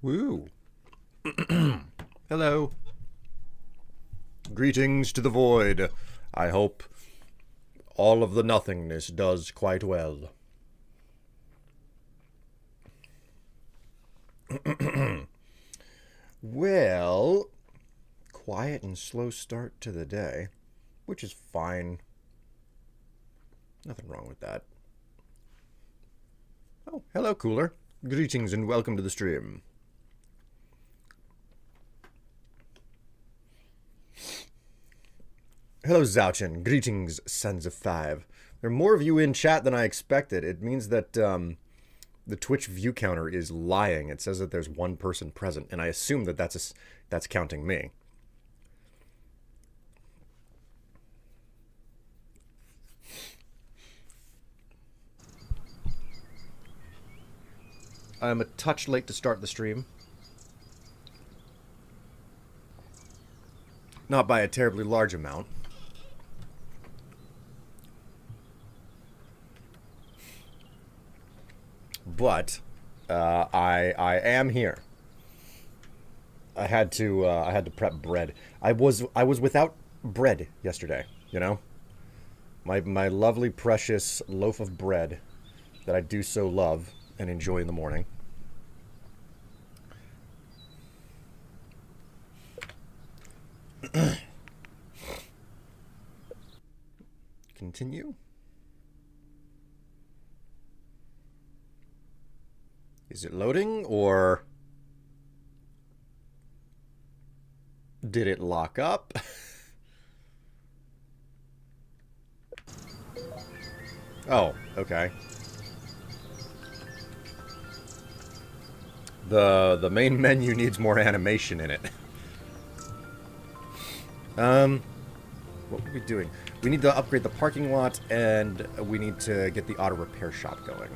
Woo. Hello. Greetings to the void. I hope all of the nothingness does quite well. Well, quiet and slow start to the day, which is fine. Nothing wrong with that. Oh, hello, Cooler. Greetings and welcome to the stream. Hello, Zouchin. Greetings, Sons of Five. There are more of you in chat than I expected. It means that the Twitch view counter is lying. It says that there's one person present, and I assume that that's counting me. I'm a touch late to start the stream. Not by a terribly large amount. But I am here. I had to prep bread. I was without bread yesterday, you know? My lovely precious loaf of bread that I do so love and enjoy in the morning. Continue. Is it loading, or did it lock up? Oh, okay. The main menu needs more animation in it. What were we doing? We need to upgrade the parking lot, and we need to get the auto repair shop going.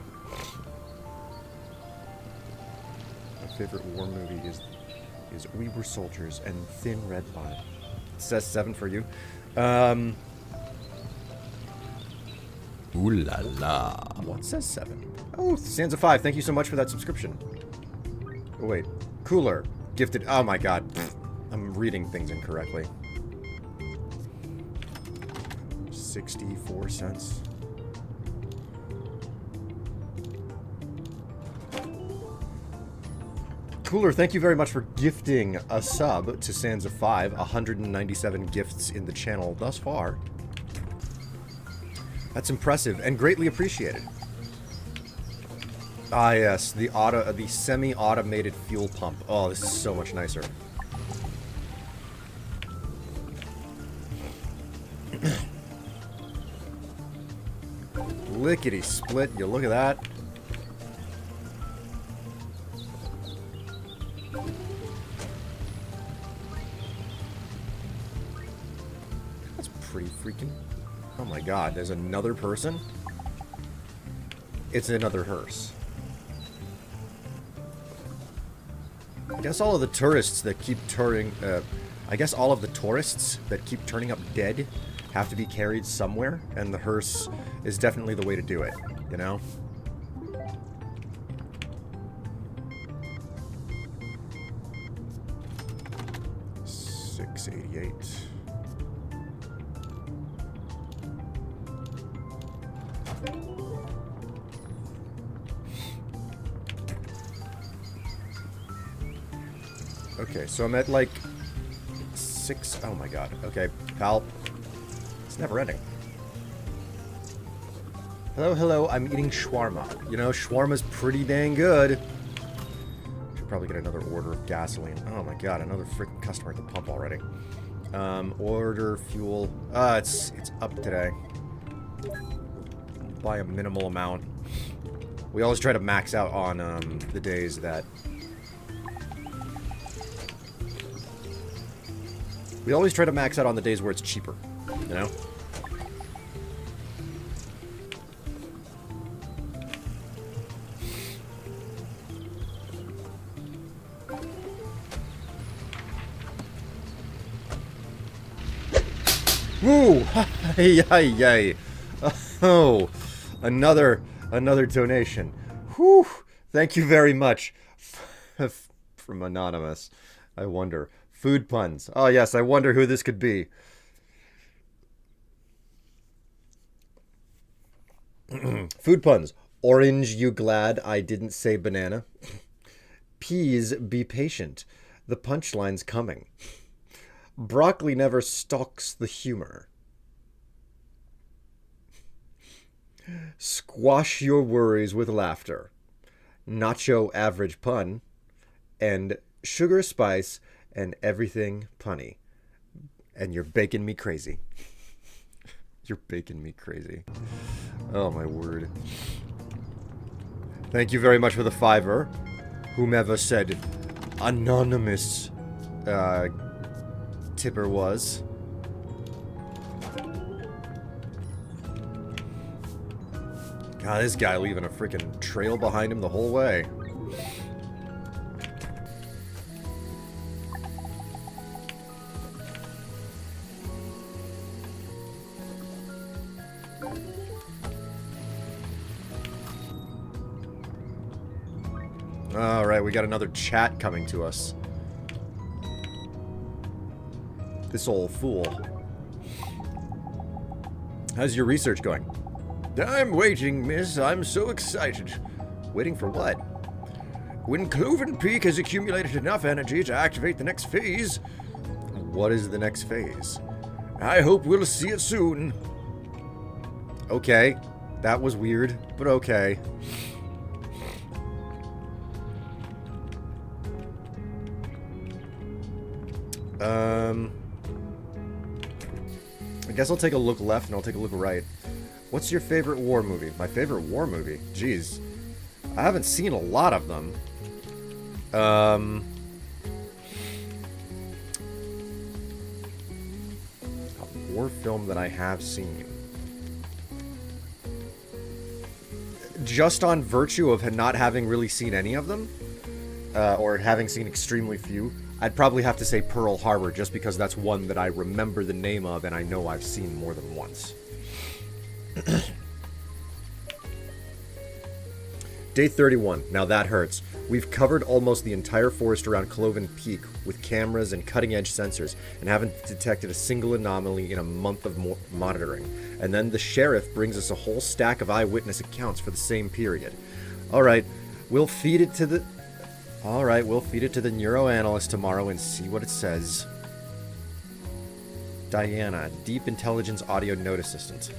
My favorite war movie is We Were Soldiers and Thin Red Line. It says 7 for you. Ooh la la. What says 7? Oh, Sansa 5, thank you so much for that subscription. Oh, wait. Cooler. Gifted. Oh my god. I'm reading things incorrectly. 64 cents. Cooler, thank you very much for gifting a sub to Sansa 5. 197 gifts in the channel thus far. That's impressive and greatly appreciated. Ah yes, the semi-automated fuel pump. Oh, this is so much nicer. Lickety split, you look at that. That's pretty freaking... Oh my god, there's another person? It's another hearse. I guess all of the tourists that keep turning... I guess all of the tourists that keep turning up dead have to be carried somewhere, and the hearse is definitely the way to do it, you know? $6.88. Okay, so I'm at like 6. Oh my god. Okay, pal. It's never ending. Hello, hello. I'm eating shawarma. You know, shawarma's pretty dang good. Should probably get another order of gasoline. Oh my god, another freaking customer at the pump already. Order fuel. It's up today. By a minimal amount. We always try to max out on the days that... We always try to max out on the days where it's cheaper, you know? Woo! Yay, yay. Oh, another donation. Whew! Thank you very much From Anonymous. I wonder. Food puns. Oh, yes, I wonder who this could be. Food puns. Orange, you glad I didn't say banana? Peas, be patient. The punchline's coming. Broccoli never stalks the humor. Squash your worries with laughter. Nacho average pun. And sugar spice and everything punny. And you're baking me crazy. You're baking me crazy. Oh my word. Thank you very much for the $5. Whomever said anonymous tipper was. God, this guy leaving a freaking trail behind him the whole way. Alright, we got another chat coming to us. This old fool. How's your research going? I'm waiting, miss. I'm so excited. Waiting for what? When Cloven Peak has accumulated enough energy to activate the next phase. What is the next phase? I hope we'll see it soon. Okay. That was weird, but okay. I guess I'll take a look left and I'll take a look right. What's your favorite war movie? My favorite war movie? Jeez. I haven't seen a lot of them. A war film that I have seen. Just on virtue of not having really seen any of them, or having seen extremely few, I'd probably have to say Pearl Harbor, just because that's one that I remember the name of and I know I've seen more than once. Day 31. Now that hurts. We've covered almost the entire forest around Cloven Peak with cameras and cutting-edge sensors and haven't detected a single anomaly in a month of monitoring. And then the sheriff brings us a whole stack of eyewitness accounts for the same period. Alright, we'll feed it to the neuroanalyst tomorrow and see what it says. Diana, Deep Intelligence Audio Note Assistant.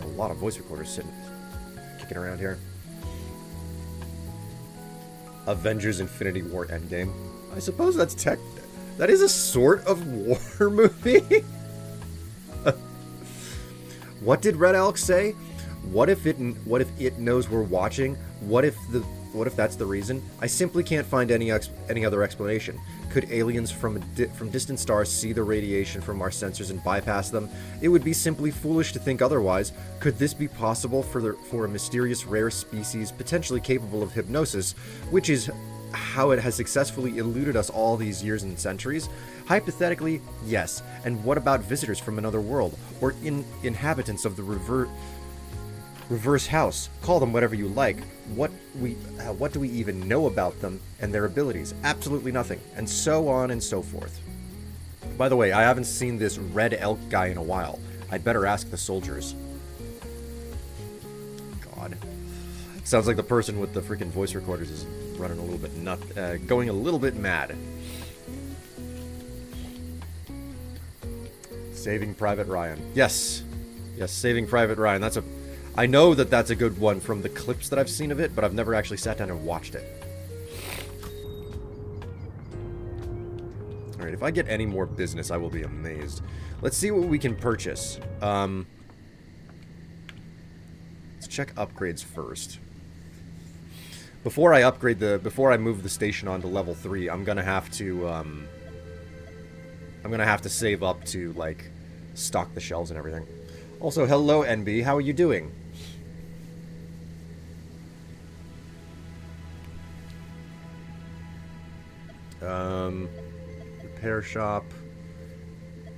A lot of voice recorders kicking around here. Avengers Infinity War Endgame. I suppose that is a sort of war movie. What did Red Elk say? What if it knows we're watching? What if that's the reason? I simply can't find any other explanation. Could aliens from distant stars see the radiation from our sensors and bypass them? It would be simply foolish to think otherwise. Could this be possible for a mysterious rare species potentially capable of hypnosis, which is how it has successfully eluded us all these years and centuries? Hypothetically, yes. And what about visitors from another world, or inhabitants of the reverse house? Call them whatever you like. What do we even know about them and their abilities? Absolutely nothing. And so on and so forth. By the way, I haven't seen this Red Elk guy in a while. I'd better ask the soldiers. God. Sounds like the person with the freaking voice recorders is running a little bit going a little bit mad. Saving Private Ryan. Yes. Yes, Saving Private Ryan. I know that's a good one from the clips that I've seen of it, but I've never actually sat down and watched it. Alright, if I get any more business, I will be amazed. Let's see what we can purchase. Let's check upgrades first. Before I move the station on to level 3, I'm gonna have to save up to, like, stock the shelves and everything. Also, hello, NB. How are you doing? Repair shop.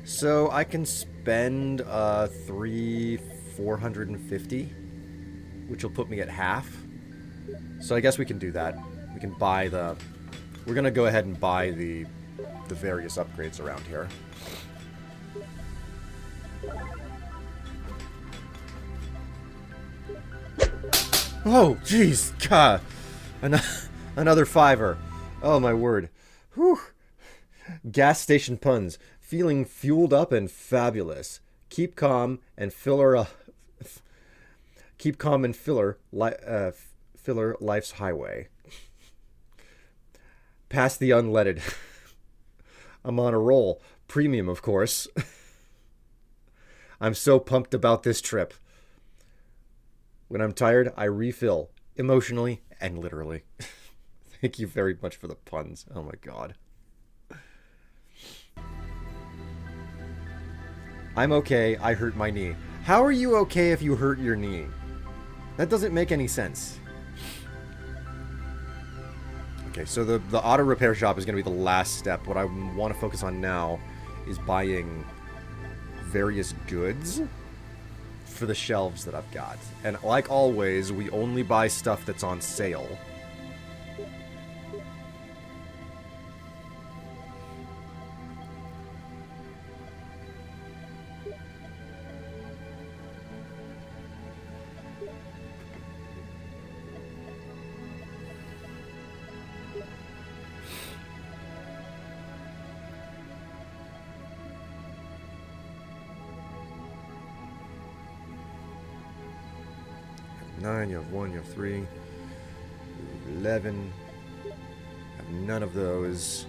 So I can spend 450. which will put me at half. So I guess we can do that. We can buy the... We're gonna go ahead and buy the various upgrades around here. Oh, jeez, God. Another $5. Oh, my word. Whew. Gas station puns. Feeling fueled up and fabulous. Keep calm and filler. Keep calm and filler life's highway. Past the unleaded. I'm on a roll. Premium, of course. I'm so pumped about this trip. When I'm tired, I refill. Emotionally and literally. Thank you very much for the puns. Oh my god. I'm okay. I hurt my knee. How are you okay if you hurt your knee? That doesn't make any sense. Okay, so the auto repair shop is going to be the last step. What I want to focus on now is buying various goods for the shelves that I've got. And like always, we only buy stuff that's on sale. Nine, you have 1, you have 3, you have 11, you have none of those,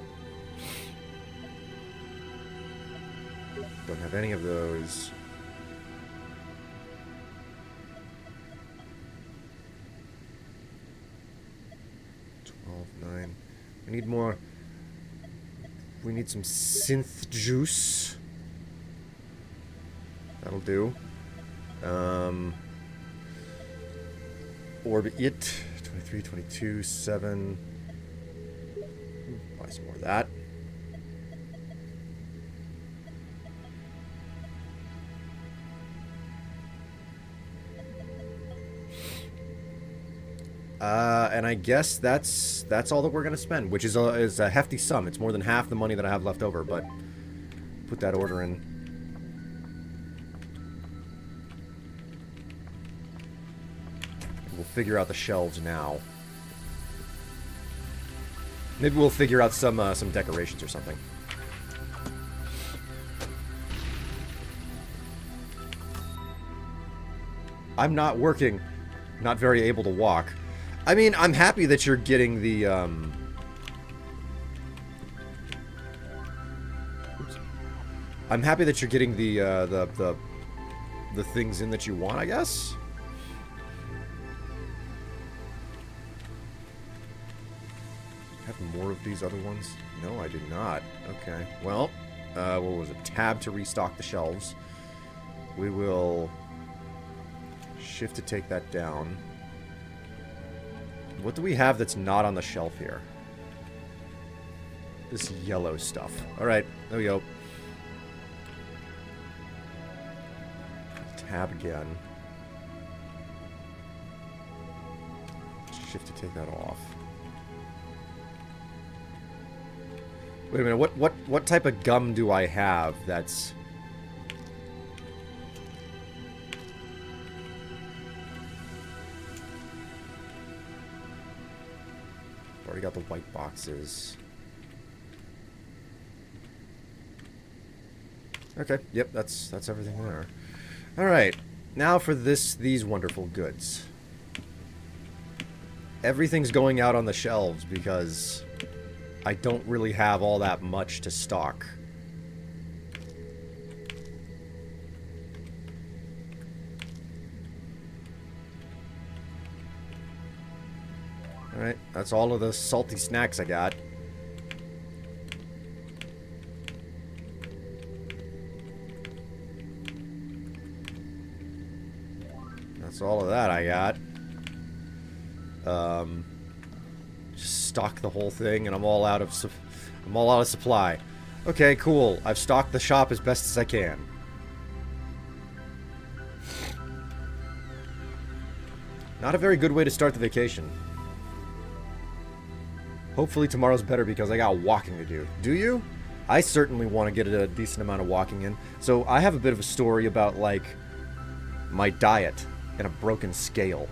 don't have any of those, 12, 9, we need more, we need some synth juice, that'll do, Orb it. 23, 22, 7. Buy some more of that. And I guess that's all that we're gonna spend, which is a hefty sum. It's more than half the money that I have left over, but put that order in. We'll figure out the shelves now. Maybe we'll figure out some decorations or something. I'm not working. Not very able to walk. I mean, I'm happy that you're getting the, Oops. I'm happy that you're getting the things in that you want, I guess? Have more of these other ones? No, I do not. Okay. Well, what was it? Tab to restock the shelves. We will shift to take that down. What do we have that's not on the shelf here? This yellow stuff. Alright, there we go. Tab again. Shift to take that off. Wait a minute, what type of gum do I have that's... Already got the white boxes. Okay, yep, that's everything there. Alright, now for these wonderful goods. Everything's going out on the shelves because I don't really have all that much to stock. Alright, that's all of the salty snacks I got. That's all of that I got. Just stock the whole thing and I'm all out of supply. Okay, cool. I've stocked the shop as best as I can. Not a very good way to start the vacation. Hopefully tomorrow's better because I got walking to do. Do you? I certainly want to get a decent amount of walking in. So I have a bit of a story about, like, my diet and a broken scale.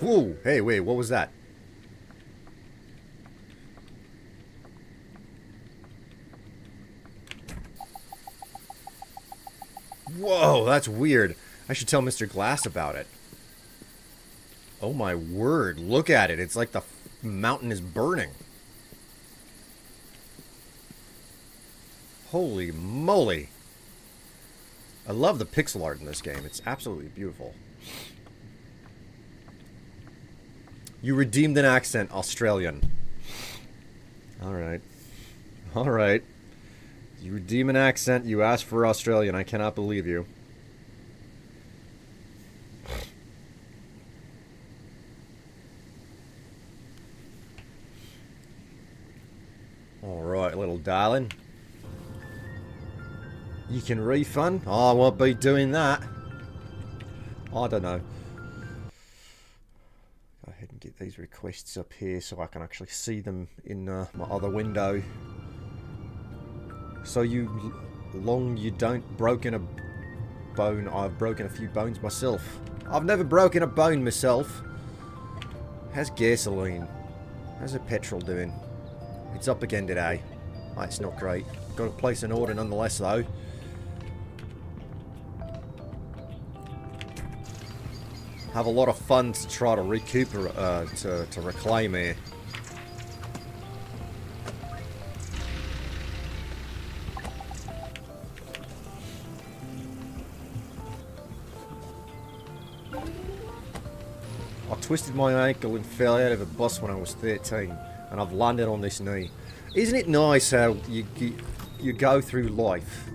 Whoa! Hey, wait, what was that? Whoa, that's weird. I should tell Mr. Glass about it. Oh my word, look at it. It's like the mountain is burning. Holy moly. I love the pixel art in this game. It's absolutely beautiful. You redeemed an accent, Australian. Alright. Alright. You redeem an accent, you ask for Australian. I cannot believe you. Alright, little darling. You can refund? Oh, I won't be doing that. I don't know. Go ahead and get these requests up here so I can actually see them in my other window. So you don't broken a bone. I've broken a few bones myself. I've never broken a bone myself. How's gasoline? How's the petrol doing? It's up again today. Oh, it's not great. Got to place an order nonetheless though. Have a lot of fun to try to recuperate, to reclaim here. I twisted my ankle and fell out of a bus when I was 13, and I've landed on this knee. Isn't it nice how you go through life,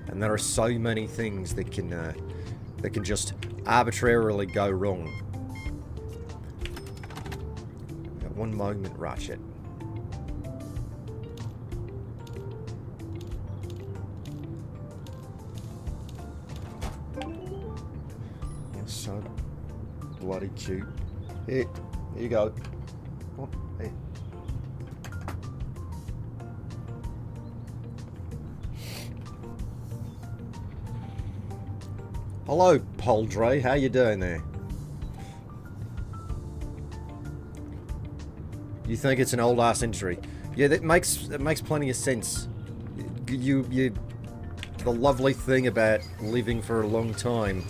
and there are so many things that can just arbitrarily go wrong. At one moment, Ratchet. You're so bloody cute. Here you go. Come on, here. Hello, Poldre. How you doing there? You think it's an old ass injury? Yeah, that makes plenty of sense. The lovely thing about living for a long time,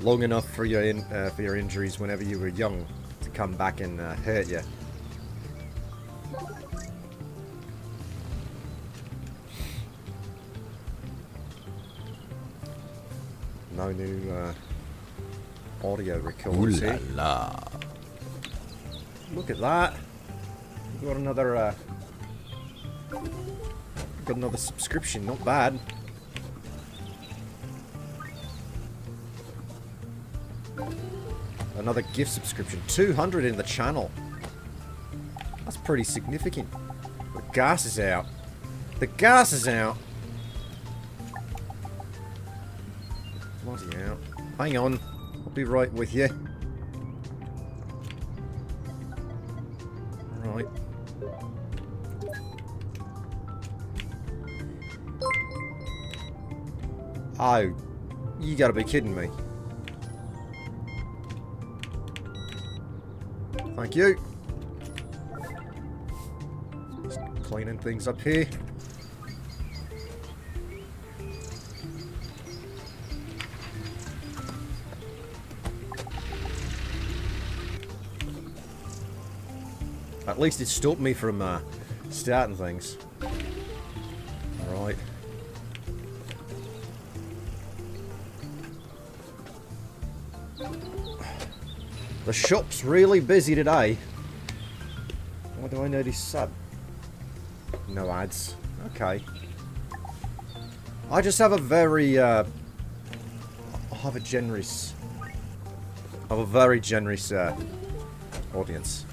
long enough for your injuries whenever you were young to come back and hurt you. No new audio recorders here. Ooh la la. Look at that. We got another subscription. Not bad. Another gift subscription. 200 in the channel. That's pretty significant. The gas is out. The gas is out. Bloody hell. Hang on. I'll be right with you. Right. Oh. You gotta be kidding me. Thank you. Just cleaning things up here. At least it stopped me from starting things. Alright. The shop's really busy today. Why do I know this sub? No ads. Okay. I just have a very, I have a generous Of a very generous audience.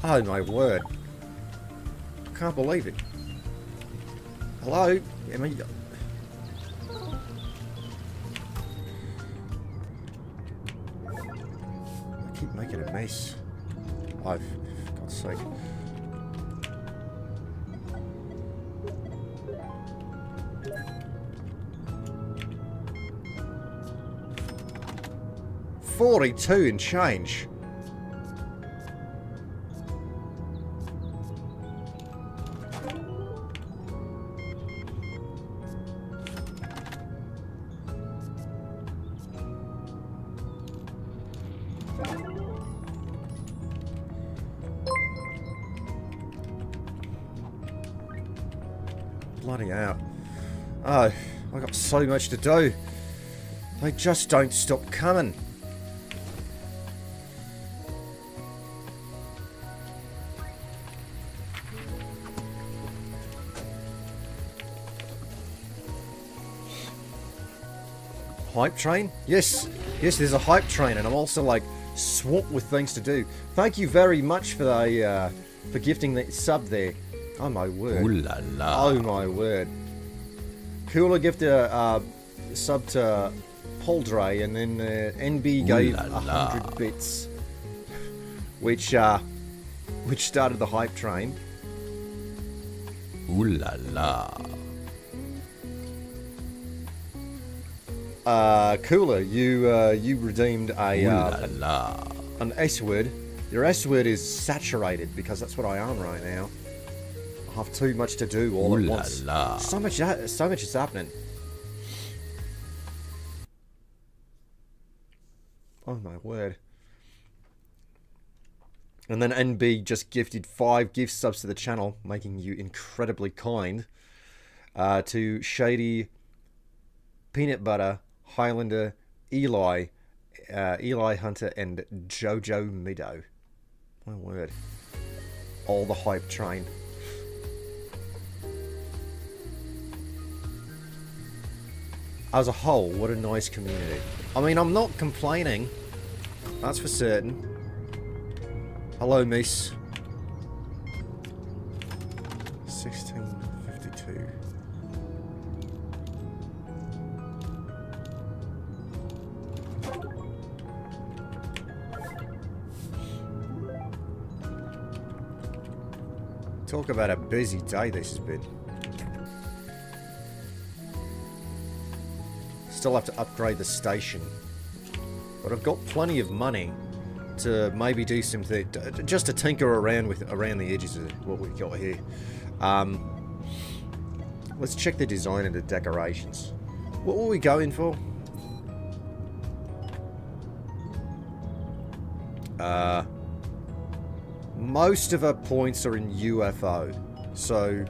Oh my word. I can't believe it. Hello? I mean, I keep making a mess. Oh, for God's sake. $42 and change. Bloody hell. Oh, I got so much to do. They just don't stop coming. Hype train? Yes. Yes, there's a hype train, and I'm also, like, swamped with things to do. Thank you very much for the, for gifting the sub there. Oh, my word. Ooh la la. Oh, my word. Cooler gifted a sub to Poldre, and then NB gave 100 bits. Which started the hype train. Ooh la la. Cooler, you redeemed a an S word. Your S word is saturated because that's what I am right now. I have too much to do all at once. So much is happening. Oh my word. And then NB just gifted 5 gift subs to the channel, making you incredibly kind. To Shady, Peanut Butter, Highlander, Eli Hunter, and Jojo Mido. My word. All the hype train. As a whole, what a nice community. I mean, I'm not complaining. That's for certain. Hello, miss. 1652. Talk about a busy day this has been. Still have to upgrade the station, but I've got plenty of money to maybe do something, just to tinker around the edges of what we've got here. Let's check the design and the decorations. What were we going for? Most of our points are in UFO, so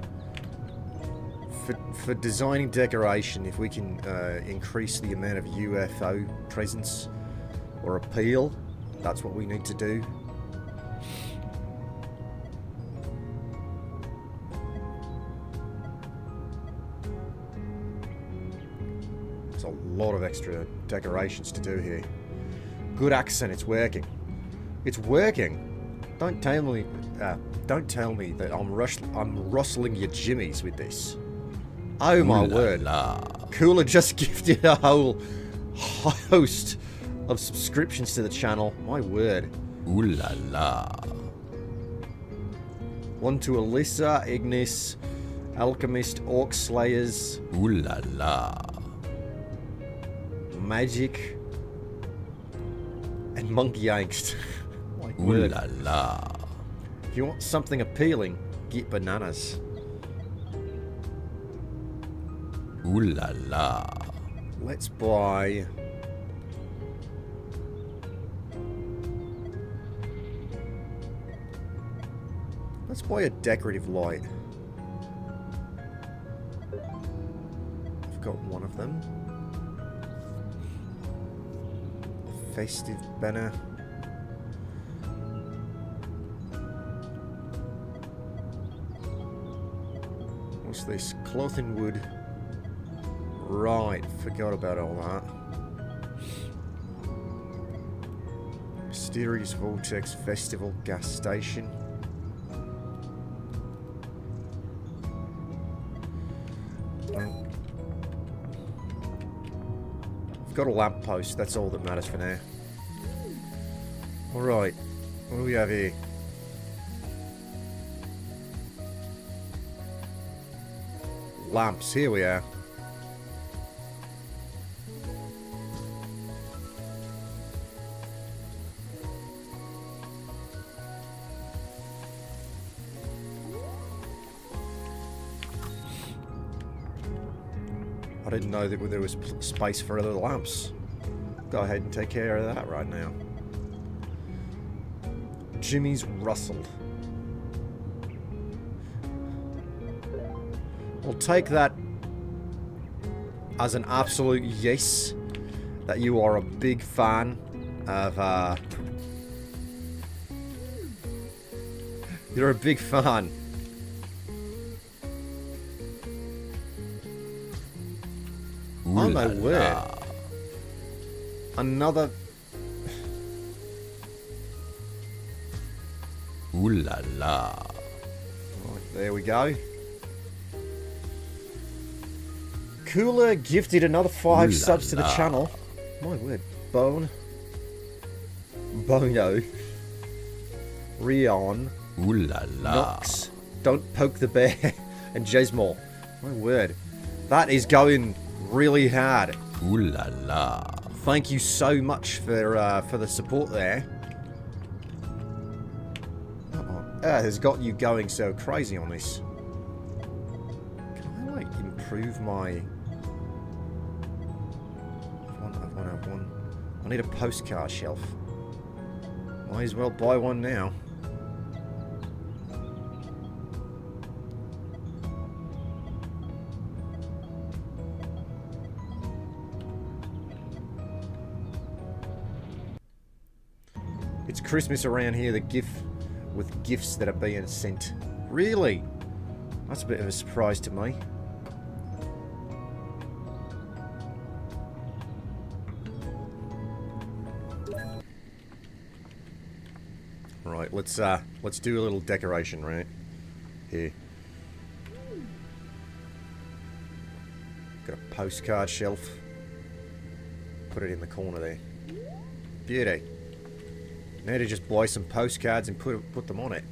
for designing decoration, if we can increase the amount of UFO presence or appeal, that's what we need to do. There's a lot of extra decorations to do here. Good accent, it's working. It's working. Don't tell me that I'm rustling your jimmies with this. Oh my word. Cooler just gifted a whole host of subscriptions to the channel. My word. Ooh la la. One to Alyssa, Ignis, Alchemist, Orc Slayers. Ooh la la. Magic. And Monkey Angst. My Ooh word. la la. If you want something appealing, get bananas. Ooh la la. Let's buy... Let's buy a decorative light. I've got one of them. A festive banner. What's this? Cloth and wood. Right, forgot about all that. Mysterious Vortex Festival gas station. I've got a lamppost, that's all that matters for now. Alright, what do we have here? Lamps, here we are. I didn't know that there was space for other lamps. Go ahead and take care of that right now. Jimmy's Russell. We'll take that as an absolute yes, that you are a big fan of, you're a big fan. Oh my word. Another... Ooh la la. Right, there we go. Cooler gifted another 5 subs to the channel. My word. Bone. Bono. Rion. Ooh la la. Nox. Don't poke the bear. And Jesmore. My word. That is going really hard. Ooh la la. Thank you so much for the support there. That has got you going so crazy on this. Can I, like, improve my... I've one. I need a postcard shelf. Might as well buy one now. It's Christmas around here, the gift with gifts that are being sent. Really? That's a bit of a surprise to me. Right, let's do a little decoration, right? Here. Got a postcard shelf. Put it in the corner there. Beauty. Now to just buy some postcards and put them on it.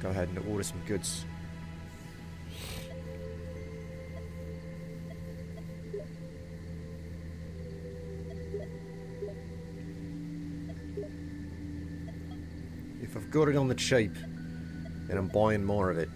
Go ahead and order some goods. If I've got it on the cheap, then I'm buying more of it.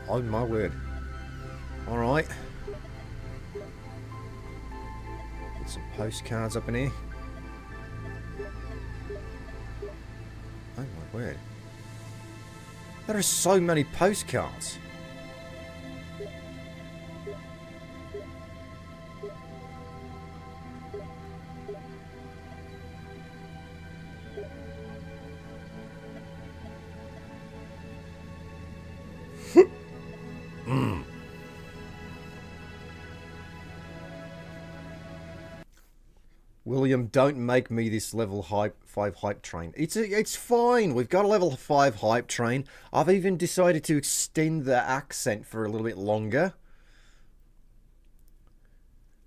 Oh my word. Alright. Get some postcards up in here. Oh my word. There are so many postcards. William, don't make me this level 5 hype train. It's fine. We've got a level 5 hype train. I've even decided to extend the accent for a little bit longer.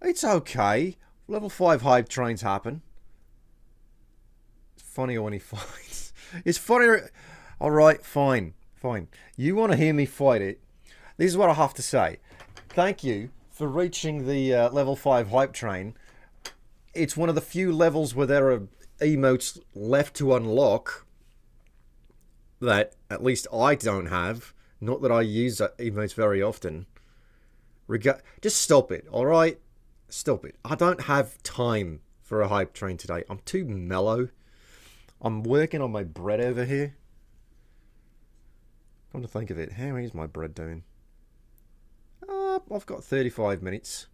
It's okay. Level 5 hype trains happen. It's funnier when he fights. It's funnier. Alright, fine. Fine. You want to hear me fight it? This is what I have to say. Thank you for reaching the level 5 hype train. It's one of the few levels where there are emotes left to unlock that at least I don't have. Not that I use emotes very often. Just stop it, alright? Stop it. I don't have time for a hype train today. I'm too mellow. I'm working on my bread over here. Come to think of it, how is my bread doing? I've got 35 minutes.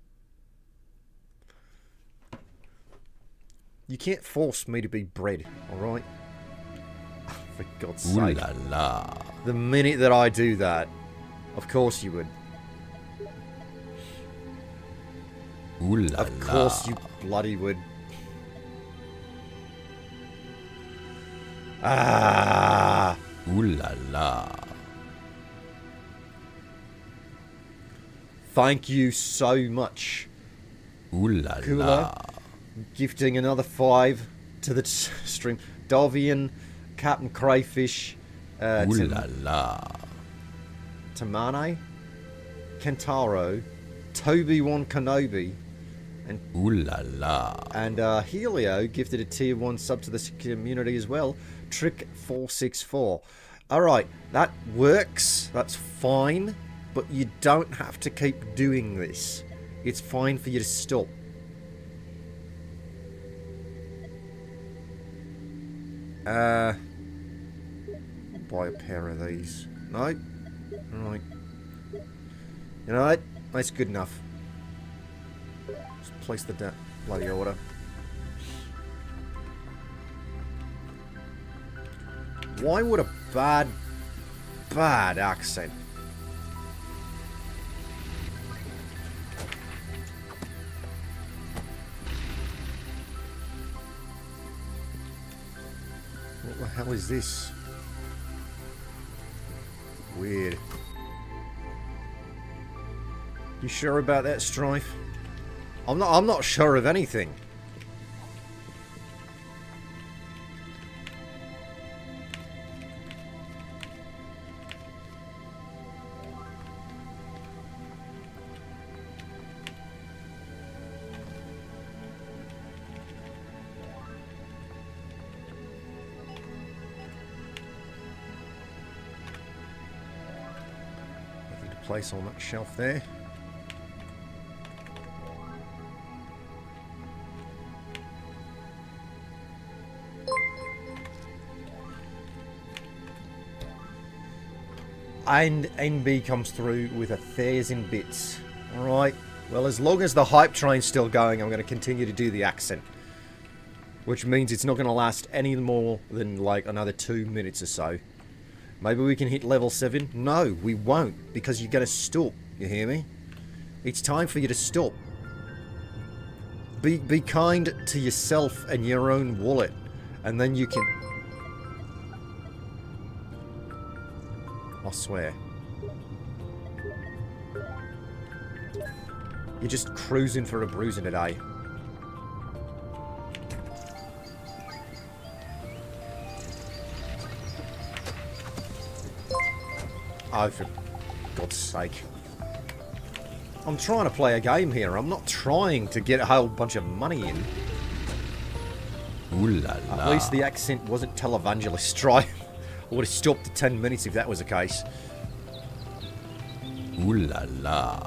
You can't force me to be bread, alright? For God's Ooh sake. la la. The minute that I do that, of course you would. Ooh la Of course you bloody would. Ah! Ooh la la. Thank you so much. Ooh la Cooler. la. Gifting another 5 to the stream. Dovian, Captain Crayfish, Ooh la la. Tamane, Kentaro, Toby1 Kenobi, Ooh la la. and Helio gifted a tier 1 sub to the community as well. Trick464. Alright, that works. That's fine. But you don't have to keep doing this. It's fine for you to stop. Buy a pair of these. No? Alright. You know what? That's good enough. Just place the bloody order. Why would a bad accent? What the hell is this? Weird. You sure about that, Strife? I'm not sure of anything. Nothing to place on that shelf there. And NB comes through with 1,000 bits. Alright. Well, as long as the hype train's still going, I'm going to continue to do the accent. Which means it's not going to last any more than, like, another 2 minutes or so. Maybe we can hit level 7? No, we won't. Because you're going to stop. You hear me? It's time for you to stop. Be kind to yourself and your own wallet. And then you can... I swear. You're just cruising for a bruising today. Oh, for God's sake. I'm trying to play a game here. I'm not trying to get a whole bunch of money in. Ooh la la. At least the accent wasn't televangelist, right? I would have stopped at 10 minutes if that was the case. Ooh la la.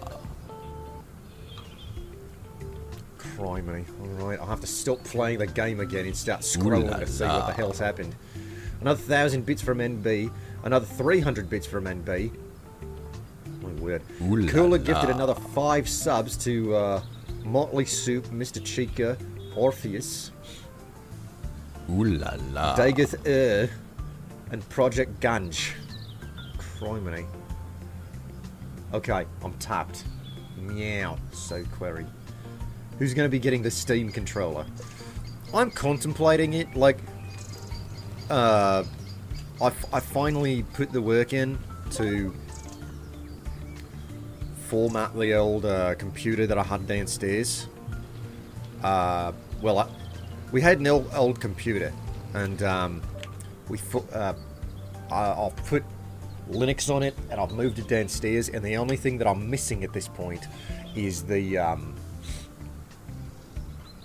Criminy. Alright, I'll have to stop playing the game again and start scrolling to see what the hell's happened. Another 1,000 bits from NB. Another 300 bits from NB. My word. Cooler gifted another 5 subs to Motley Soup, Mr. Chica, Orpheus, Ooh la la. Dagoth and Project Ganj. Criminy. Okay, I'm tapped. Meow. So query. Who's going to be getting the Steam controller? I'm contemplating it. Like, I finally put the work in to format the old computer that I had downstairs. Well, we had an old computer, and I'll put Linux on it, and I've moved it downstairs, and the only thing that I'm missing at this point is the,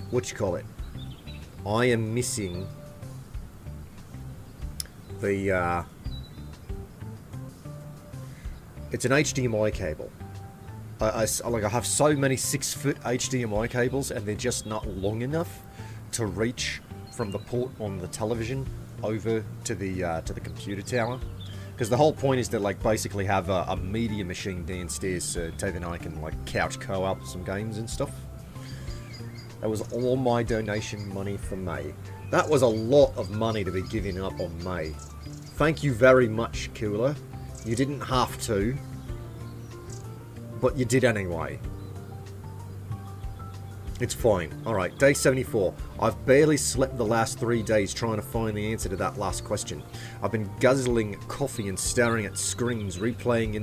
what you call it? I am missing the, it's an HDMI cable. I have so many 6-foot HDMI cables, and they're just not long enough to reach from the port on the television over to the computer tower. Because the whole point is to like basically have a media machine downstairs so Dave and I can like couch co-op some games and stuff. That was all my donation money for May. That was a lot of money to be giving up on May. Thank you very much, Cooler. You didn't have to, but you did anyway. It's fine. Alright, day 74. I've barely slept the last 3 days trying to find the answer to that last question. I've been guzzling coffee and staring at screens, replaying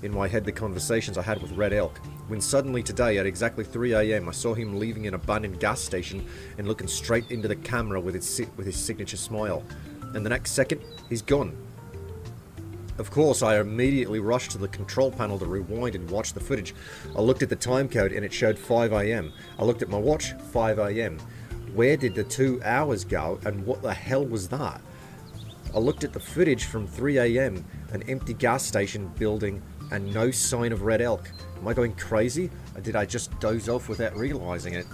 in my head the conversations I had with Red Elk. When suddenly today, at exactly 3 AM, I saw him leaving an abandoned gas station and looking straight into the camera with his signature smile. And the next second, he's gone. Of course, I immediately rushed to the control panel to rewind and watch the footage. I looked at the time code and it showed 5 AM. I looked at my watch, 5 AM. Where did the 2 hours go and what the hell was that? I looked at the footage from 3 AM, an empty gas station building and no sign of Red Elk. Am I going crazy? Or did I just doze off without realizing it?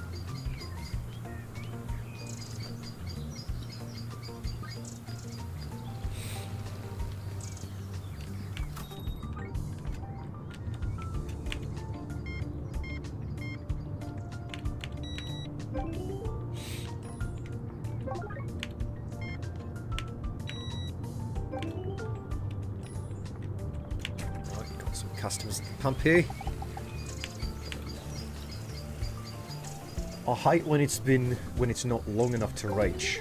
Customers at the pump here. I hate when it's not long enough to reach.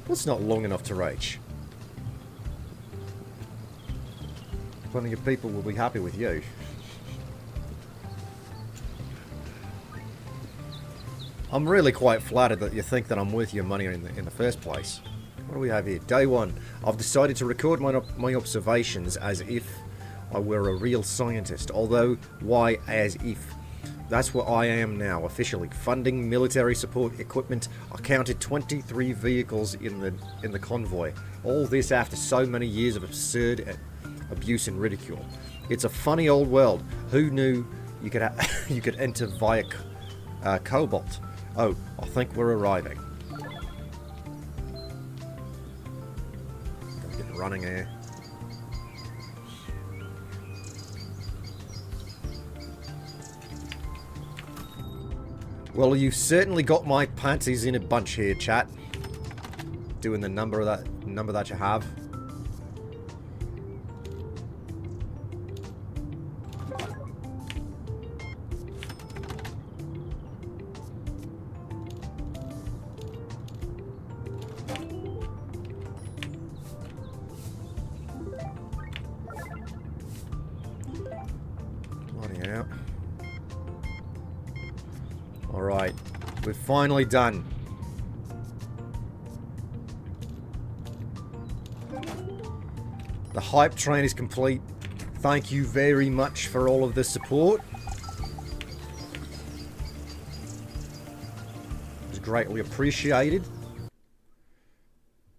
What's not long enough to reach? Plenty of people will be happy with you. I'm really quite flattered that you think that I'm worth your money in the first place. What do we have here? Day 1. I've decided to record my observations as if I were a real scientist. Although, why as if? That's what I am now, officially. Funding military support equipment. I counted 23 vehicles in the convoy. All this after so many years of absurd abuse and ridicule. It's a funny old world. Who knew you could you could enter via Cobalt? Oh, I think we're arriving. Running here. Well, you've certainly got my panties in a bunch here, chat. Doing the number that you have. Alright, we're finally done. The hype train is complete. Thank you very much for all of the support. It was greatly appreciated.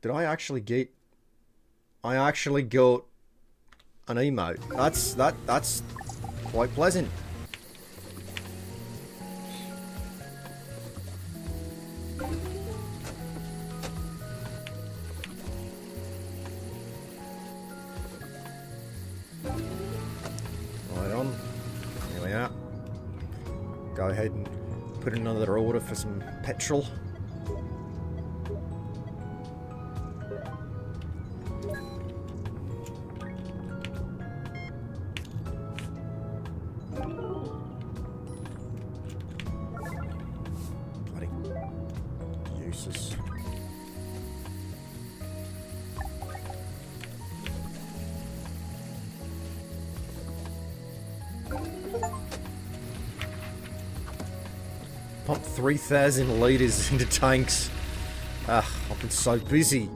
Did I actually get... I actually got an emote. That's quite pleasant. Right on. Here we are. Go ahead and put in another order for some petrol. Bloody useless. Pump 3,000 litres into tanks. I've been so busy.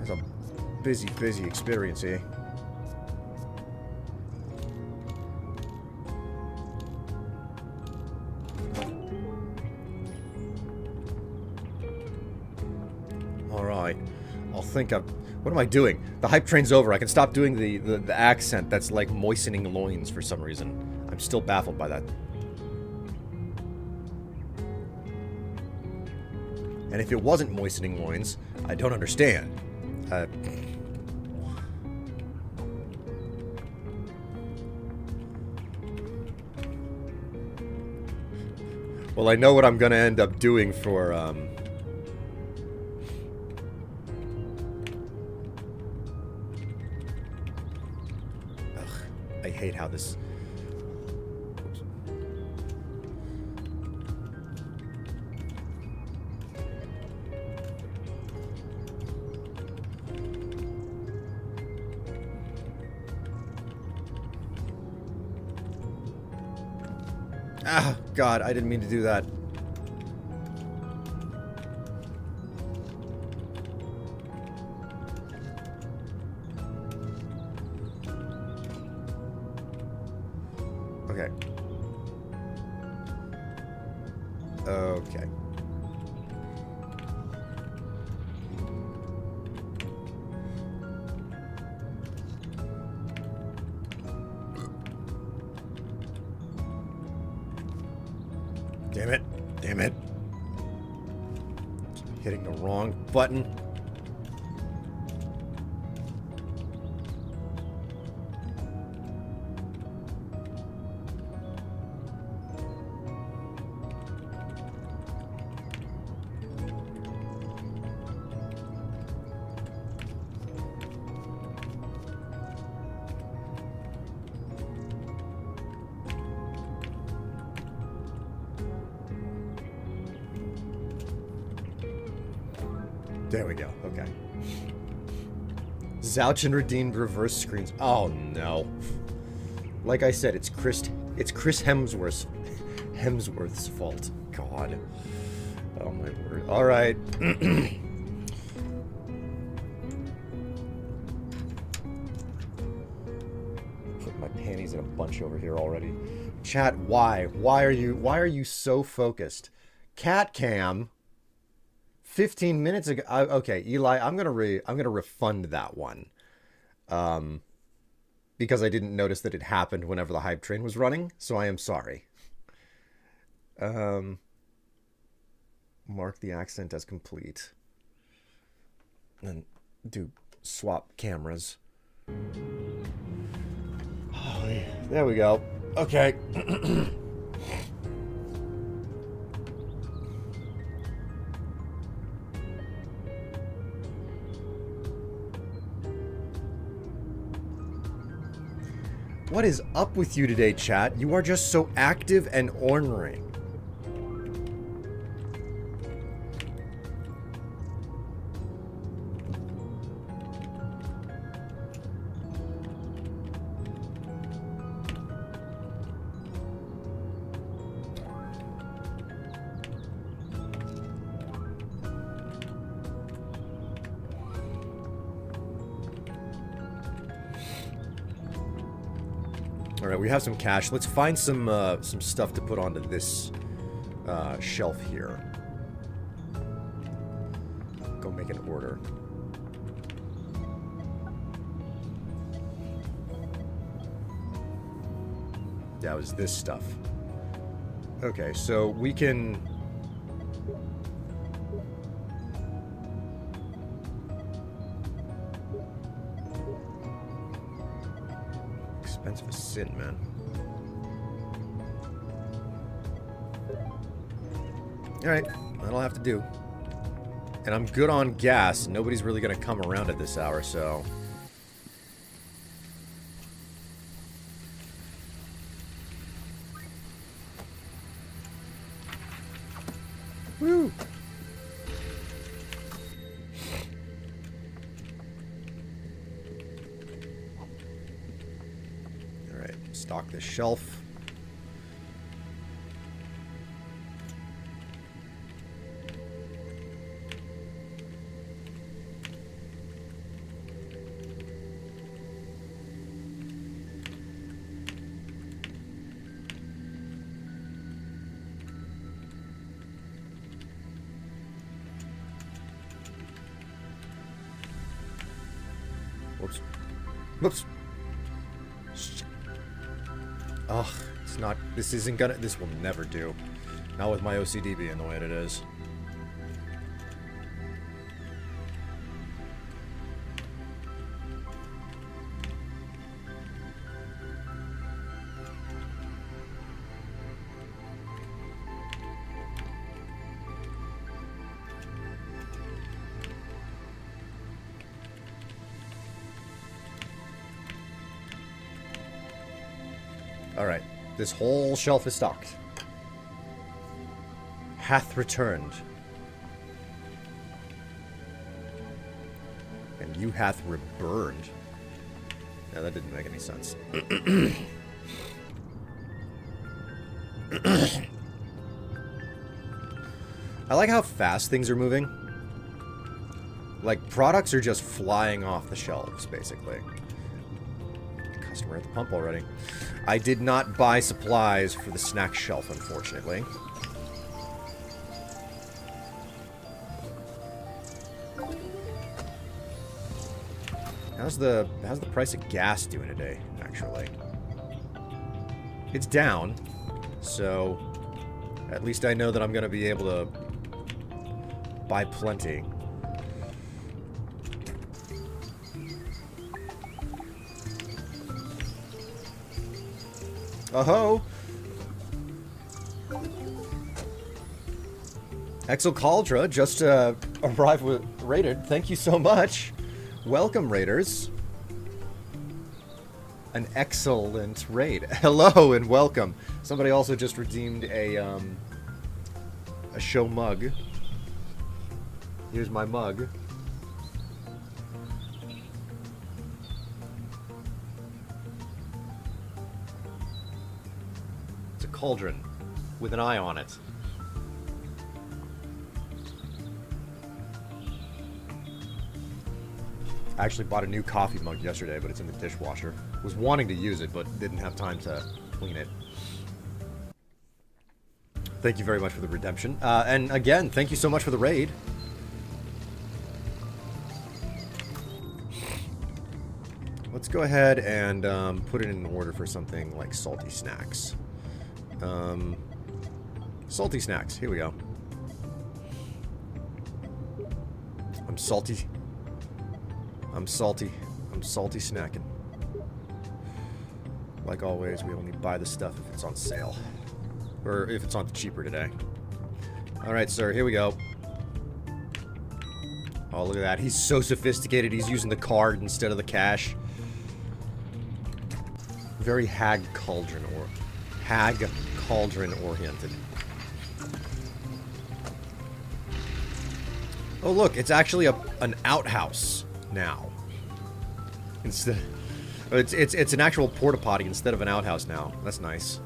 It's a busy experience here. Alright. I'll think I've... What am I doing? The hype train's over. I can stop doing the accent that's like moistening loins for some reason. I'm still baffled by that. And if it wasn't moistening loins, I don't understand. Well, I know what I'm gonna end up doing for, Ugh, I hate how this... Ah, God, I didn't mean to do that. Okay. Okay. Damn it. Damn it. Hitting the wrong button. There we go. Okay. Zouch and redeemed reverse screens. Oh no. Like I said, it's Chris Hemsworth's fault. God. Oh my word. All right. Put my panties in a bunch over here already. Chat, why? Why are you so focused? Cat cam 15 minutes ago. Okay, Eli, I'm gonna refund that one, because I didn't notice that it happened whenever the hype train was running. So I am sorry. Mark the accent as complete, and do swap cameras. Oh, yeah. There we go. Okay. What is up with you today, chat? You are just so active and ornery. All right, we have some cash. Let's find some stuff to put onto this shelf here. Go make an order. That was this stuff. Okay, so we can... Expensive as sin, man. Alright, that'll have to do. And I'm good on gas. Nobody's really gonna come around at this hour, so... Woo! Alright, stock this shelf. Whoops. Whoops. Ugh, it's not... This will never do. Not with my OCD being the way it is. Alright. This whole shelf is stocked. Hath returned. And you hath reburned. Yeah, that didn't make any sense. I like how fast things are moving. Like, products are just flying off the shelves, basically. Customer at the pump already. I did not buy supplies for the snack shelf, unfortunately. How's the price of gas doing today, actually? It's down, so at least I know that I'm going to be able to buy plenty. Oh-ho! Exo Caldra just arrived with Raided. Thank you so much. Welcome, Raiders. An excellent raid. Hello and welcome. Somebody also just redeemed a show mug. Here's my mug. It's a cauldron with an eye on it. I actually bought a new coffee mug yesterday, but it's in the dishwasher. Was wanting to use it, but didn't have time to clean it. Thank you very much for the redemption. And again, thank you so much for the raid. Let's go ahead and put it in order for something like salty snacks. Salty snacks, here we go. I'm salty. I'm salty. I'm salty snacking. Like always, we only buy the stuff if it's on sale. Or if it's on cheaper today. Alright, sir, here we go. Oh, look at that. He's so sophisticated, he's using the card instead of the cash. Very hag cauldron oriented. Oh, look, it's actually an outhouse now. Instead, it's an actual porta potty instead of an outhouse now. That's nice.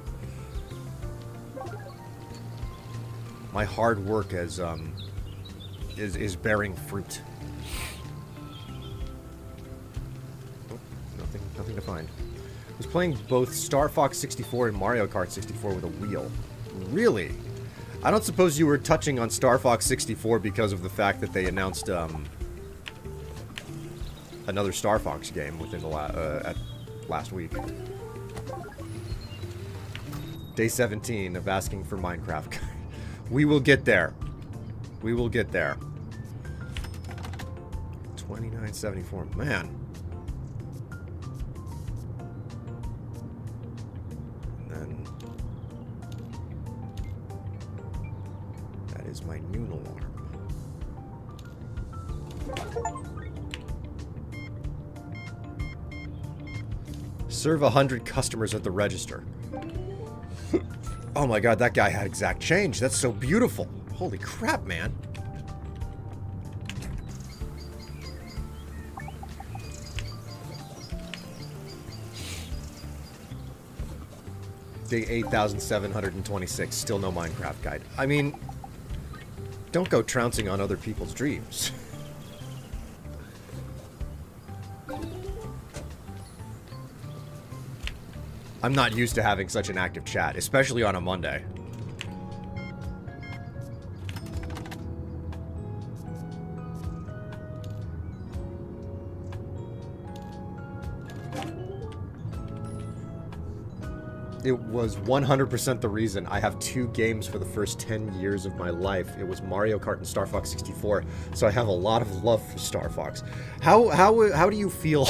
My hard work is bearing fruit. Oh, nothing to find. I was playing both Star Fox 64 and Mario Kart 64 with a wheel. Really? I don't suppose you were touching on Star Fox 64 because of the fact that they announced another Star Fox game within the last week. Day 17 of asking for Minecraft. We will get there. We will get there. 2974. Man. And then that is my noon alarm. Serve 100 customers at the register. Oh my god, that guy had exact change. That's so beautiful. Holy crap, man. Day 8,726. Still no Minecraft guide. I mean, don't go trouncing on other people's dreams. I'm not used to having such an active chat, especially on a Monday. It was 100% the reason I have 2 games for the first 10 years of my life. It was Mario Kart and Star Fox 64, so I have a lot of love for Star Fox. How do you feel?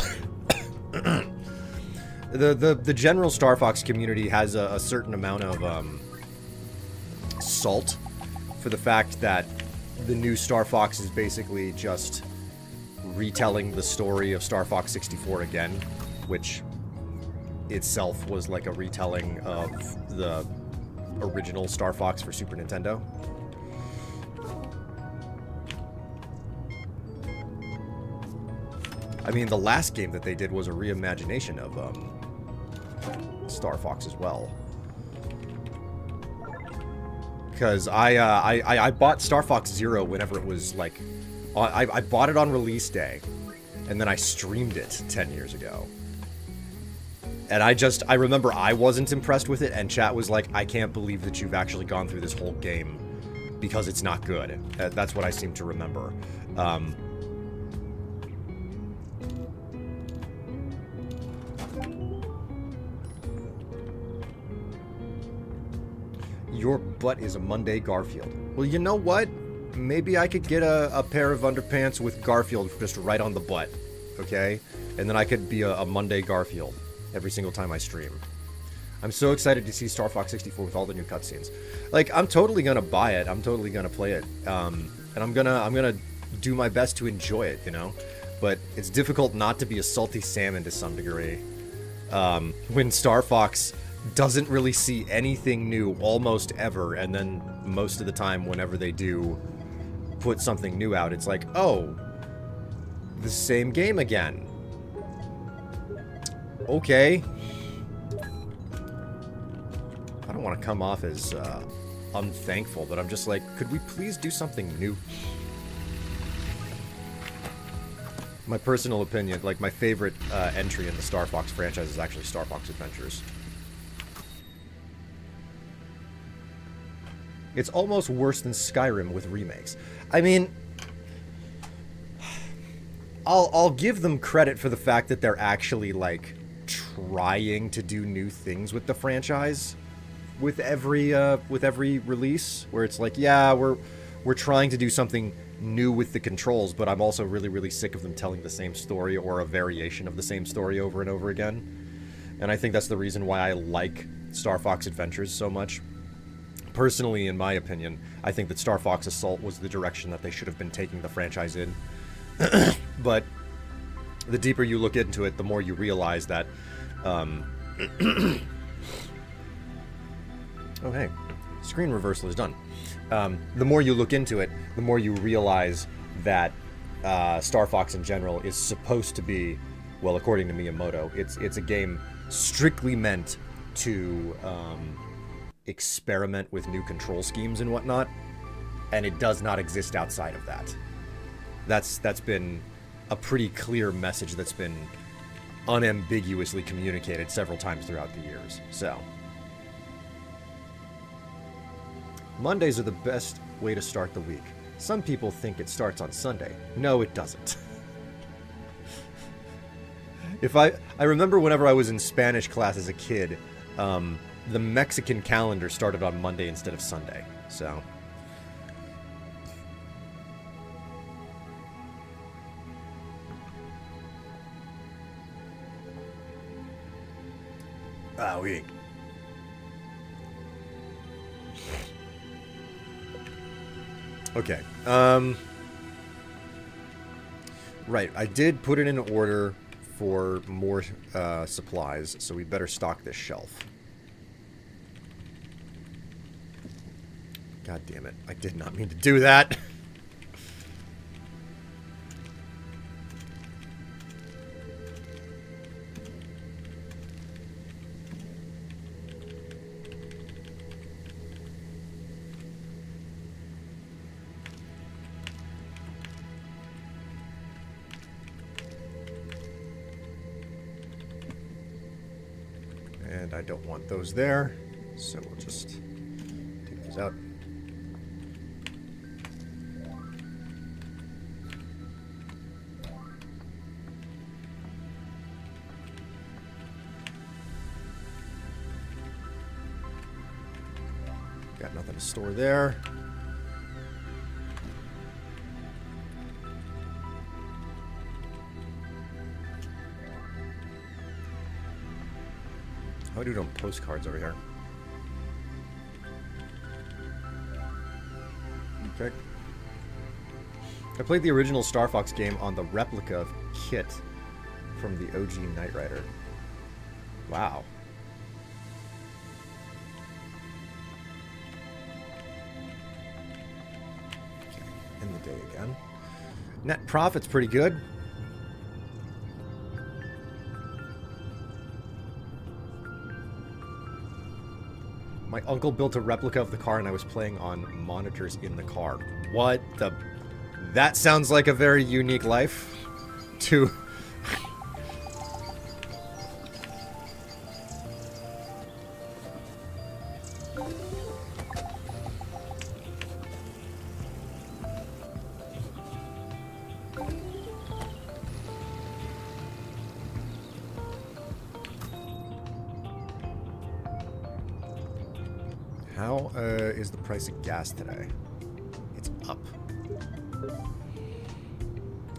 The general Star Fox community has a certain amount of salt for the fact that the new Star Fox is basically just retelling the story of Star Fox 64 again, which itself was like a retelling of the original Star Fox for Super Nintendo. I mean, the last game that they did was a reimagination of Star Fox as well. Because I bought Star Fox Zero whenever it was like, I bought it on release day, and then I streamed it 10 years ago. And I remember I wasn't impressed with it, and chat was like, I can't believe that you've actually gone through this whole game because it's not good. That's what I seem to remember. Your butt is a Monday Garfield. Well, you know what? Maybe I could get a pair of underpants with Garfield just right on the butt, okay? And then I could be a Monday Garfield every single time I stream. I'm so excited to see Star Fox 64 with all the new cutscenes. Like, I'm totally gonna buy it. I'm totally gonna play it. And I'm gonna do my best to enjoy it, you know? But it's difficult not to be a salty salmon to some degree. When Star Fox doesn't really see anything new almost ever, and then most of the time whenever they do put something new out, it's like, oh, the same game again. Okay. I don't want to come off as unthankful, but I'm just like, could we please do something new? My personal opinion, like my favorite entry in the Star Fox franchise is actually Star Fox Adventures. It's almost worse than Skyrim with remakes. I mean, I'll give them credit for the fact that they're actually like trying to do new things with the franchise with every release, where it's like, yeah, we're trying to do something new with the controls, but I'm also really, really sick of them telling the same story or a variation of the same story over and over again. And I think that's the reason why I like Star Fox Adventures so much. Personally, in my opinion, I think that Star Fox Assault was the direction that they should have been taking the franchise in. But the deeper you look into it, the more you realize that... oh, hey. Screen reversal is done. The more you look into it, the more you realize that Star Fox in general is supposed to be, well, according to Miyamoto, it's a game strictly meant to... experiment with new control schemes and whatnot, and it does not exist outside of that. That's been a pretty clear message that's been unambiguously communicated several times throughout the years. So Mondays are the best way to start the week. Some people think it starts on Sunday. No, it doesn't. I remember whenever I was in Spanish class as a kid, the Mexican calendar started on Monday instead of Sunday, so... Ah, oui. Okay, right, I did put it in order for more supplies, so we better stock this shelf. God damn it. I did not mean to do that. And I don't want those there, so we'll just take those out. Got nothing to store there. How do we do it on postcards over here? Okay. I played the original Star Fox game on the replica kit from the OG Knight Rider. Wow. In the day again. Net profit's pretty good. My uncle built a replica of the car and I was playing on monitors in the car. What the... That sounds like a very unique life to... How is the price of gas today? It's up.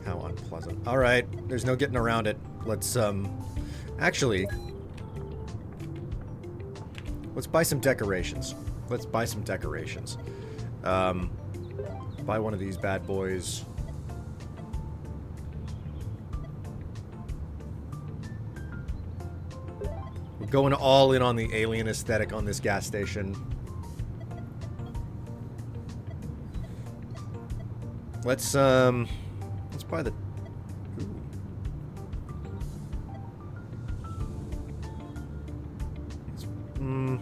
How unpleasant. All right, there's no getting around it. Let's actually, let's buy some decorations. Let's buy some decorations. Buy one of these bad boys. We're going all in on the alien aesthetic on this gas station. Let's buy the... Ooh.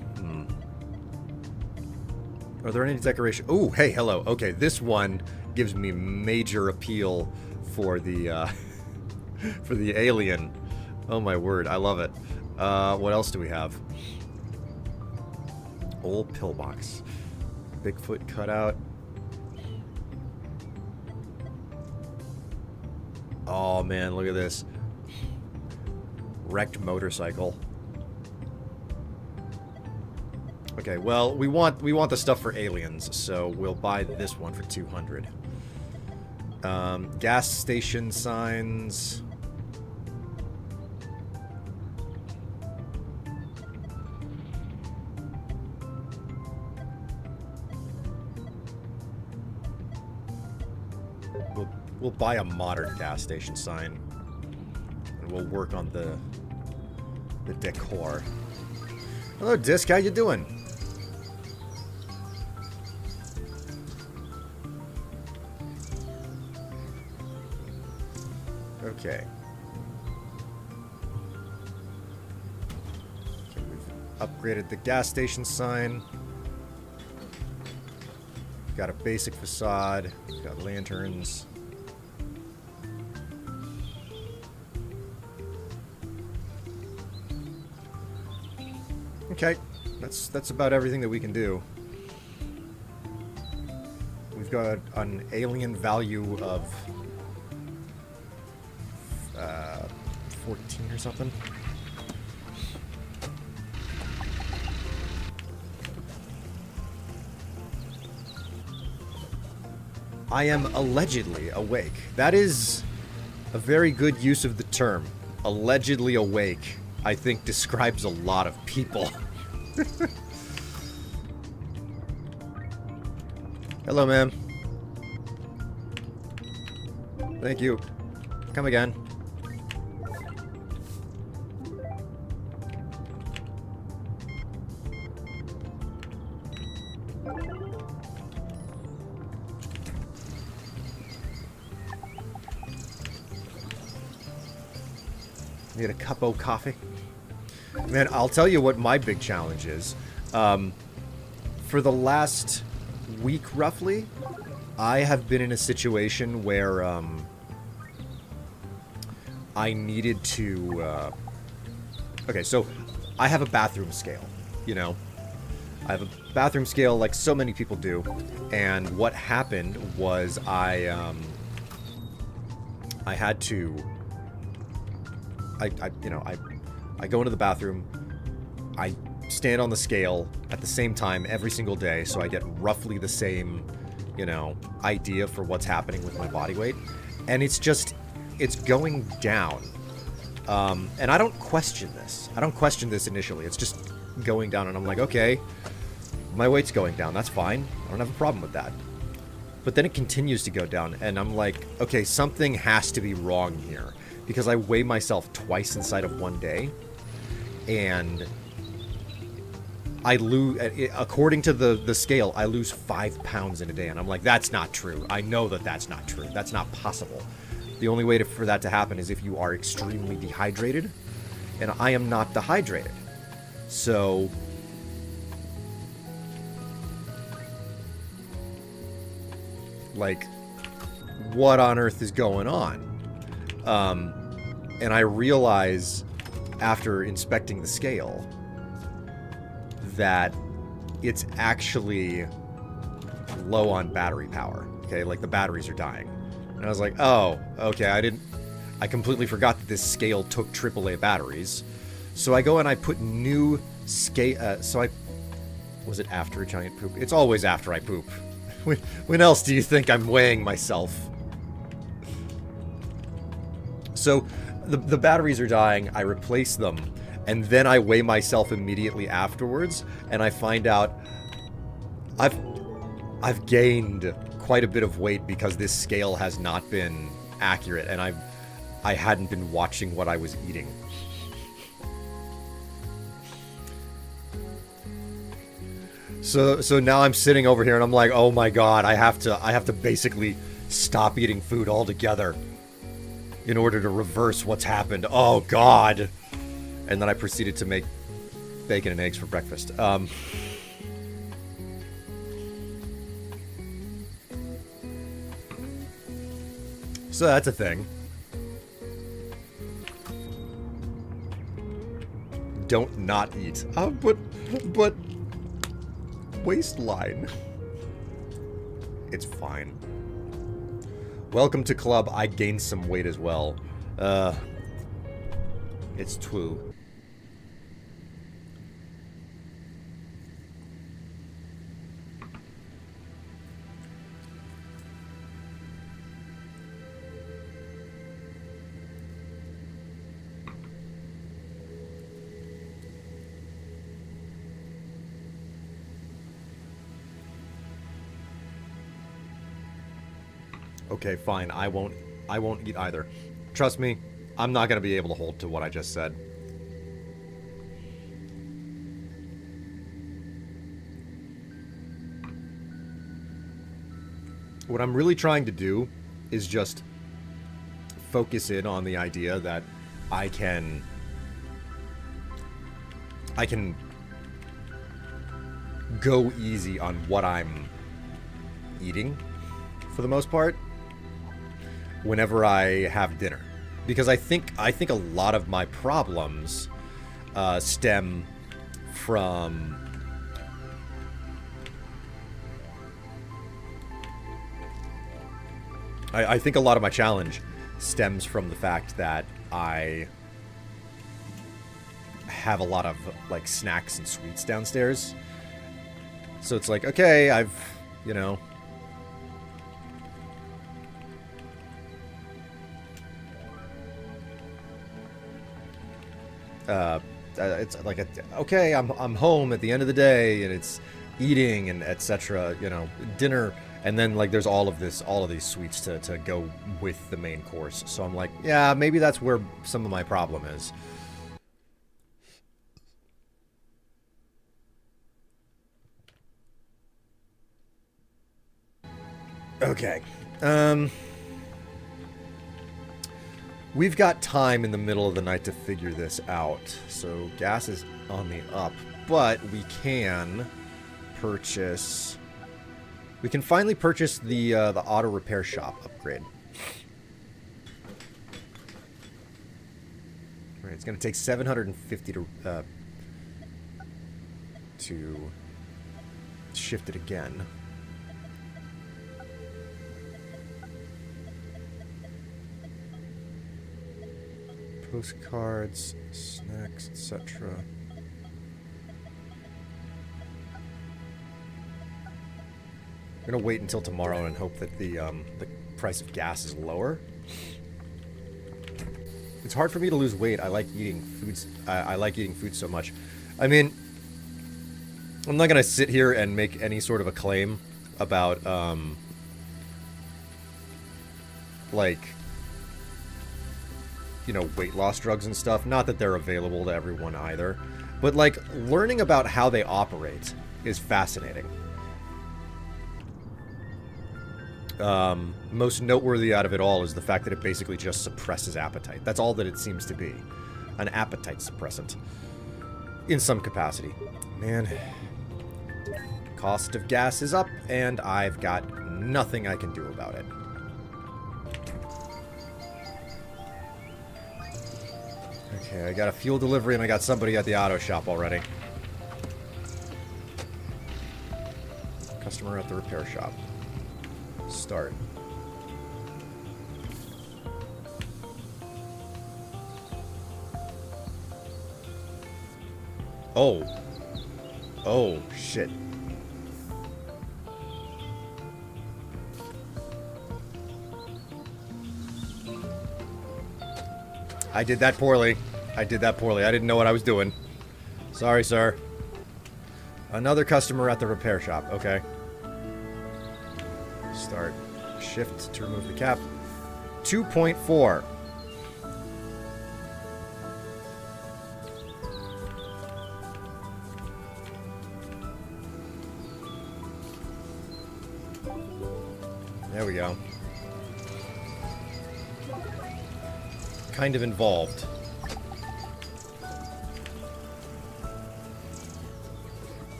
Are there any decoration? Ooh, hey, hello. Okay, this one gives me major appeal for the for the alien. Oh my word, I love it. What else do we have? Old pillbox. Bigfoot cutout. Oh man, look at this. Wrecked motorcycle. Okay, well, we want the stuff for aliens, so we'll buy this one for 200. Gas station signs. We'll buy a modern gas station sign, and we'll work on the decor. Hello, Disc. How you doing? Okay. We've upgraded the gas station sign. Got a basic facade. Got lanterns. Okay, that's about everything that we can do. We've got an alien value of 14 or something. I am allegedly awake. That is a very good use of the term. Allegedly awake, I think, describes a lot of people. Hello, ma'am. Thank you. Come again. Need a cup of coffee? Man, I'll tell you what my big challenge is. For the last week, roughly, I have been in a situation where I needed to... Okay, so I have a bathroom scale, you know? I have a bathroom scale like so many people do, and what happened was I had to... I go into the bathroom, I stand on the scale at the same time every single day, so I get roughly the same, you know, idea for what's happening with my body weight. And it's just, it's going down. And I don't question this. I don't question this initially. It's just going down, and I'm like, okay, my weight's going down. That's fine. I don't have a problem with that. But then it continues to go down, and I'm like, okay, something has to be wrong here. Because I weigh myself twice inside of one day. and I lose, according to the scale, I lose 5 pounds in a day. And I'm like, that's not true. I know that that's not true. That's not possible. The only way for that to happen is if you are extremely dehydrated. And I am not dehydrated. So... like, what on earth is going on? And I realize, after inspecting the scale, that it's actually low on battery power. Okay, like the batteries are dying. And I was like, oh, okay, I completely forgot that this scale took AAA batteries. So I go and I put new scale, was it after a giant poop? It's always after I poop. When else do you think I'm weighing myself? So, the batteries are dying, I replace them, and then I weigh myself immediately afterwards, and I find out I've gained quite a bit of weight because this scale has not been accurate, and I hadn't been watching what I was eating. So now I'm sitting over here and I'm like, oh my god, I have to basically stop eating food altogether in order to reverse what's happened. Oh god. And then I proceeded to make bacon and eggs for breakfast. So that's a thing. Don't not eat. But waistline. It's fine. Welcome to club. I gained some weight as well. It's true. Okay, fine. I won't eat either. Trust me, I'm not going to be able to hold to what I just said. What I'm really trying to do is just focus in on the idea that I can go easy on what I'm eating for the most part whenever I have dinner, because I think a lot of my problems stem from I think a lot of my challenge stems from the fact that I have a lot of like snacks and sweets downstairs. So it's like, okay, I've, you know, it's like okay, I'm home at the end of the day, and it's eating and etc. You know, dinner, and then like there's all of these sweets to go with the main course. So I'm like, yeah, maybe that's where some of my problem is. Okay, we've got time in the middle of the night to figure this out. So gas is on the up, but we can purchase... We can finally purchase the auto repair shop upgrade. All right, it's going to take 750 to shift it again. Postcards, snacks, etc. I'm gonna wait until tomorrow and hope that the price of gas is lower. It's hard for me to lose weight. I like eating foods. I like eating food so much. I mean, I'm not gonna sit here and make any sort of a claim about like you know, weight loss drugs and stuff. Not that they're available to everyone either. But, like, learning about how they operate is fascinating. Most noteworthy out of it all is the fact that it basically just suppresses appetite. That's all that it seems to be. An appetite suppressant. In some capacity. Man. Cost of gas is up, and I've got nothing I can do about it. Okay, I got a fuel delivery, and I got somebody at the auto shop already. Customer at the repair shop. Start. Oh. Oh, shit. I did that poorly. I did that poorly. I didn't know what I was doing. Sorry, sir. Another customer at the repair shop. Okay. Start. Shift to remove the cap. 2.4. There we go. Kind of involved.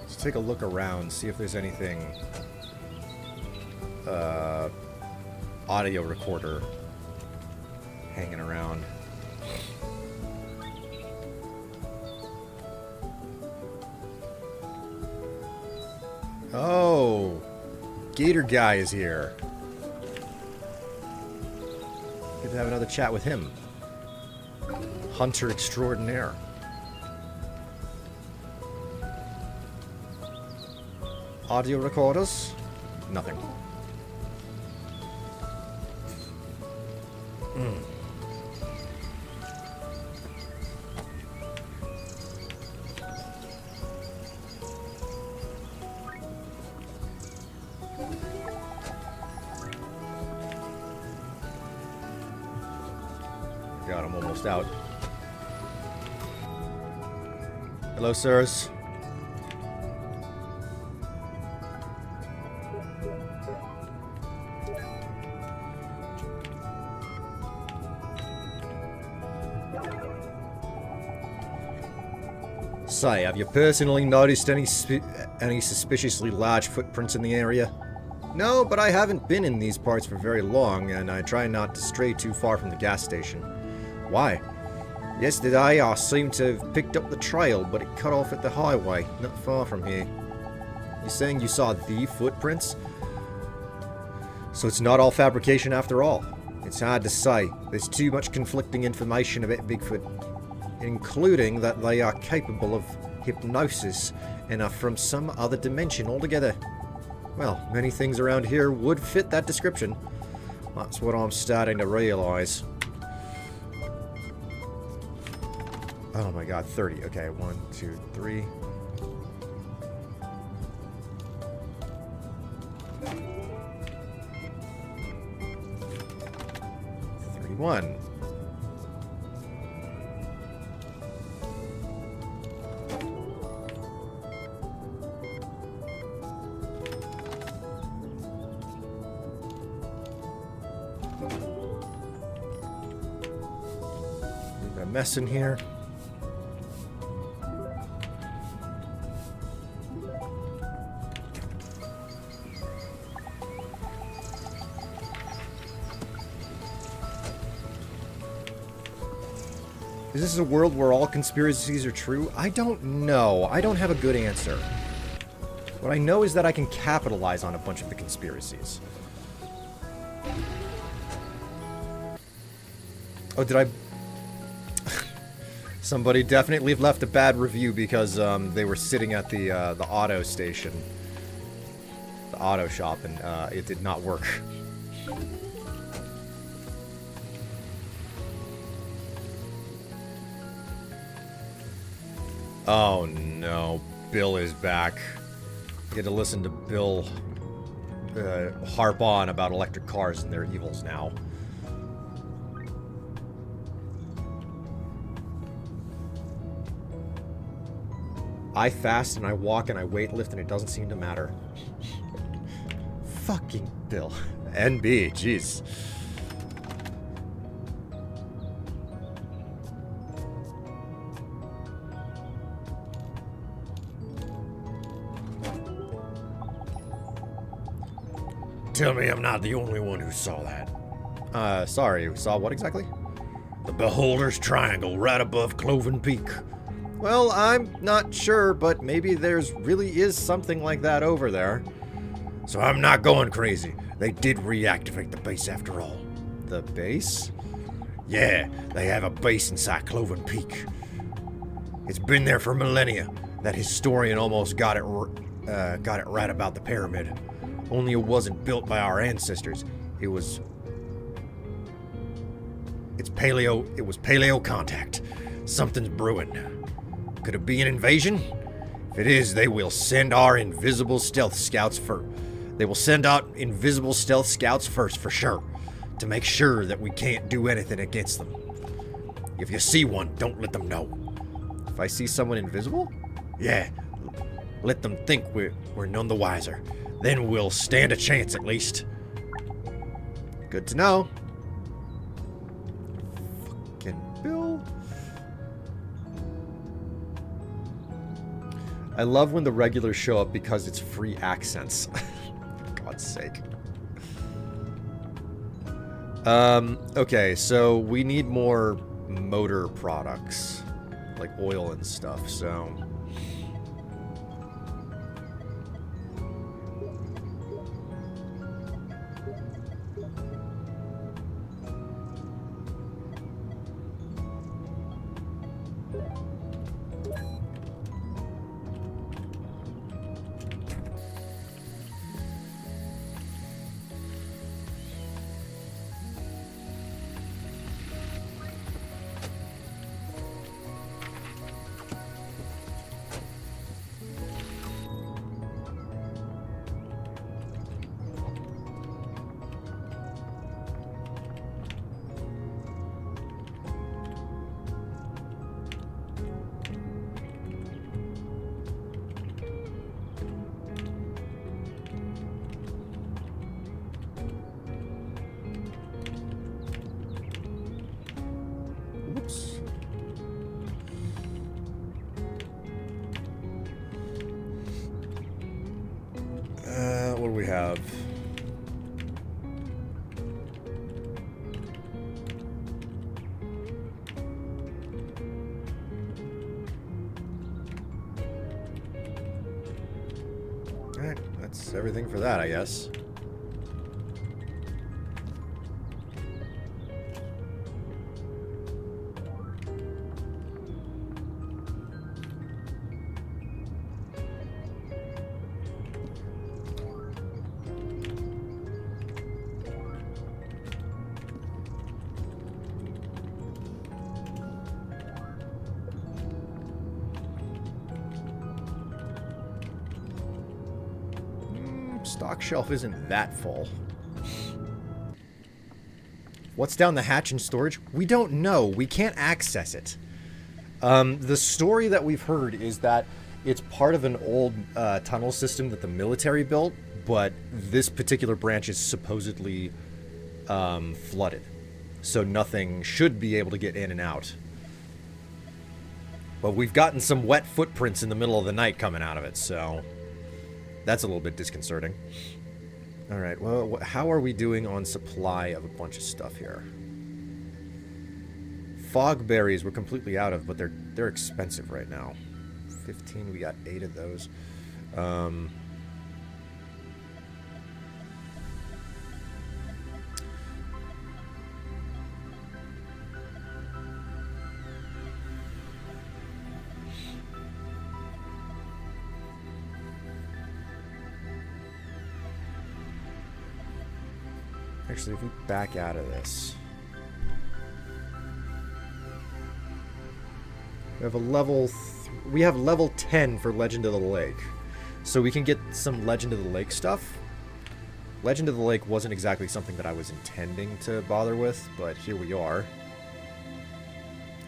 Let's take a look around, see if there's anything audio recorder hanging around. Oh, Gator Guy is here. Good to have another chat with him. Hunter extraordinaire. Audio recorders? Nothing. God, I'm almost out. Hello, sirs. Say, have you personally noticed any suspiciously large footprints in the area? No, but I haven't been in these parts for very long, and I try not to stray too far from the gas station. Why? Yesterday, I seemed to have picked up the trail, but it cut off at the highway, not far from here. You saying you saw the footprints? So it's not all fabrication after all. It's hard to say. There's too much conflicting information about Bigfoot, including that they are capable of hypnosis and are from some other dimension altogether. Well, many things around here would fit that description. That's what I'm starting to realize. Oh my god, 30. Okay, 1, 2, 3. $31. Leave a mess in here. Is this a world where all conspiracies are true? I don't know. I don't have a good answer. What I know is that I can capitalize on a bunch of the conspiracies. Oh, did I... Somebody definitely left a bad review because they were sitting at the auto station. The auto shop, and it did not work. Oh no, Bill is back. Get to listen to Bill harp on about electric cars and their evils now. I fast and I walk and I weightlift and it doesn't seem to matter. Fucking Bill. NB, jeez. Tell me I'm not the only one who saw that. Sorry, saw what exactly? The Beholder's Triangle right above Cloven Peak. Well, I'm not sure, but maybe there's really is something like that over there. So I'm not going crazy. They did reactivate the base after all. The base? Yeah, they have a base inside Cloven Peak. It's been there for millennia. That historian almost got it right about the pyramid. Only it wasn't built by our ancestors. It was paleo contact. Something's brewing. Could it be an invasion? If it is, they will send our invisible stealth scouts first. They will send out invisible stealth scouts first, for sure, to make sure that we can't do anything against them. If you see one, don't let them know. If I see someone invisible? Yeah, let them think we're none the wiser. Then we'll stand a chance, at least. Good to know. Fucking Bill. I love when the regulars show up because it's free accents. For God's sake. Okay, so we need more motor products. Like oil and stuff, so... What do we have? Alright, that's everything for that, I guess. Stock shelf isn't that full. What's down the hatch in storage? We don't know. We can't access it. The story that we've heard is that it's part of an old tunnel system that the military built, but this particular branch is supposedly flooded. So nothing should be able to get in and out. But we've gotten some wet footprints in the middle of the night coming out of it, so... that's a little bit disconcerting. Alright, well, how are we doing on supply of a bunch of stuff here? Fog berries we're completely out of, but they're expensive right now. 15, we got 8 of those. Actually, if we back out of this... We have a level... we have level 10 for Legend of the Lake. So we can get some Legend of the Lake stuff. Legend of the Lake wasn't exactly something that I was intending to bother with, but here we are.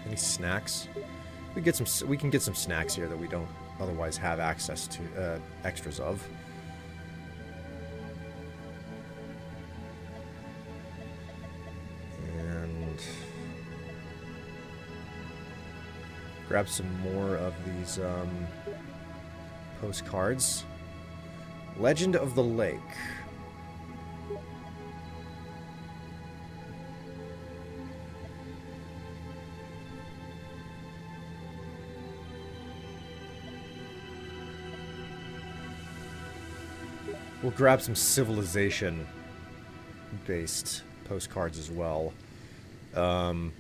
Any snacks? We can get some snacks here that we don't otherwise have access to extras of. And grab some more of these postcards. Legend of the Lake. We'll grab some civilization-based postcards as well. And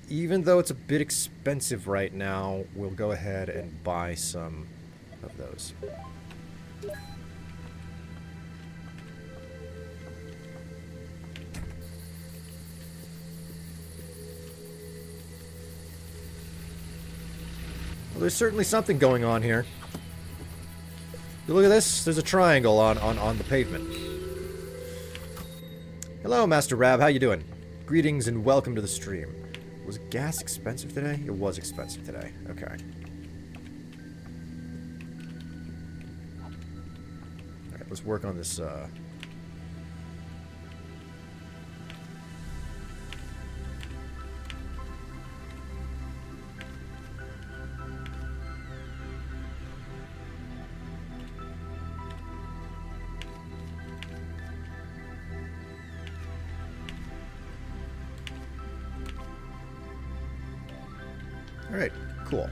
even though it's a bit expensive right now, we'll go ahead and buy some of those. Well, there's certainly something going on here. You look at this, there's a triangle on the pavement. Hello, Master Rab, how you doing? Greetings and welcome to the stream. Was gas expensive today? It was expensive today. Okay. Alright, let's work on this, Alright, cool.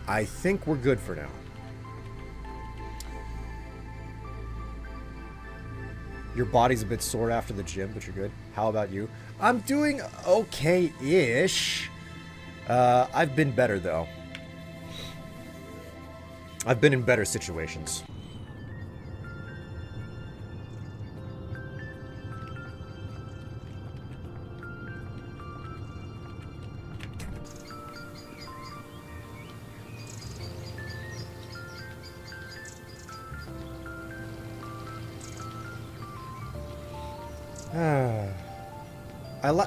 I think we're good for now. Your body's a bit sore after the gym, but you're good. How about you? I'm doing okay-ish. I've been better, though. I've been in better situations.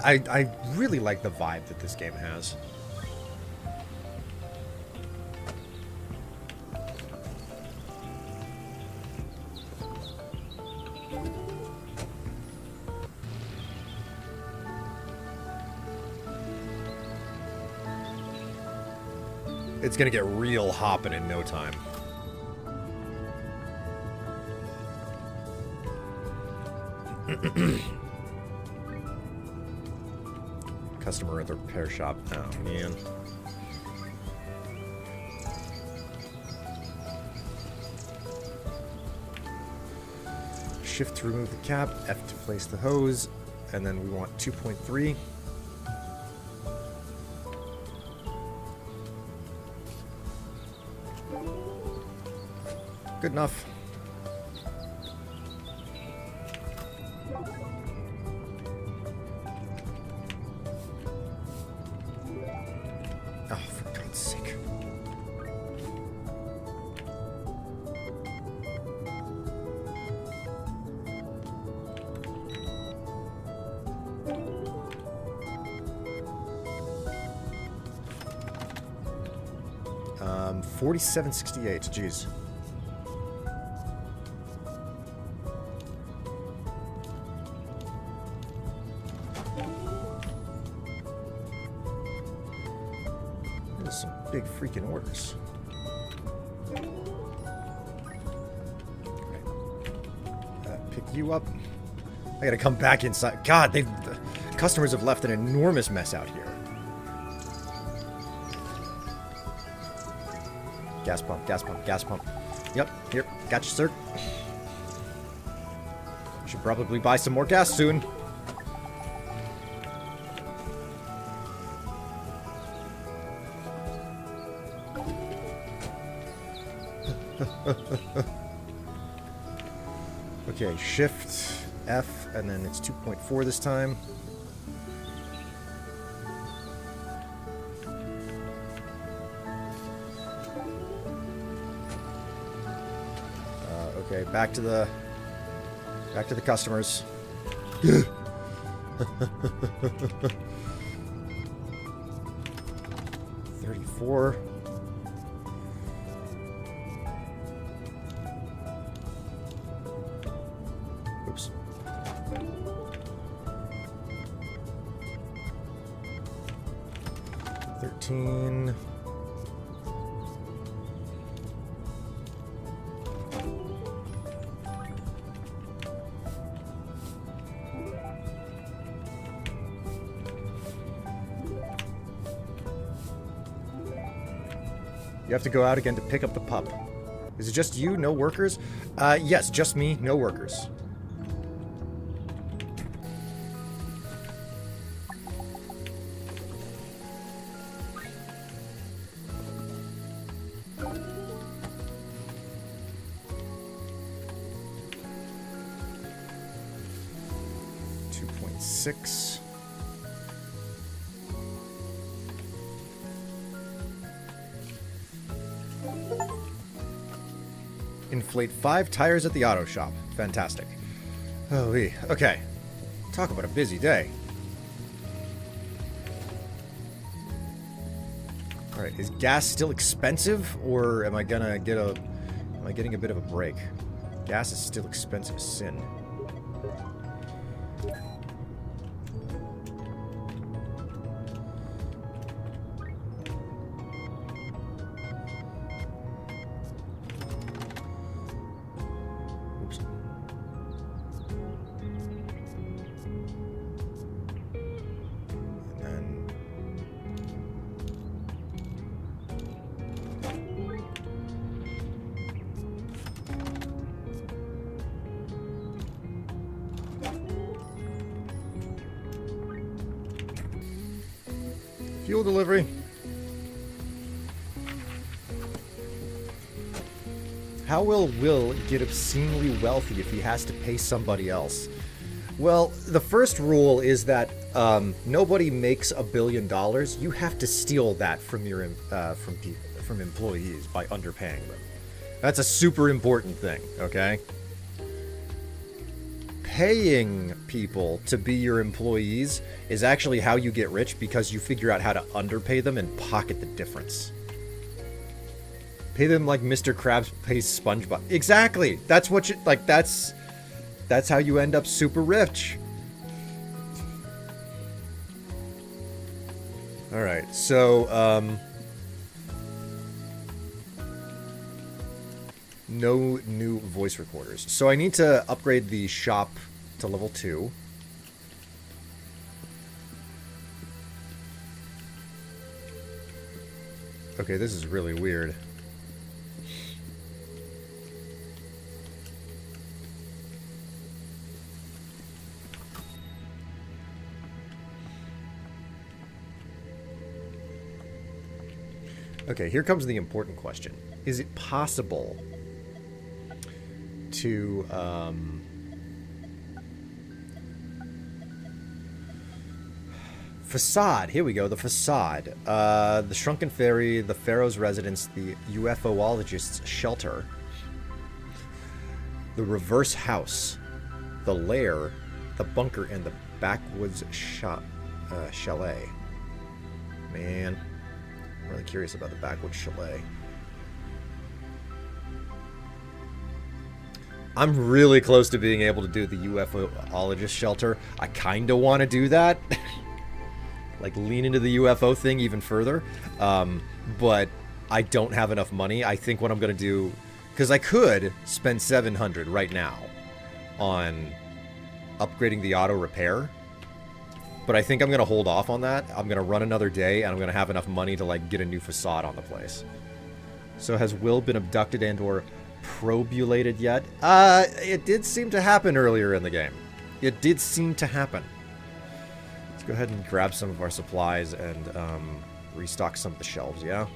I really like the vibe that this game has. It's gonna get real hopping in no time. Customer at the repair shop. Oh, man. Shift to remove the cap, F to place the hose, and then we want 2.3. Good enough. Oh, for God's sake. $47.68, jeez. Some big freaking orders. Pick you up. I gotta come back inside. God, the customers have left an enormous mess out here. Gas pump, gas pump, gas pump. Yep, here, got you, sir. Should probably buy some more gas soon. Okay, shift F, and then it's 2.4 this time. Okay, back to the customers. 34. Oops. $13. You have to go out again to pick up the pup. Is it just you? No workers? Yes, just me. No workers. $2.6. Inflate 5 tires at the auto shop. Fantastic. Oh, okay. Talk about a busy day. Alright, is gas still expensive? Or am I gonna get a... Am I getting a bit of a break? Gas is still expensive as sin. Fuel delivery. How will Will get obscenely wealthy if he has to pay somebody else? Well, the first rule is that nobody makes $1 billion. You have to steal that from your from employees by underpaying them. That's a super important thing, okay? Paying people to be your employees is actually how you get rich, because you figure out how to underpay them and pocket the difference. Pay them like Mr. Krabs pays SpongeBob. Exactly. That's what you like. That's how you end up super rich. All right. So no new voice recorders. So I need to upgrade the shop to level 2. Okay, this is really weird. Okay, here comes the important question. Is it possible to facade, here we go, the facade. The Shrunken Ferry, the Pharaoh's Residence, the UFOologist's Shelter, the Reverse House, the Lair, the Bunker, and the Backwoods Chalet. Man, I'm really curious about the Backwoods Chalet. I'm really close to being able to do the UFOologist Shelter. I kind of want to do that. Like, lean into the UFO thing even further. But I don't have enough money. I think what I'm going to do... Because I could spend $700 right now on upgrading the auto repair. But I think I'm going to hold off on that. I'm going to run another day, and I'm going to have enough money to, like, get a new facade on the place. So has Will been abducted and or probulated yet? It did seem to happen earlier in the game. It did seem to happen. Let's go ahead and grab some of our supplies and restock some of the shelves, yeah?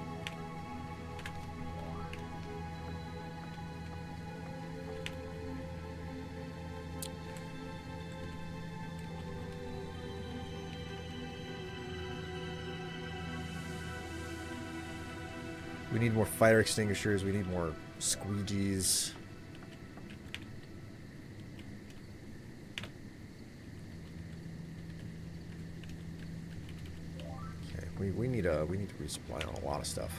We need more fire extinguishers. We need more squeegees. We need to resupply on a lot of stuff.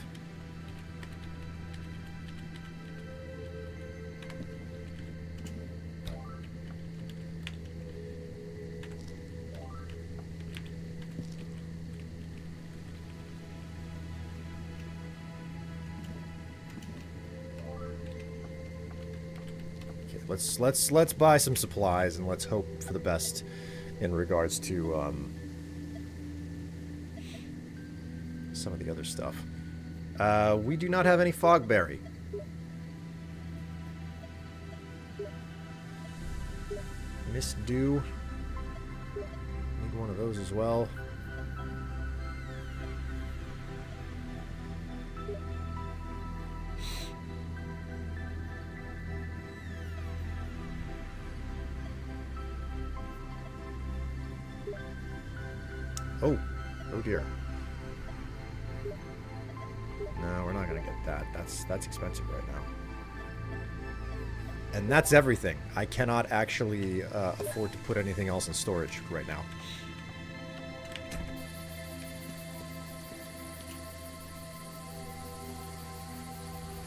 Let's buy some supplies and let's hope for the best in regards to some of the other stuff. We do not have any fogberry. Miss Dew. Need one of those as well. Oh dear. No, we're not gonna get that. That's expensive right now. And that's everything. I cannot actually afford to put anything else in storage right now.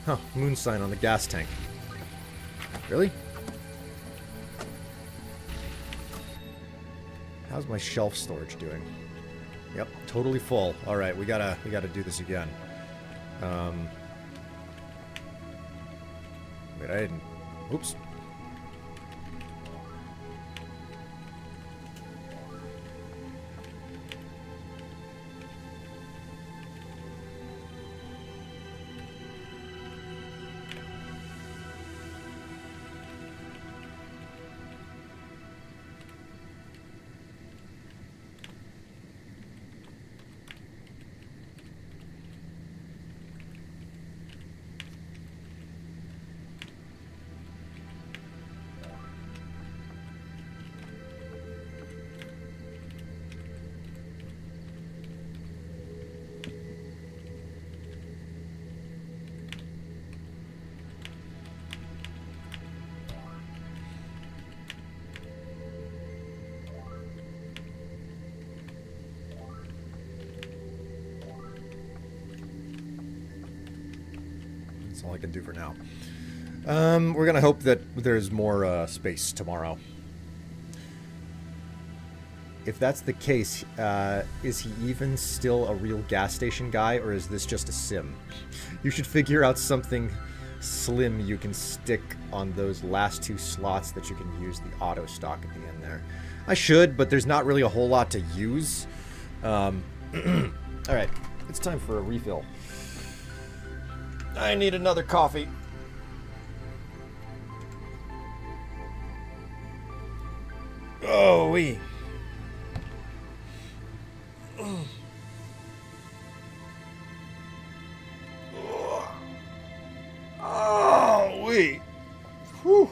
Huh, moon sign on the gas tank. Really? How's my shelf storage doing? Yep, totally full. All right, we gotta do this again. Wait, I didn't. Oops. That's all I can do for now. We're gonna hope that there's more space tomorrow. If that's the case, is he even still a real gas station guy, or is this just a sim? You should figure out something slim you can stick on those last two slots that you can use the auto stock at the end there. I should, but there's not really a whole lot to use. Alright, it's time for a refill. I need another coffee. Oh, wee. Oh, wee. Whew.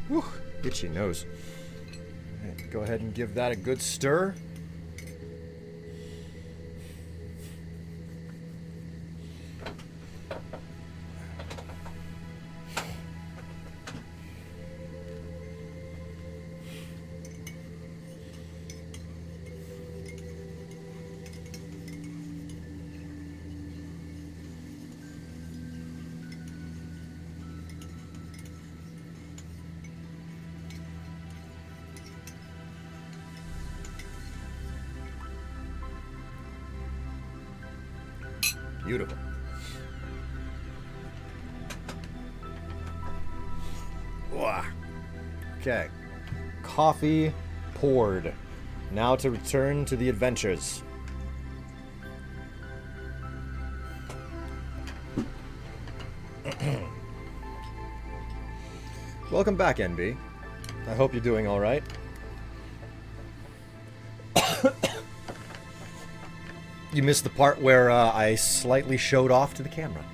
Whew, itchy nose. Right, go ahead and give that a good stir. Beautiful. Wah. Okay. Coffee poured. Now to return to the adventures. Welcome back, NB. I hope you're doing all right. You missed the part where I slightly showed off to the camera.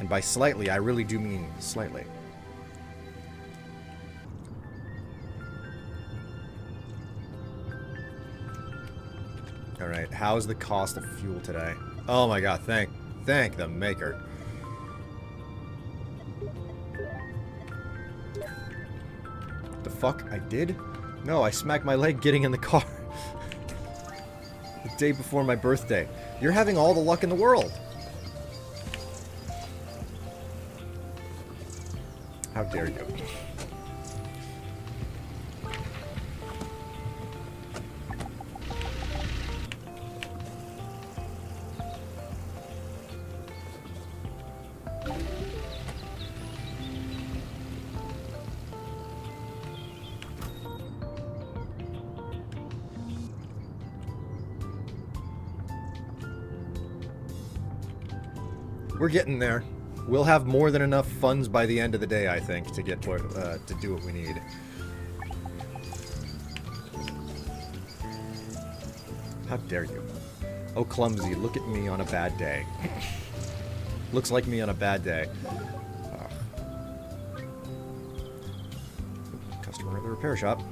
And by slightly, I really do mean slightly. Alright, how's the cost of fuel today? Oh my god, thank the maker. The fuck? I did? No, I smacked my leg getting in the car. The day before my birthday. You're having all the luck in the world. How dare you? We're getting there. We'll have more than enough funds by the end of the day, I think, to get to do what we need. How dare you? Oh, clumsy, look at me on a bad day. Looks like me on a bad day. Customer at the repair shop.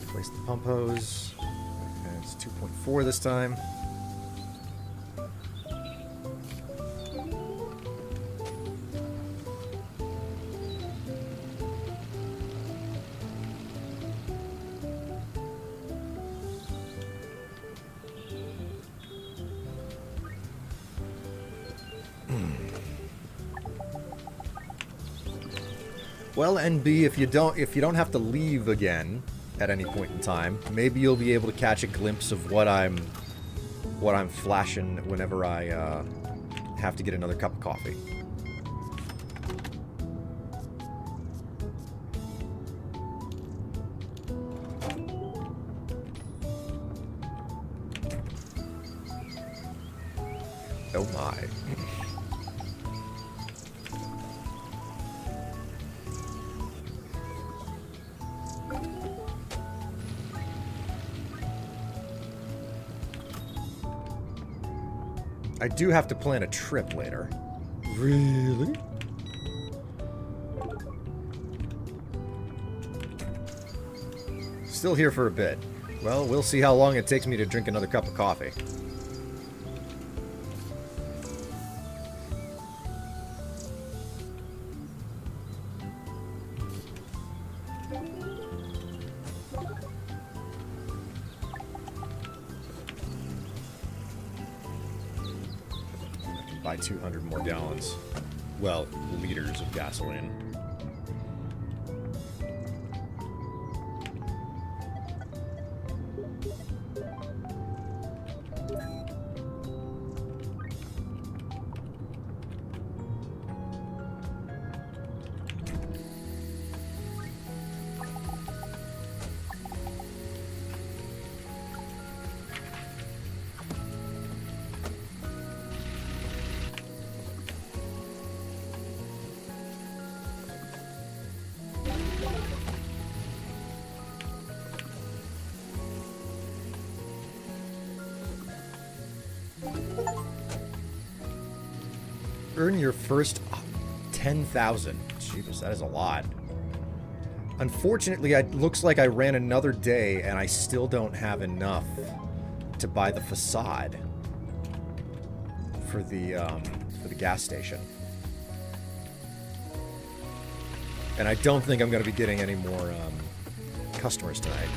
Place the pump hose. And it's 2.4 this time. Well, NB, if you don't have to leave again at any point in time, maybe you'll be able to catch a glimpse of what I'm flashing whenever I have to get another cup of coffee. Oh my. I do have to plan a trip later. Really? Still here for a bit. Well, we'll see how long it takes me to drink another cup of coffee. Buy 200 more gallons. Well, liters of gasoline. Earn your first 10,000. Jeepers, that is a lot. Unfortunately, it looks like I ran another day and I still don't have enough to buy the facade for the gas station. And I don't think I'm going to be getting any more customers tonight.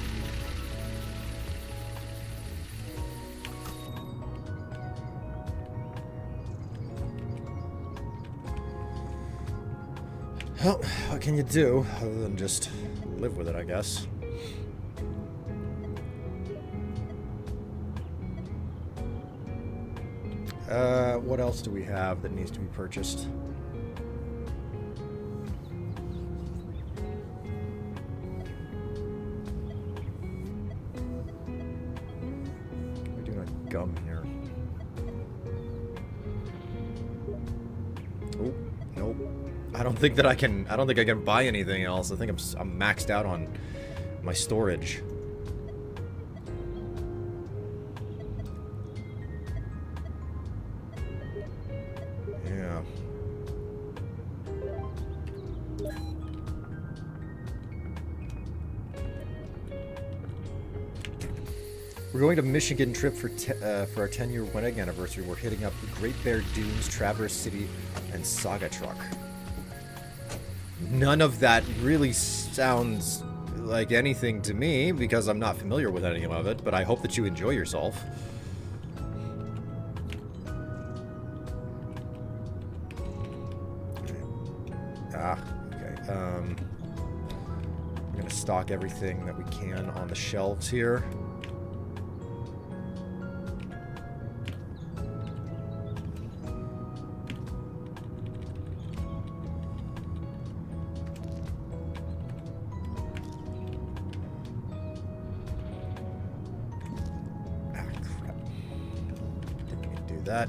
Well, what can you do other than just live with it, I guess? What else do we have that needs to be purchased? We're doing a gum here. Oh, nope. I don't think I can buy anything else. I think I'm maxed out on my storage. Yeah. We're going to Michigan trip for our 10-year wedding anniversary. We're hitting up Great Bear Dunes, Traverse City, and Saga Truck. None of that really sounds like anything to me because I'm not familiar with any of it, but I hope that you enjoy yourself. Okay. I'm gonna stock everything that we can on the shelves here. That.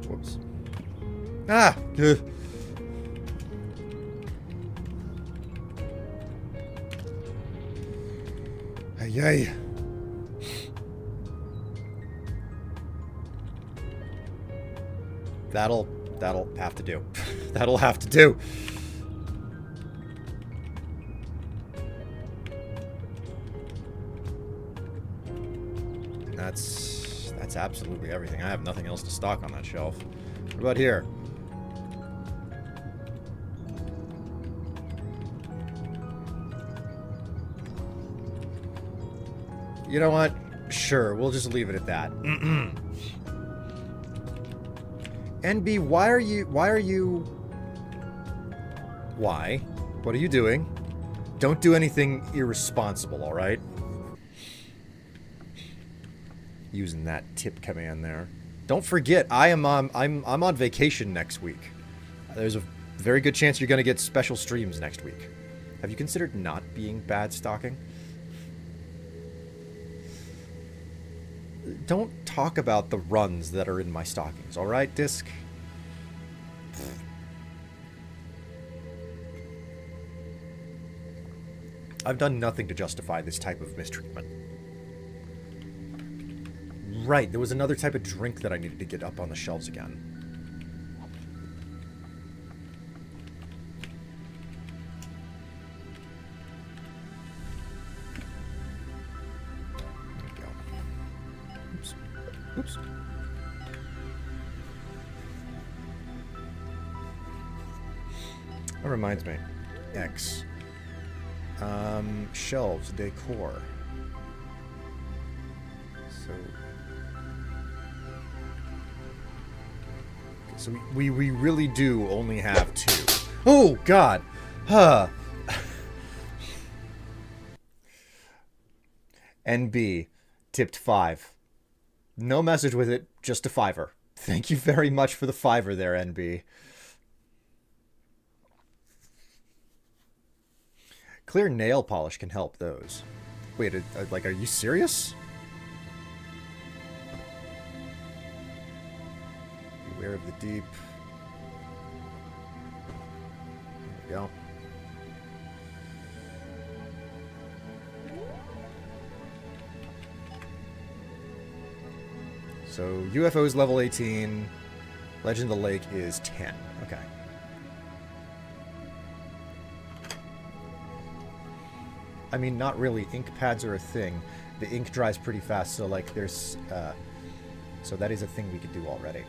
Whoops. Ah! Ugh. Ay. That'll have to do. That'll have to do. That's absolutely everything. I have nothing else to stock on that shelf. What about here? You know what? Sure, we'll just leave it at that. NB, why? Why? What are you doing? Don't do anything irresponsible, alright? Using that tip command there. Don't forget, I'm on vacation next week. There's a very good chance you're gonna get special streams next week. Have you considered not being bad stalking? Don't talk about the runs that are in my stockings, alright, Disc? I've done nothing to justify this type of mistreatment. Right, there was another type of drink that I needed to get up on the shelves again. There we go. Oops. Oops. That reminds me. X. Shelves, decor. So we really do only have 2. Oh, God! Huh. NB tipped 5. No message with it, just a 5er. Thank you very much for the 5er there, NB. Clear nail polish can help those. Wait, like, are you serious? Beware of the deep. There we go. So UFO is level 18. Legend of the Lake is 10. Okay. I mean, not really. Ink pads are a thing. The ink dries pretty fast, so like there's... so that is a thing we could do already.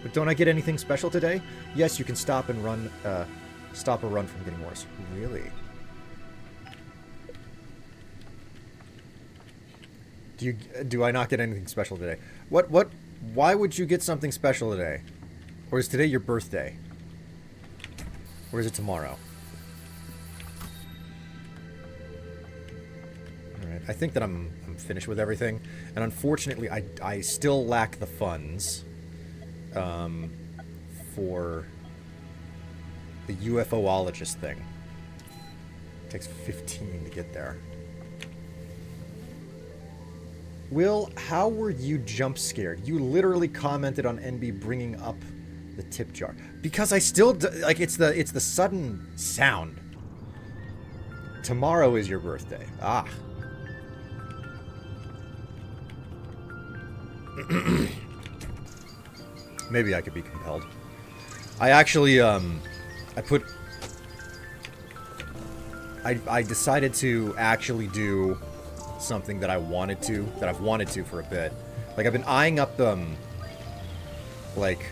But don't I get anything special today? Yes, you can stop and run... stop a run from getting worse. Really? Do I not get anything special today? Why would you get something special today? Or is today your birthday? Or is it tomorrow? Alright, I think that I'm finished with everything. And unfortunately, I still lack the funds for the UFOologist thing. It takes 15 to get there. Will, how were you jump scared? You literally commented on NB bringing up the tip jar. Because I still... like, it's the sudden sound. Tomorrow is your birthday. Ah. Maybe I could be compelled. I actually, I decided to actually do something that I've wanted to for a bit. Like, I've been eyeing up, like,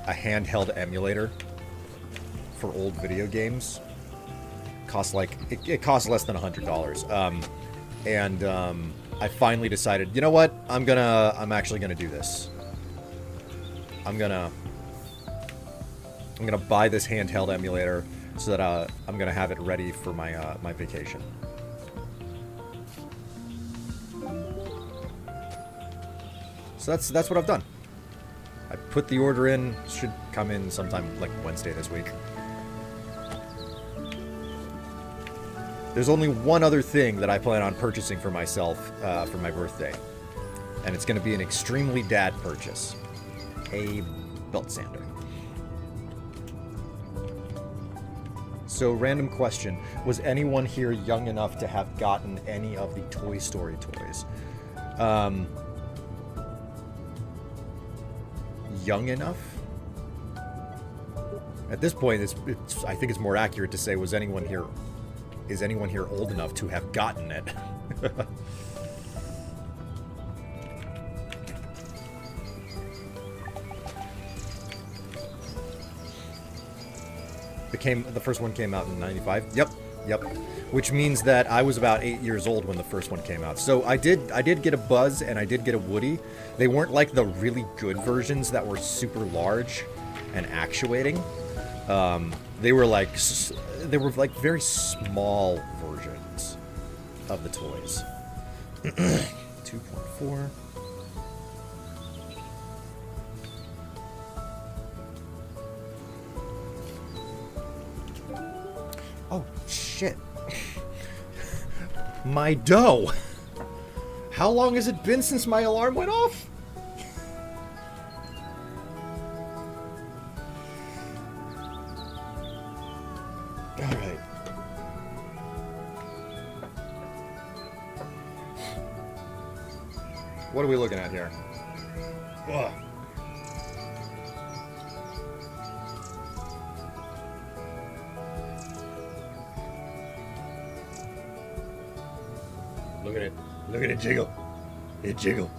a handheld emulator for old video games. Costs, like, it costs less than $100. I finally decided, you know what? I'm actually gonna do this. I'm gonna buy this handheld emulator so that I'm gonna have it ready for my my vacation. So that's what I've done. I put the order in. Should come in sometime like Wednesday this week. There's only one other thing that I plan on purchasing for myself for my birthday. And it's going to be an extremely dad purchase. A belt sander. So, random question. Was anyone here young enough to have gotten any of the Toy Story toys? Young enough? At this point, I think it's more accurate to say, is anyone here old enough to have gotten it? The first one came out in 95. Yep. Which means that I was about 8 years old when the first one came out. So I did get a Buzz and I did get a Woody. They weren't like the really good versions that were super large and actuating. They were like very small versions of the toys. 2.4. Oh, shit. My dough. How long has it been since my alarm went off? Alright. What are we looking at here? Ugh. Look at it. Look at it jiggle. It jiggle.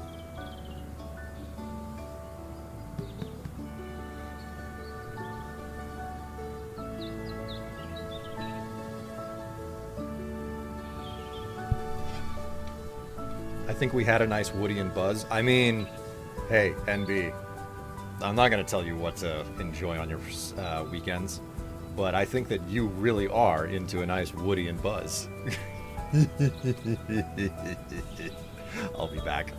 I think we had a nice Woody and Buzz. I mean, hey, NB, I'm not going to tell you what to enjoy on your weekends, but I think that you really are into a nice Woody and Buzz. I'll be back.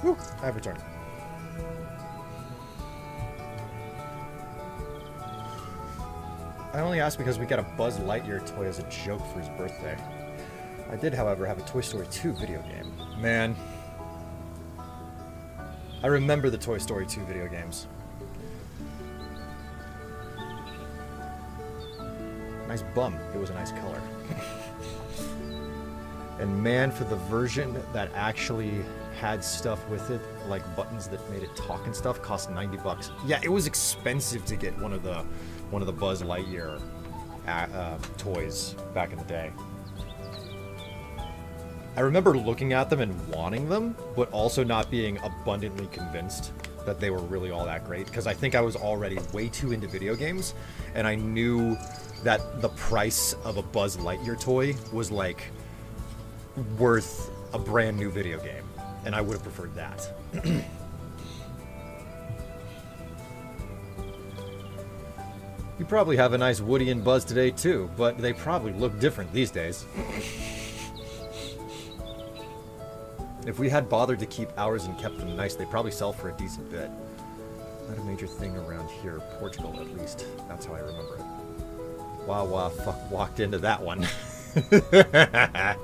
Whew, I have returned. I only asked because we got a Buzz Lightyear toy as a joke for his birthday. I did, however, have a Toy Story 2 video game. Man. I remember the Toy Story 2 video games. Nice bum. It was a nice color. And man, for the version that actually had stuff with it, like buttons that made it talk and stuff, cost $90. Yeah, it was expensive to get one of the Buzz Lightyear toys back in the day. I remember looking at them and wanting them, but also not being abundantly convinced that they were really all that great, because I think I was already way too into video games, and I knew that the price of a Buzz Lightyear toy was like worth a brand new video game, and I would have preferred that. You probably have a nice Woody and Buzz today too, but they probably look different these days. If we had bothered to keep ours and kept them nice, they'd probably sell for a decent bit. Not a major thing around here, Portugal at least. That's how I remember it. Wow, fuck, walked into that one. I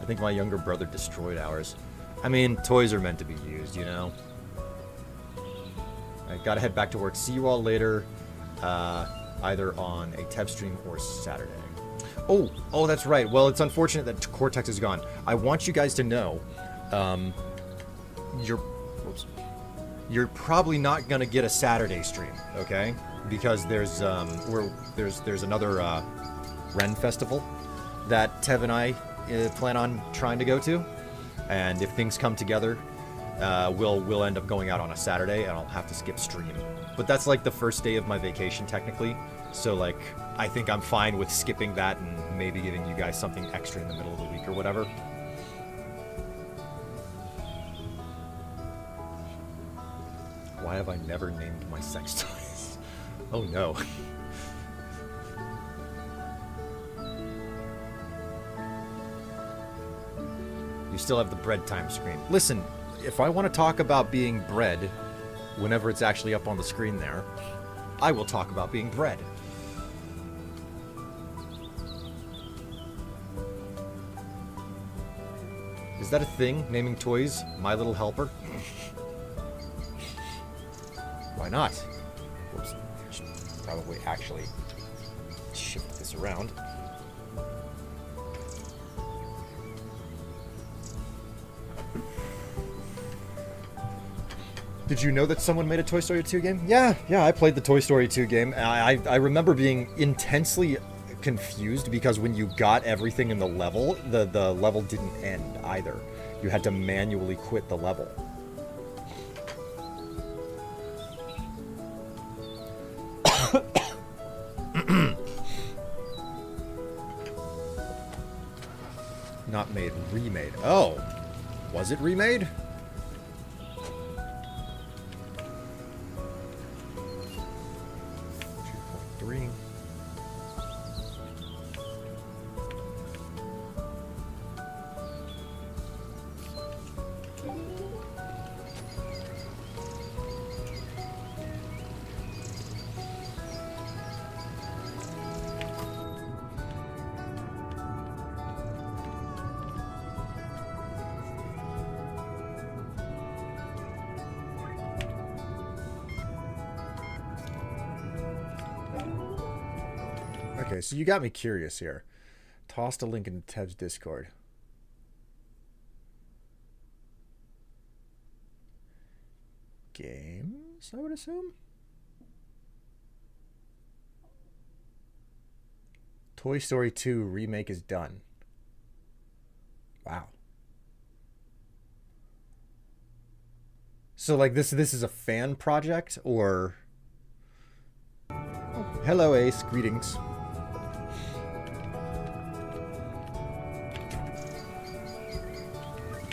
think my younger brother destroyed ours. I mean, toys are meant to be used, you know? I gotta head back to work. See you all later, either on a TEV stream or Saturday. Oh, that's right. Well, it's unfortunate that Cortex is gone. I want you guys to know, you're probably not gonna get a Saturday stream, okay? Because there's another Ren festival that Tev and I plan on trying to go to, and if things come together, we'll end up going out on a Saturday, and I'll have to skip stream. But that's like the first day of my vacation, technically. So like, I think I'm fine with skipping that and maybe giving you guys something extra in the middle of the week or whatever. Why have I never named my sex toys? Oh no. You still have the bread time screen. Listen, if I want to talk about being bread, whenever it's actually up on the screen there, I will talk about being bread. Is that a thing, naming toys My Little Helper? Why not? Whoops. I should probably actually shift this around. Did you know that someone made a Toy Story 2 game? Yeah, I played the Toy Story 2 game. I remember being intensely confused because when you got everything in the level, the level didn't end either. You had to manually quit the level. Not made, remade. Oh, was it remade? Okay, so you got me curious here. Tossed a link into Tev's Discord. Games, I would assume? Toy Story 2 remake is done. Wow. So, like, this is a fan project, or... Oh, hello, Ace. Greetings.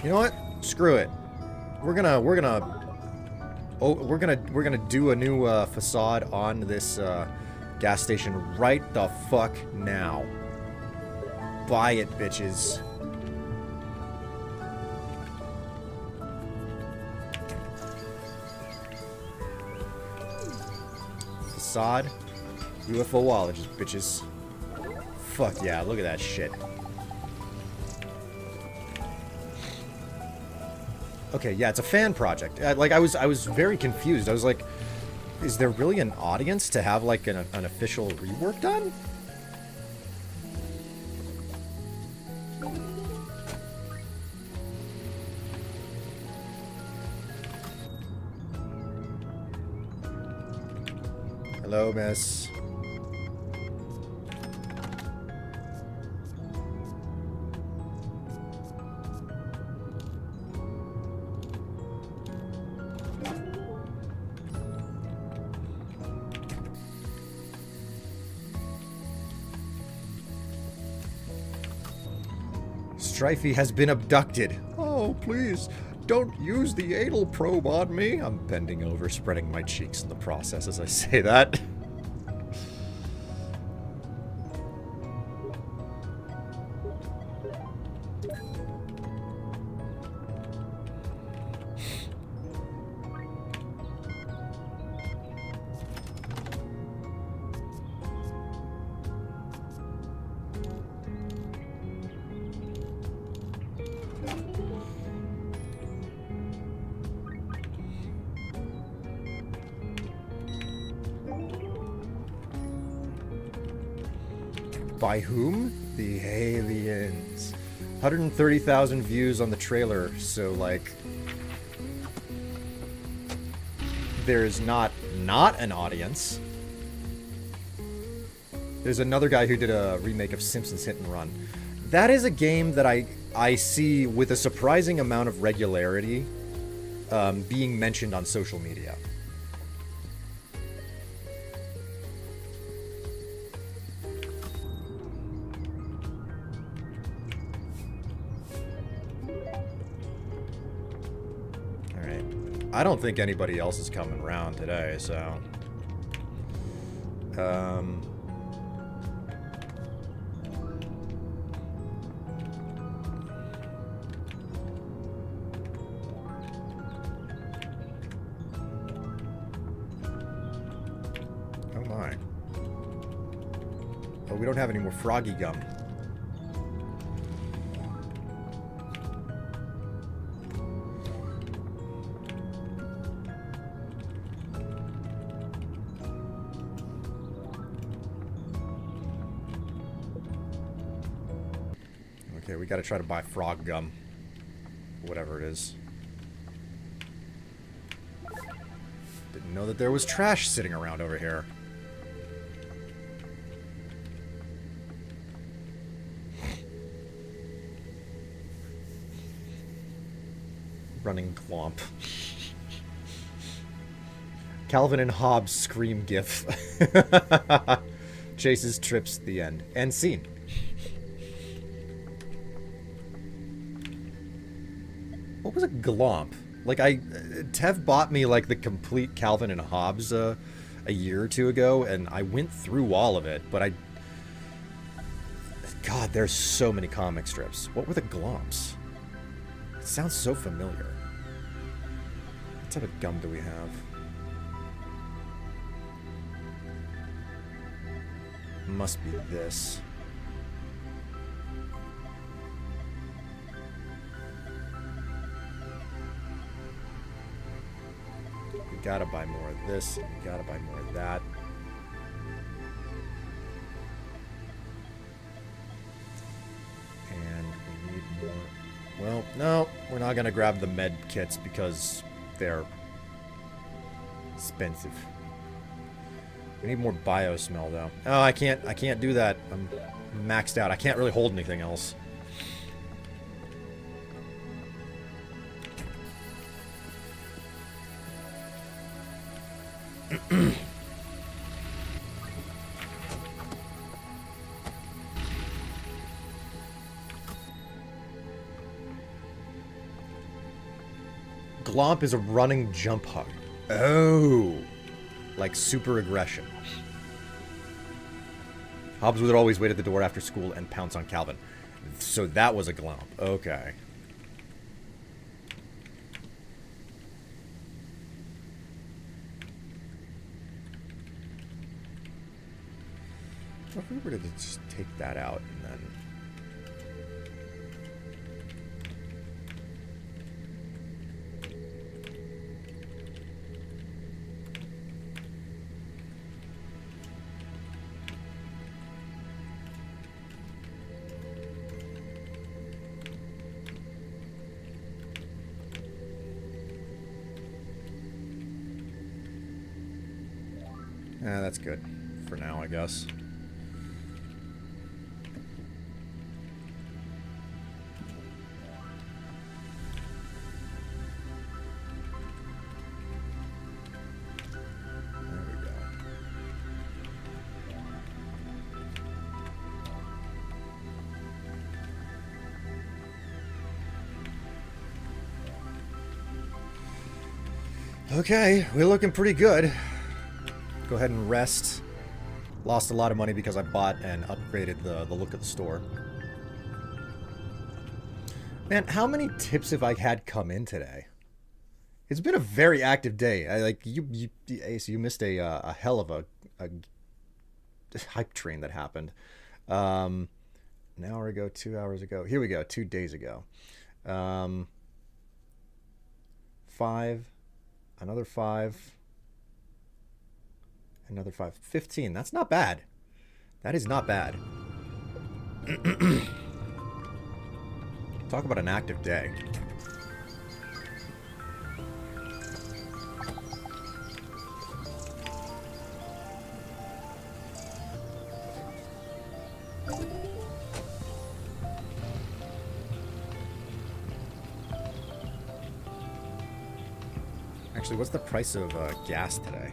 You know what? Screw it. We're gonna do a new facade on this gas station right the fuck now. Buy it, bitches. facade. UFOologists, bitches. Fuck yeah, look at that shit. Okay, yeah, it's a fan project. Like, I was very confused. I was like, is there really an audience to have, like, an official rework done? Hello, miss. Strifey has been abducted. Oh, please, don't use the anal probe on me. I'm bending over, spreading my cheeks in the process as I say that. By whom? The aliens. 130,000 views on the trailer, so, like, there's not an audience. There's another guy who did a remake of Simpsons Hit and Run. That is a game that I see with a surprising amount of regularity being mentioned on social media. I don't think anybody else is coming around today, so... Oh my. Oh, we don't have any more froggy gum. Okay, we gotta try to buy frog gum. Whatever it is. Didn't know that there was trash sitting around over here. Running glomp. Calvin and Hobbes scream gif. Chases trips the end. End scene. What was a glomp? Like, Tev bought me, like, the complete Calvin and Hobbes a year or two ago, and I went through all of it, but God, there's so many comic strips. What were the glomps? It sounds so familiar. What type of gum do we have? Must be this. We gotta buy more of this, and we gotta buy more of that. And we need more. Well, no, we're not gonna grab the med kits because they're expensive. We need more biosmell though. Oh, I can't do that. I'm maxed out. I can't really hold anything else. Glomp is a running jump hug. Oh. Like super aggression. Hobbes would always wait at the door after school and pounce on Calvin. So that was a glomp. Okay. if we were to just take that out and then... that's good for now, I guess. There we go. Okay, we're looking pretty good. Go ahead and rest. Lost a lot of money because I bought and upgraded the look of the store. Man, how many tips have I had come in today? It's been a very active day. Ace, you missed a hell of a hype train that happened. An hour ago, 2 hours ago. Here we go, 2 days ago. 5, another 5. Another 5. 15. That's not bad. That is not bad. Talk about an active day. Actually, what's the price of gas today?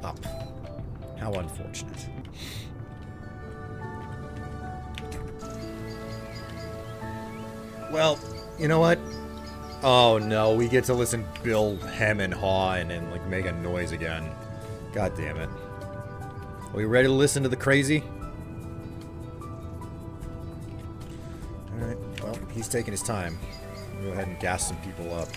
Up. How unfortunate. Well, you know what? Oh no, we get to listen to Bill hem and haw and like make a noise again. God damn it. Are we ready to listen to the crazy? Alright, well, he's taking his time. Go ahead and gas some people up.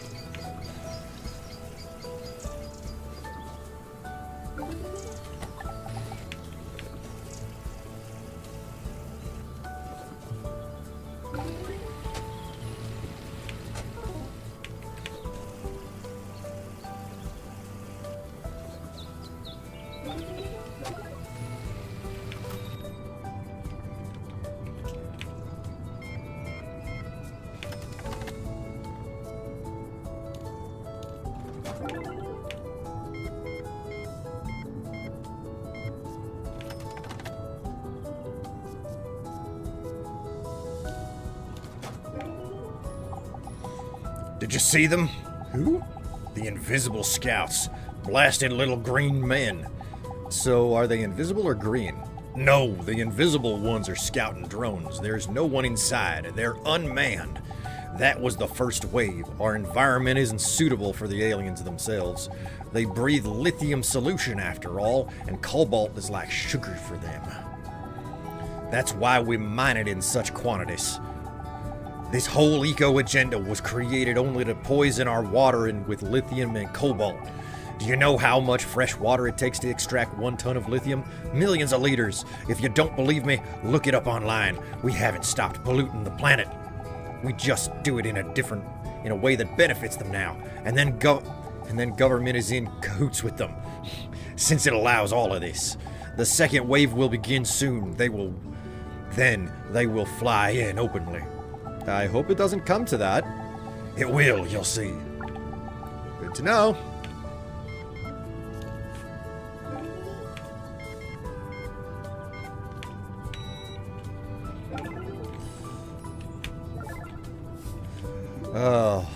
Did you see them? Who? The invisible scouts. Blasted little green men. So, are they invisible or green? No, the invisible ones are scouting drones. There's no one inside. They're unmanned. That was the first wave. Our environment isn't suitable for the aliens themselves. They breathe lithium solution after all, and cobalt is like sugar for them. That's why we mine it in such quantities. This whole eco-agenda was created only to poison our water with lithium and cobalt. Do you know how much fresh water it takes to extract 1 ton of lithium? Millions of liters. If you don't believe me, look it up online. We haven't stopped polluting the planet. We just do it in a way that benefits them now. And then government is in cahoots with them. Since it allows all of this. The second wave will begin soon. They will fly in openly. I hope it doesn't come to that. It will, you'll see. Good to know. Oh,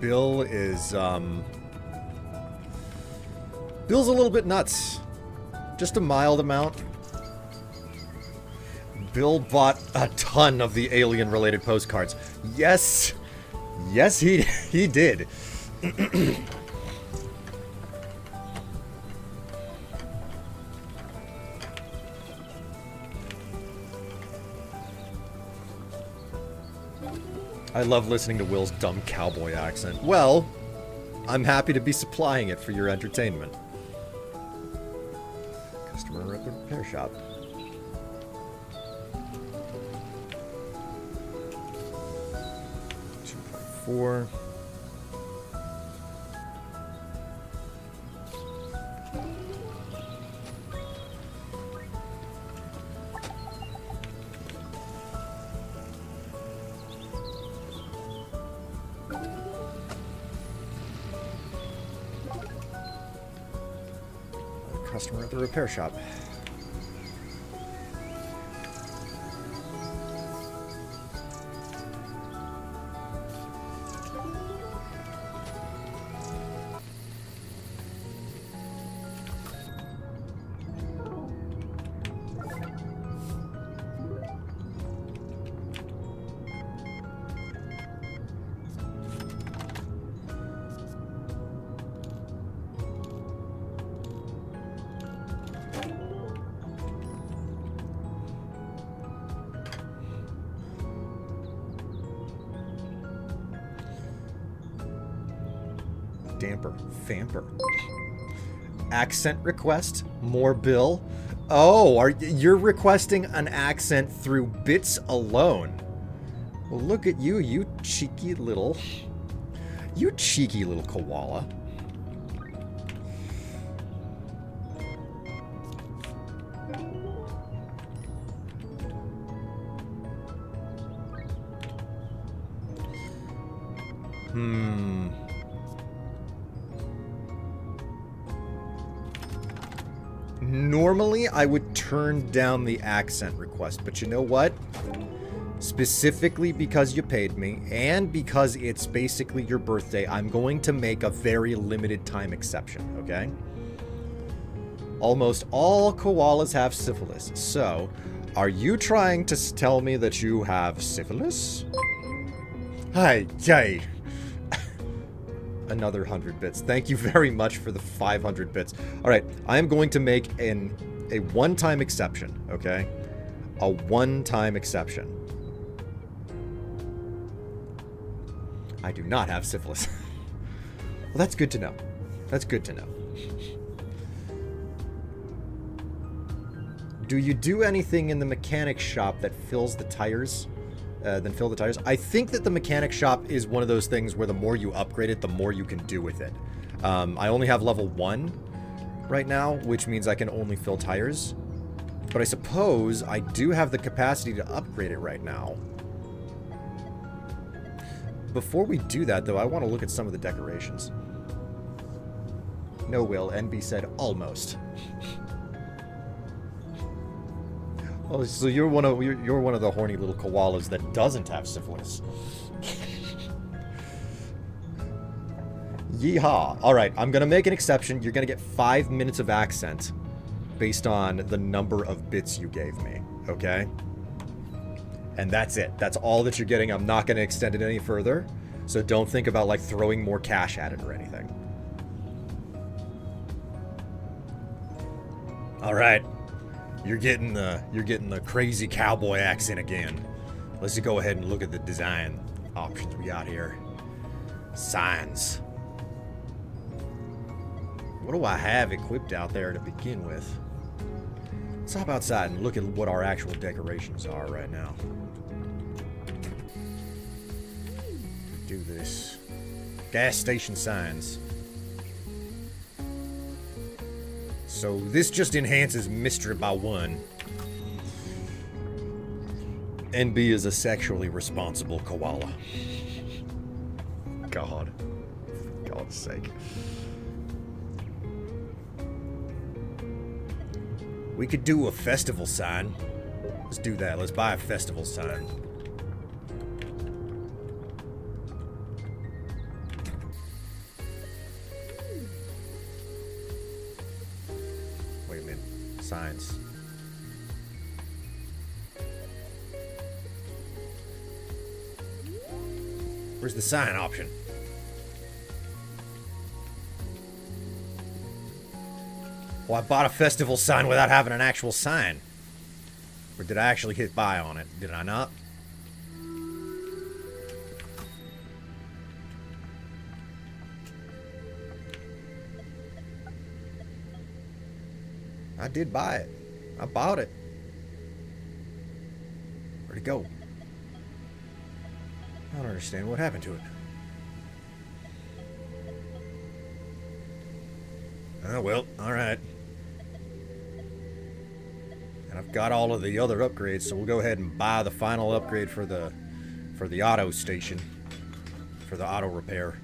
Bill is, Bill's a little bit nuts. Just a mild amount. Bill bought a ton of the alien-related postcards. Yes. Yes, he did. I love listening to Will's dumb cowboy accent. Well, I'm happy to be supplying it for your entertainment. Customer at the repair shop. $2.4. Customer at the repair shop. Damper. Famper. Accent request? More bill? Oh, you're requesting an accent through bits alone. Well, look at you, you cheeky little koala. Normally, I would turn down the accent request, but you know what? Specifically because you paid me, and because it's basically your birthday, I'm going to make a very limited time exception, okay? Almost all koalas have syphilis, so are you trying to tell me that you have syphilis? Hi, yay. Another 100 bits. Thank you very much for the 500 bits. All right, I am going to make a one-time exception, okay? A one-time exception. I do not have syphilis. Well, that's good to know. That's good to know. Do you do anything in the mechanic shop that fills the tires? Fill the tires. I think that the mechanic shop is one of those things where the more you upgrade it, the more you can do with it. I only have level 1 right now, which means I can only fill tires. But I suppose I do have the capacity to upgrade it right now. Before we do that, though, I want to look at some of the decorations. No, Will. NB said almost. Oh, so you're one of the horny little koalas that doesn't have syphilis. Yeehaw. All right, I'm going to make an exception. You're going to get 5 minutes of accent based on the number of bits you gave me, okay? And that's it. That's all that you're getting. I'm not going to extend it any further. So don't think about like throwing more cash at it or anything. All right. You're getting the crazy cowboy accent again. Let's just go ahead and look at the design options we got here. Signs. What do I have equipped out there to begin with? Let's hop outside and look at what our actual decorations are right now. Do this. Gas station signs. So this just enhances mystery by 1. NB is a sexually responsible koala. God. For God's sake. We could do a festival sign. Let's do that. Let's buy a festival sign. Wait a minute. Signs. Where's the sign option? Well, I bought a festival sign without having an actual sign. Or did I actually hit buy on it? Did I not? I did buy it. I bought it. Where'd it go? I don't understand what happened to it. Oh, well, alright. And I've got all of the other upgrades, so we'll go ahead and buy the final upgrade for the auto station. For the auto repair.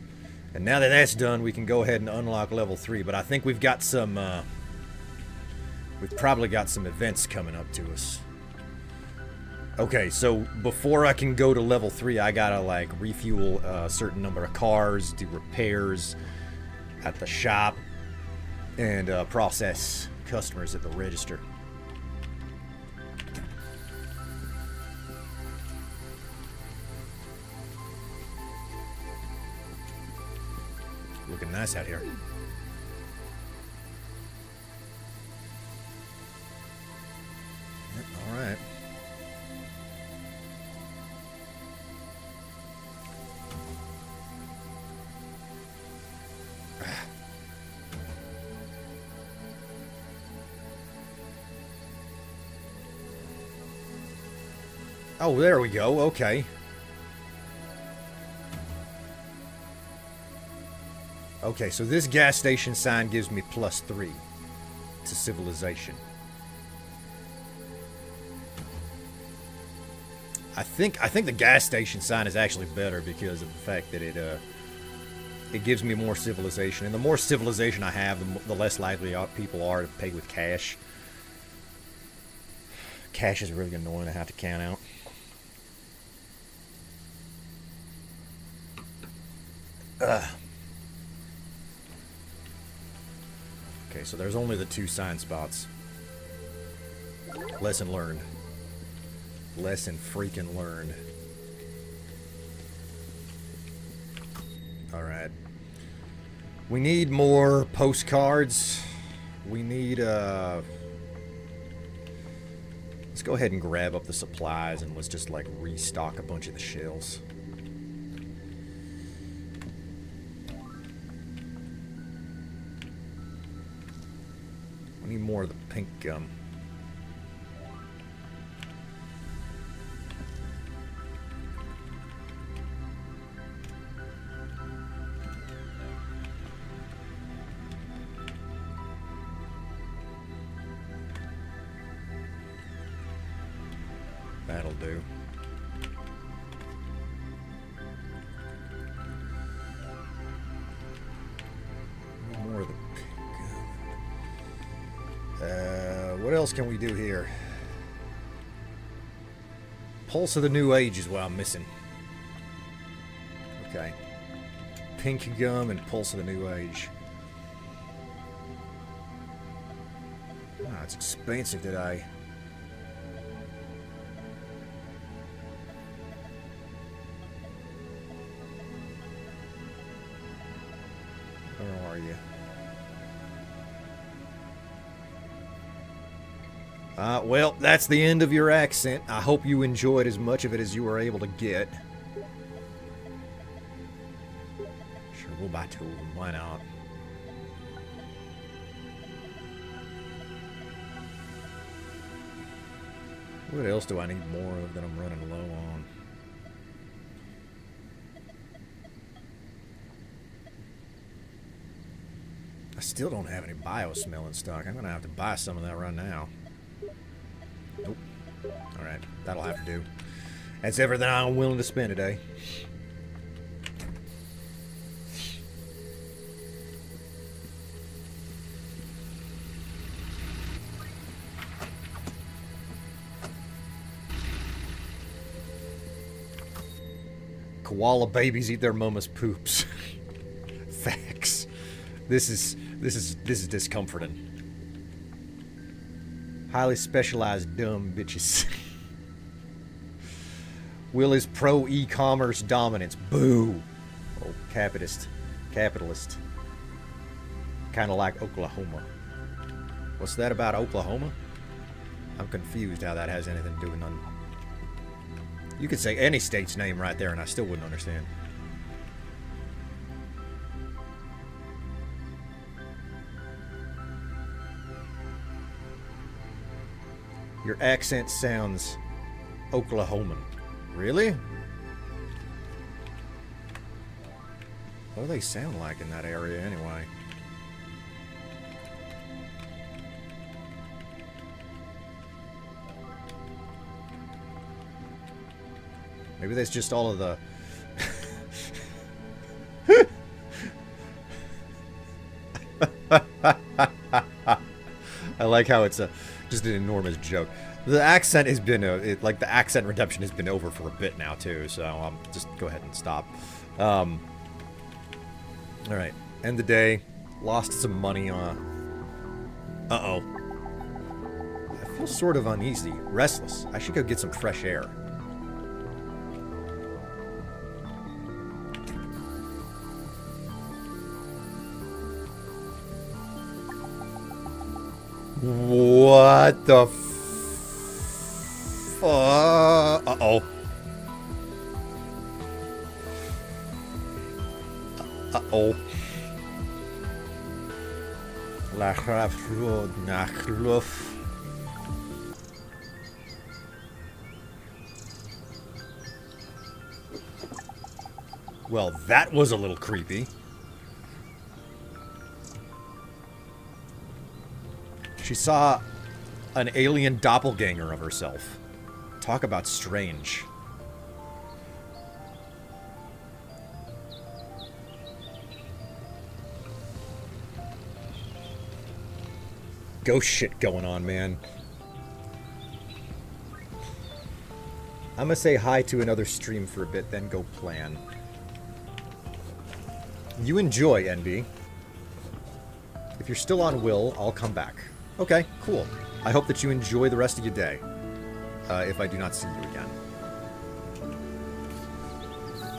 And now that that's done, we can go ahead and unlock level 3. But I think we've got some, we've probably got some events coming up to us. Okay, so before I can go to level 3, I gotta, like, refuel a certain number of cars, do repairs at the shop, and process customers at the register. Looking nice out here. Yep, all right. Oh, there we go. Okay. Okay, so this gas station sign gives me +3 to civilization. I think the gas station sign is actually better because of the fact that it gives me more civilization, and the more civilization I have, the less likely people are to pay with cash. Cash is really annoying to have to count out. Okay, so there's only the 2 sign spots. Lesson learned. Lesson freaking learned. Alright. We need more postcards. We need, let's go ahead and grab up the supplies and let's just, like, restock a bunch of the shelves. We need more of the pink gum. That'll do. More of the pink gum. What else can we do here? Pulse of the New Age is what I'm missing. Okay. Pink gum and Pulse of the New Age. Ah, it's expensive today. Where are you? Well, that's the end of your accent. I hope you enjoyed as much of it as you were able to get. Sure, we'll buy 2 of them. Why not? What else do I need more of that I'm running low on? I still don't have any biosmell in stock. I'm gonna have to buy some of that right now. Nope. Alright, that'll have to do. That's everything I'm willing to spend today. Koala babies eat their mama's poops. Facts. This is discomforting. Highly specialized dumb bitches. Will is pro e-commerce dominance. Boo. Oh, capitalist. Capitalist. Kind of like Oklahoma. What's that about Oklahoma? I'm confused how that has anything to do with none. You could say any state's name right there and I still wouldn't understand. Your accent sounds Oklahoman. Really? What do they sound like in that area anyway? Maybe that's just all of the... I like how it's just an enormous joke. The accent has been like the accent redemption has been over for a bit now too, so just go ahead and stop. All right, end the day. Lost some money on. Uh-oh. I feel sort of uneasy, restless. I should go get some fresh air. What the uh-oh. Uh-oh. Well, that was a little creepy. She saw an alien doppelganger of herself. Talk about strange. Ghost shit going on, man. I'm gonna say hi to another stream for a bit, then go plan. You enjoy, NB. If you're still on Will, I'll come back. Okay, cool. I hope that you enjoy the rest of your day. If I do not see you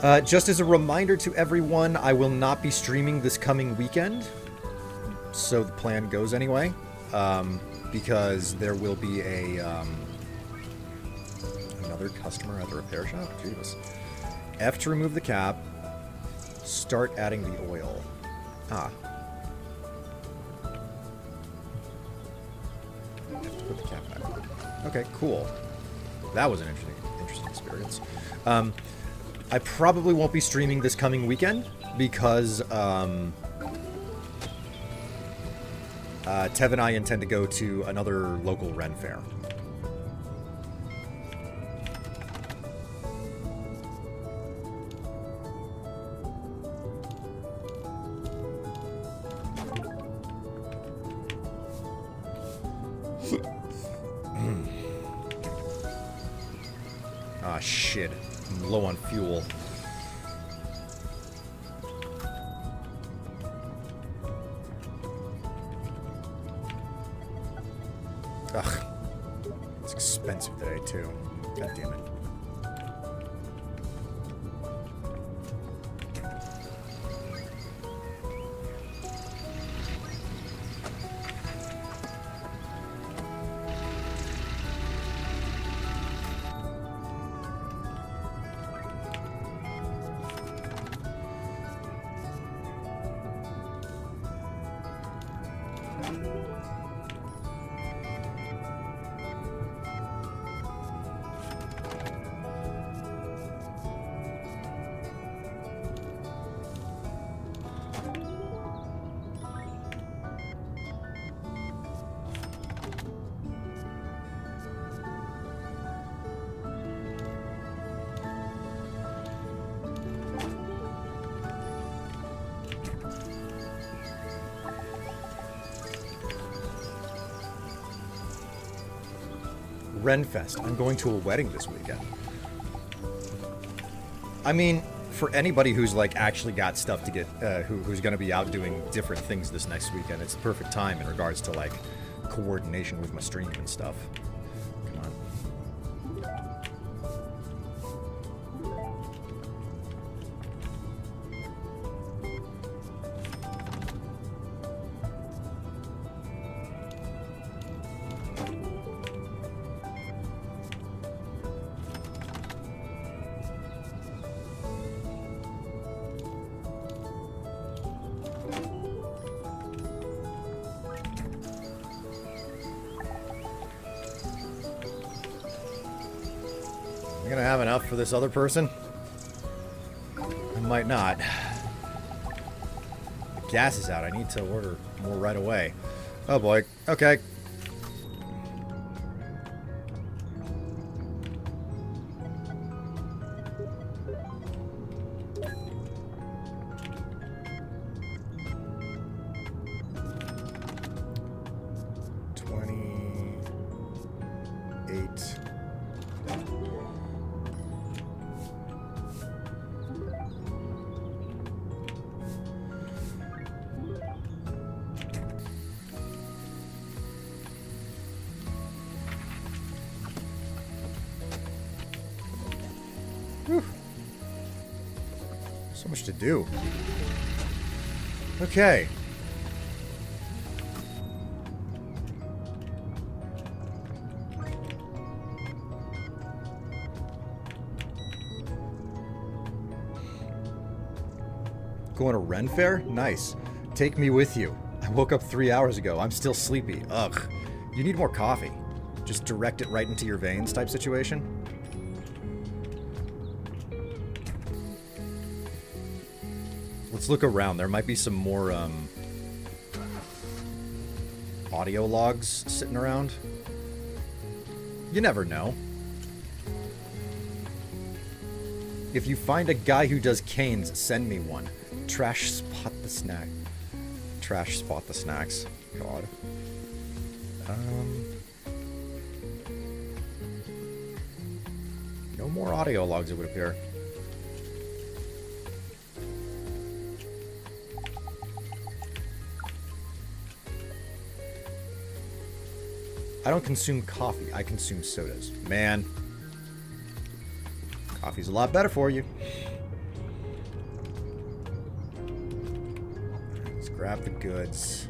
again. Just as a reminder to everyone, I will not be streaming this coming weekend. So the plan goes anyway. Because there will be a another customer at the repair shop. Jesus. F to remove the cap. Start adding the oil. Ah. Put the cap back on. Okay, cool. That was an interesting experience. I probably won't be streaming this coming weekend because Tev and I intend to go to another local Ren fair. Ah, shit. I'm low on fuel. Ugh. It's expensive today, too. God damn it. Renfest. I'm going to a wedding this weekend. I mean, for anybody who's like actually got stuff to get, who's going to be out doing different things this next weekend, it's the perfect time in regards to like coordination with my stream and stuff. Come on. gonna have enough for this other person? I might not. The gas is out. I need to order more right away. Oh boy. Okay. So much to do. Okay. Going to Ren Fair? Nice. Take me with you. I woke up 3 hours ago. I'm still sleepy. Ugh. You need more coffee. Just direct it right into your veins type situation. Let's look around. There might be some more audio logs sitting around. You never know. If you find a guy who does canes, send me one. Trash spot the snack. Trash spot the snacks. God. No more audio logs, it would appear. I don't consume coffee. I consume sodas. Man. Coffee's a lot better for you. Let's grab the goods.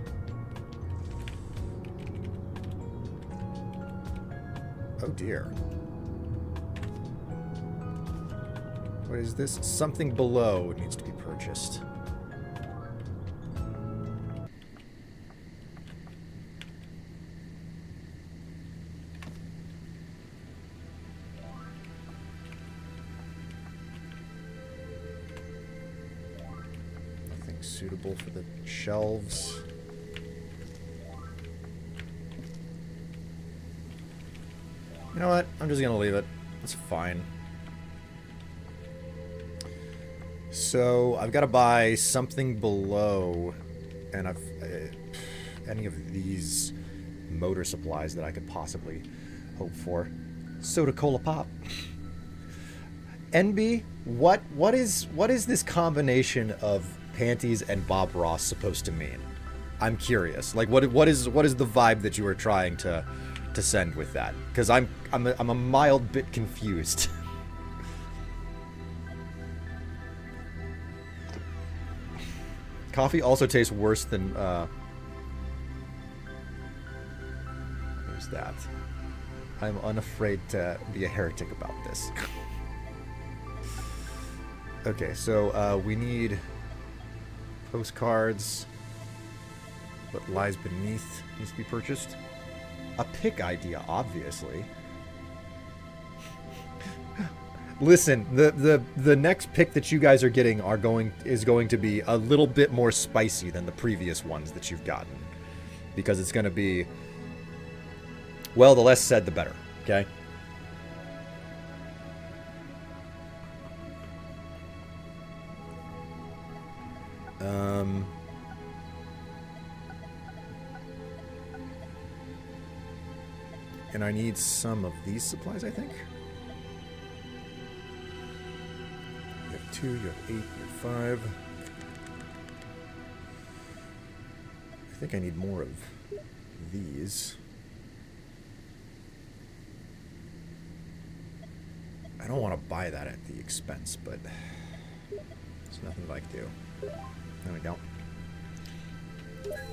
Oh dear. What is this? Something below needs to be purchased. Suitable for the shelves. You know what? I'm just gonna leave it. It's fine. So I've got to buy something below, and I've any of these motor supplies that I could possibly hope for. Soda Cola Pop. NB, what is this combination of panties and Bob Ross supposed to mean? I'm curious. Like, what is the vibe that you were trying to send with that? Because I'm a mild bit confused. Coffee also tastes worse than. There's that. I'm unafraid to be a heretic about this. Okay, so we need postcards. What lies beneath needs to be purchased. A pick idea, obviously. Listen, the next pick that you guys are getting is going to be a little bit more spicy than the previous ones that you've gotten, because it's going to be, well, the less said, the better. Okay. And I need some of these supplies, I think. You have 2, you have 8, you have 5. I think I need more of these. I don't want to buy that at the expense, but there's nothing that I can do. There we go.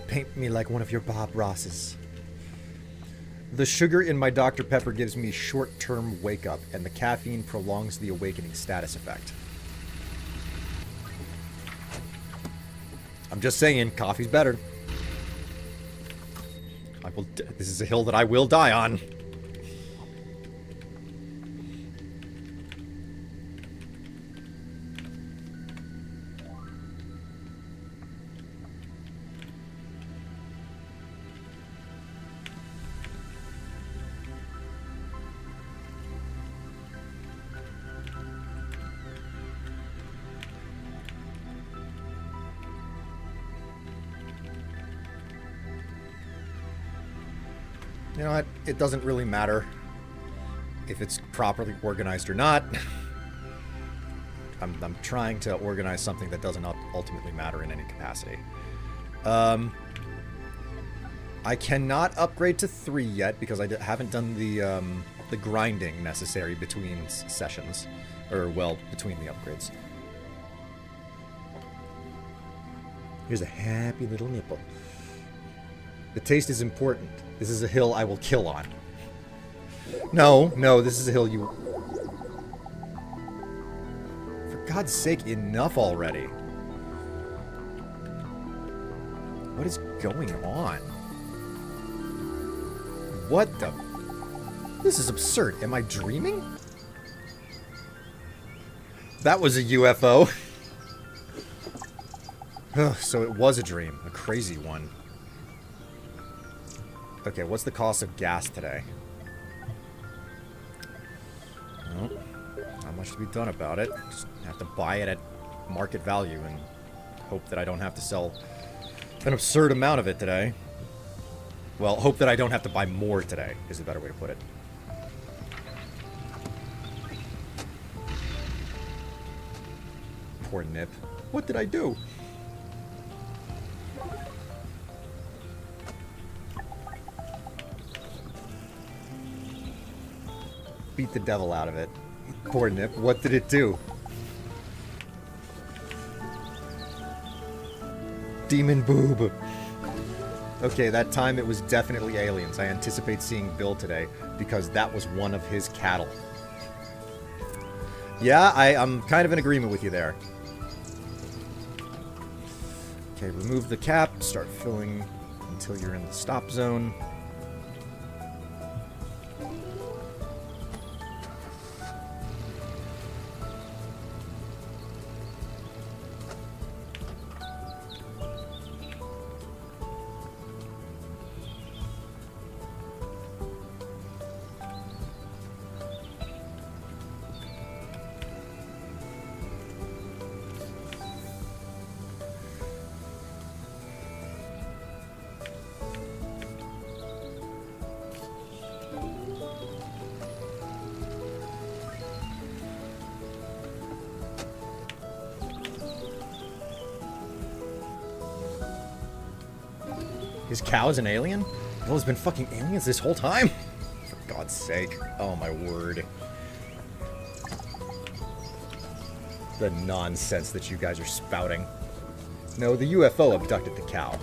Paint me like one of your Bob Rosses. The sugar in my Dr. Pepper gives me short-term wake-up, and the caffeine prolongs the awakening status effect. I'm just saying, coffee's better. This is a hill that I will die on. You know what? It doesn't really matter if it's properly organized or not. I'm trying to organize something that doesn't ultimately matter in any capacity. I cannot upgrade to 3 yet because I haven't done the grinding necessary between sessions. Or, well, between the upgrades. Here's a happy little nipple. The taste is important. This is a hill I will kill on. No, this is a hill you... For God's sake, enough already. What is going on? What the... This is absurd. Am I dreaming? That was a UFO. So it was a dream. A crazy one. Okay, what's the cost of gas today? Well, not much to be done about it. Just have to buy it at market value and hope that I don't have to sell an absurd amount of it today. Well, hope that I don't have to buy more today, is a better way to put it. Poor Nip. What did I do? Beat the devil out of it. Poor Nip. What did it do? Demon boob. Okay, that time it was definitely aliens. I anticipate seeing Bill today because that was one of his cattle. Yeah, I'm kind of in agreement with you there. Okay, remove the cap. Start filling until you're in the stop zone. His cow's an alien? Bill has been fucking aliens this whole time? For God's sake. Oh my word. The nonsense that you guys are spouting. No, the UFO abducted the cow.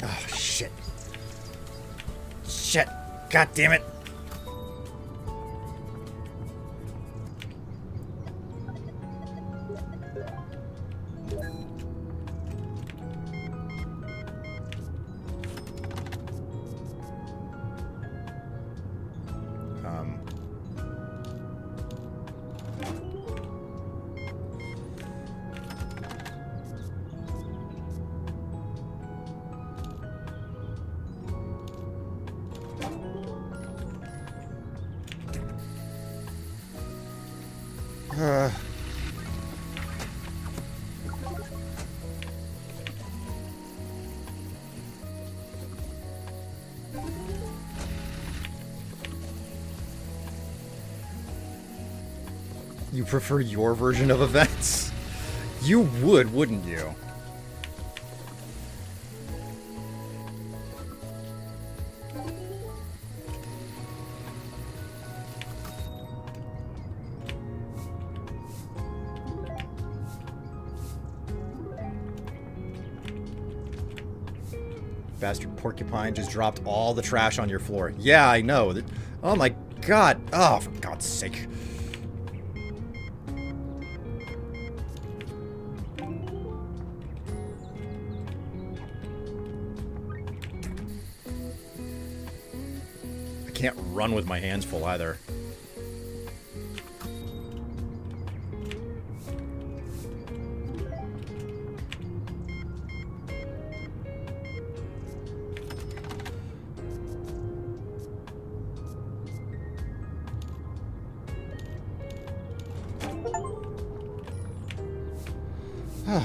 Oh, shit. Shit. God damn it. You prefer your version of events? You would, wouldn't you? Bastard porcupine just dropped all the trash on your floor. Yeah, I know. Oh my god. Oh, for God's sake. I can't run with my hands full either.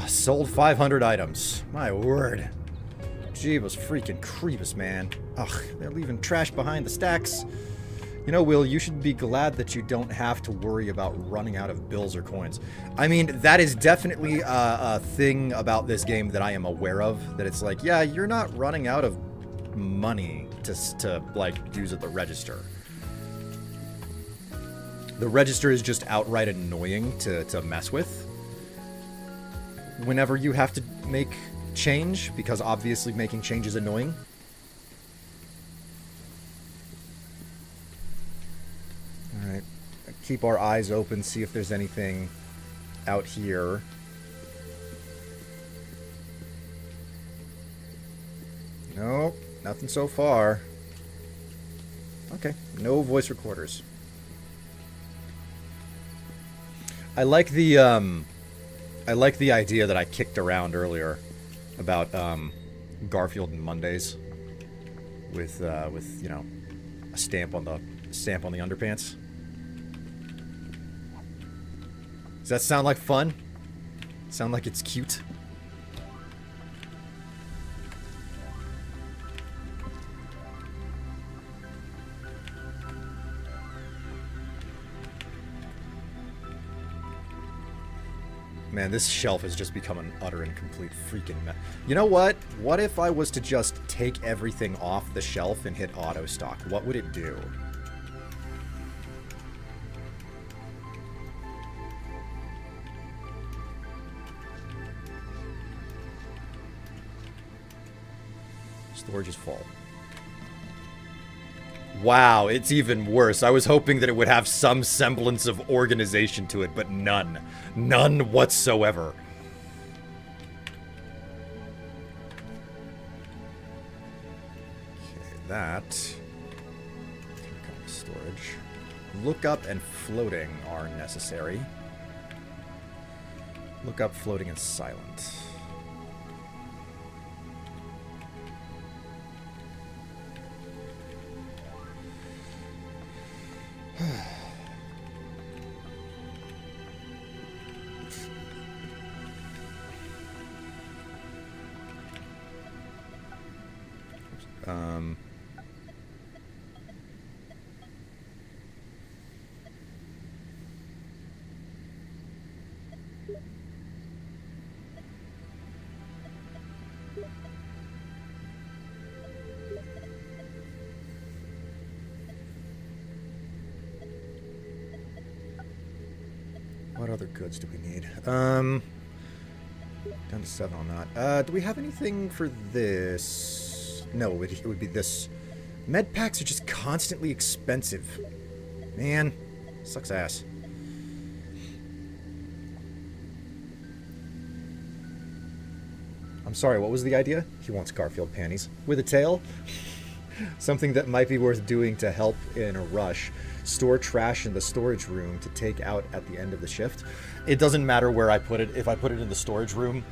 Sold 500 items. My word. Jeebus freaking creepus, man. Ugh, they're leaving trash behind the stacks. You know, Will, you should be glad that you don't have to worry about running out of bills or coins. I mean, that is definitely a thing about this game that I am aware of. That it's like, yeah, you're not running out of money to like, use at the register. The register is just outright annoying to mess with whenever you have to make change, because obviously making change is annoying. Alright, keep our eyes open, see if there's anything out here. Nope, nothing so far. Okay, no voice recorders. I like the idea that I kicked around earlier about Garfield and Mondays with you know, a stamp on the underpants. Does that sound like fun? Sound like it's cute? Man, this shelf has just become an utter and complete freaking mess. You know what? What if I was to just take everything off the shelf and hit auto stock? What would it do? Storage is full. Wow, it's even worse. I was hoping that it would have some semblance of organization to it, but none. None whatsoever. Okay, that. Storage. Lookup and floating are necessary. Lookup, floating, and silent. What other goods do we need? Down to 7 on that. Do we have anything for this? No, it would be this. Med packs are just constantly expensive. Man, sucks ass. I'm sorry, what was the idea? He wants Garfield panties. With a tail? Something that might be worth doing to help in a rush. Store trash in the storage room to take out at the end of the shift. It doesn't matter where I put it. If I put it in the storage room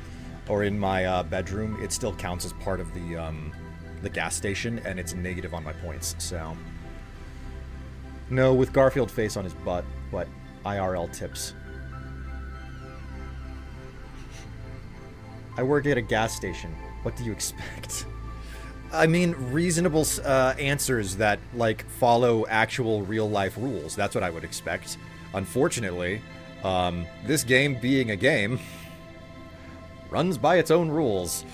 or in my bedroom, it still counts as part of the gas station, and it's negative on my points, so... No, with Garfield face on his butt, but IRL tips. I work at a gas station. What do you expect? I mean, reasonable answers that, like, follow actual real-life rules. That's what I would expect. Unfortunately, This game being a game runs by its own rules.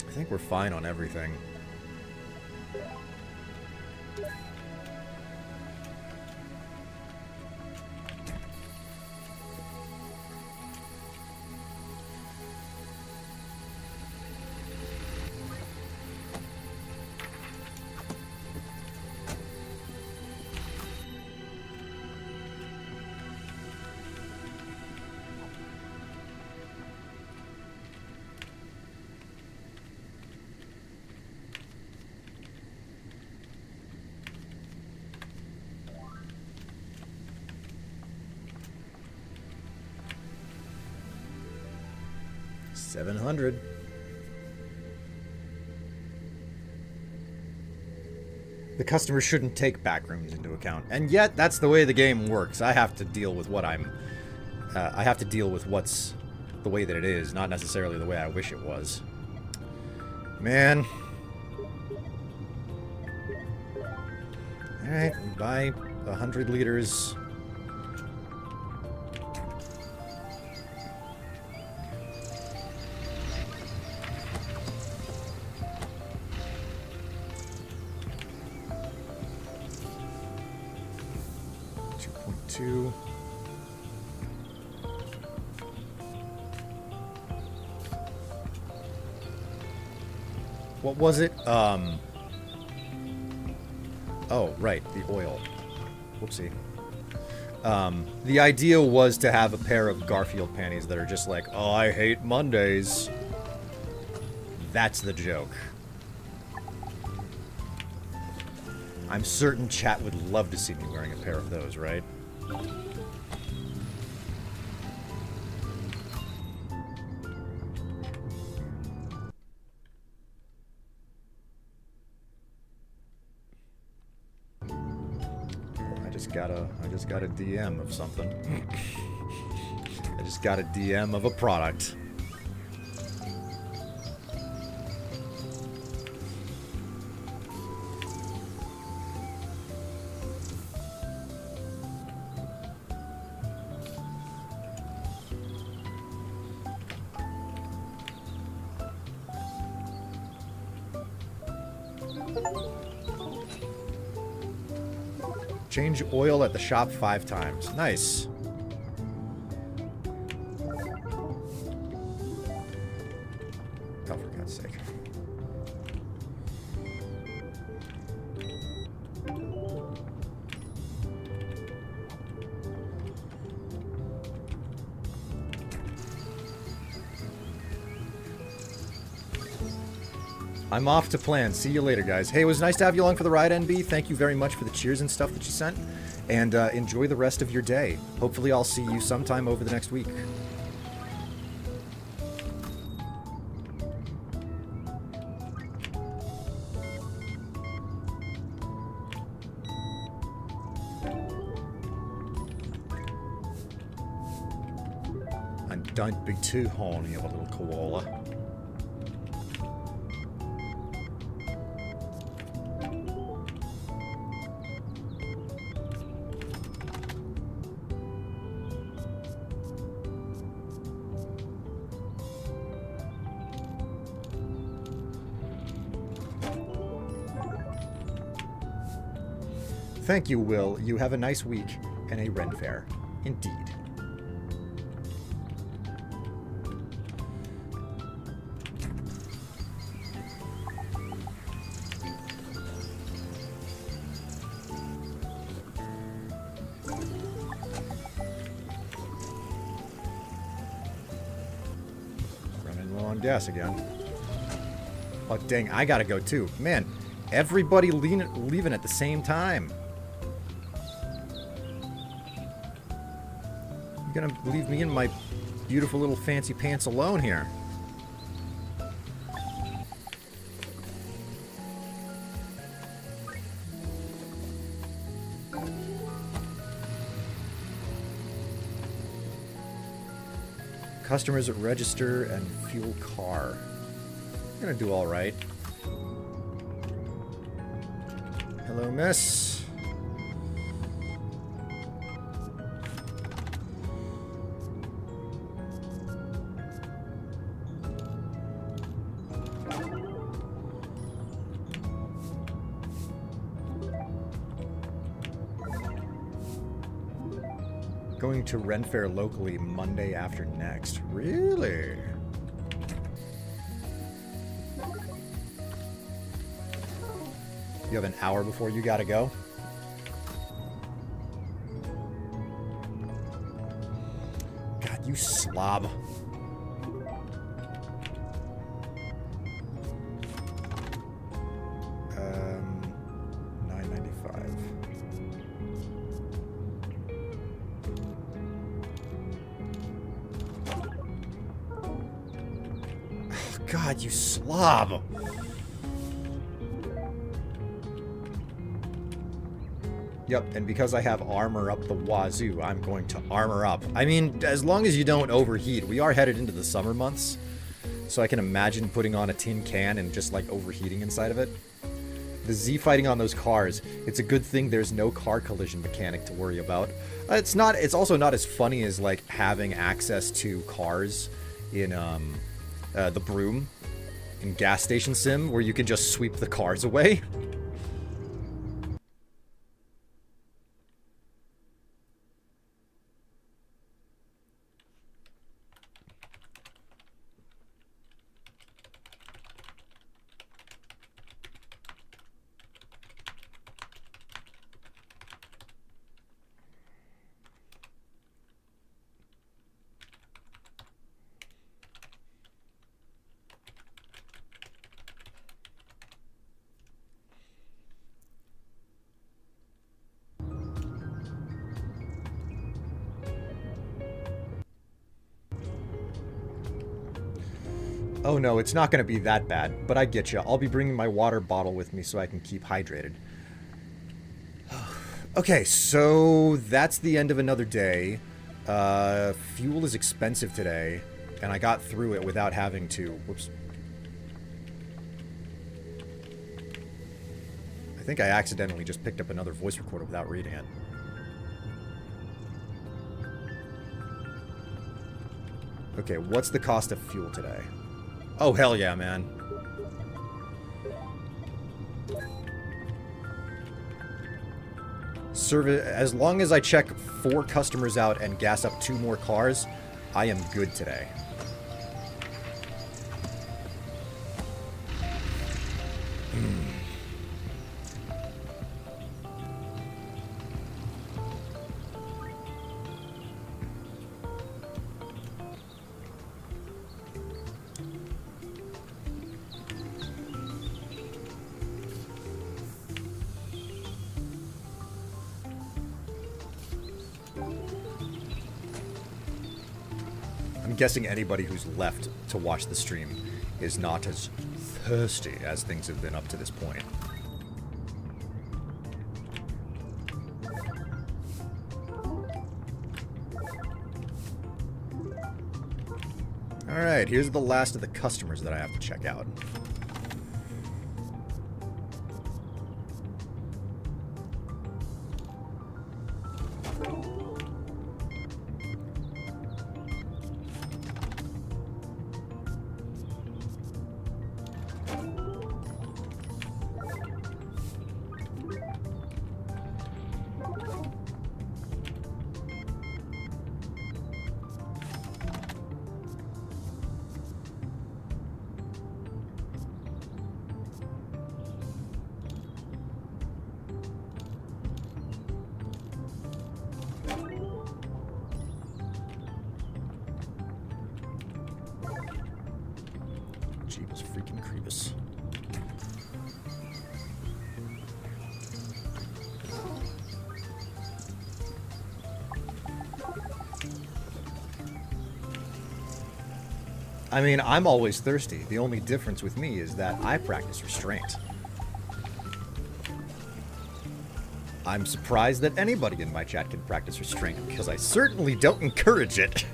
I think we're fine on everything. $700. The customer shouldn't take backrooms into account, and yet that's the way the game works. I have to deal with what I have to deal with what's the way that it is, not necessarily the way I wish it was. Man. All right, buy 100 liters. What was it? Oh, right, the oil. Whoopsie. The idea was to have a pair of Garfield panties that are just like, oh, I hate Mondays. That's the joke. I'm certain chat would love to see me wearing a pair of those, right? I just got a DM of something. I just got a DM of a product. Change oil at the shop 5 times. Nice. Oh, for God's sake. I'm off to plan. See you later, guys. Hey, it was nice to have you along for the ride, NB. Thank you very much for the cheers and stuff that you sent. And enjoy the rest of your day. Hopefully I'll see you sometime over the next week. And don't be too horny of a little koala. Thank you, Will. You have a nice week and a Ren Fair. Indeed. Running low on gas again. Oh, dang, I gotta go too. Man, everybody leaving at the same time. You're gonna leave me in my beautiful little fancy pants alone here. Customers at register and fuel car. I'm gonna do all right. Hello, miss. Going to Ren Fair locally Monday after next. Really? You have an hour before you gotta go? God, you slob. $9.95. Oh, God, you slob. Yep, and because I have armor up the wazoo, I'm going to armor up. I mean, as long as you don't overheat. We are headed into the summer months, so I can imagine putting on a tin can and just, like, overheating inside of it. The Z fighting on those cars, it's a good thing there's no car collision mechanic to worry about. It's also not as funny as, like, having access to cars in, the Broom in Gas Station Sim, where you can just sweep the cars away. Oh no, it's not going to be that bad, but I get you. I'll be bringing my water bottle with me so I can keep hydrated. Okay, so that's the end of another day. Fuel is expensive today, and I got through it without having to... Whoops. I think I accidentally just picked up another voice recorder without reading it. Okay, what's the cost of fuel today? Oh, hell yeah, man. As long as I check 4 customers out and gas up 2 more cars, I am good today. I'm guessing anybody who's left to watch the stream is not as thirsty as things have been up to this point. Alright, here's the last of the customers that I have to check out. Jeebus freaking Creebus. I mean, I'm always thirsty. The only difference with me is that I practice restraint. I'm surprised that anybody in my chat can practice restraint, because I certainly don't encourage it.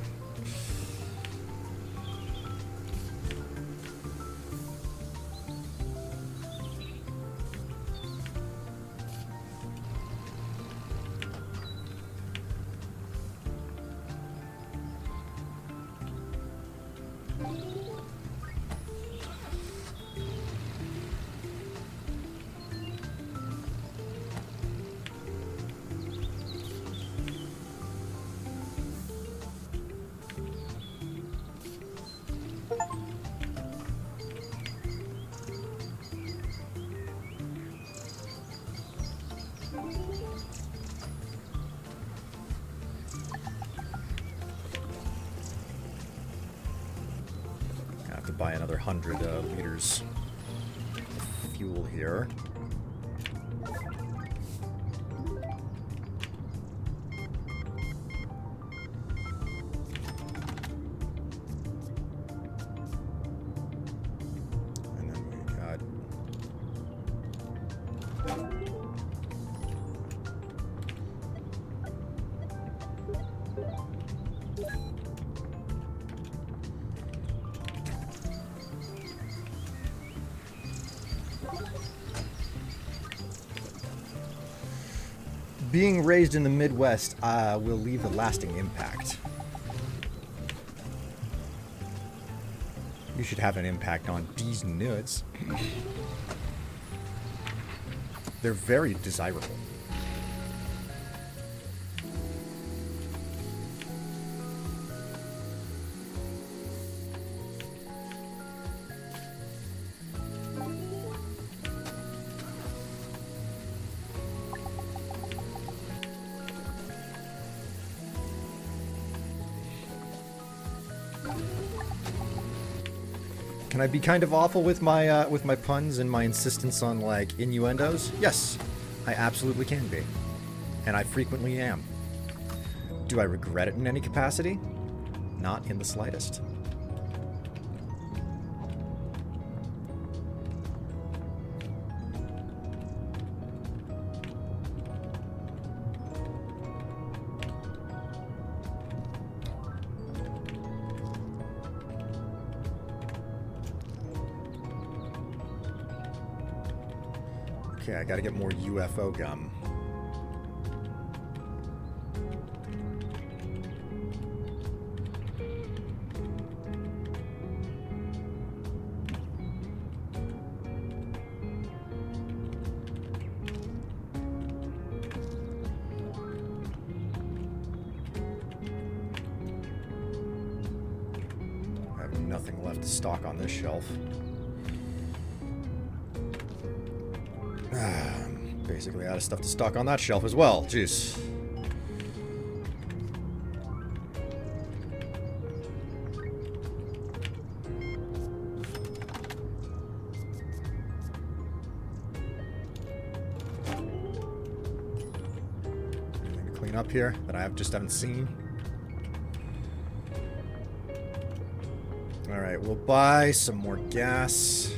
buy another 100 liters of fuel here. And then we got... Being raised in the Midwest will leave a lasting impact. You should have an impact on these nuts. They're very desirable. Can I be kind of awful with my puns and my insistence on like innuendos? Yes, I absolutely can be, and I frequently am. Do I regret it in any capacity? Not in the slightest. Okay, I gotta get more UFO gum. I have nothing left to stock on this shelf. Basically out of stuff to stock on that shelf as well. Jeez. Anything to clean up here that I just haven't seen? Alright, we'll buy some more gas.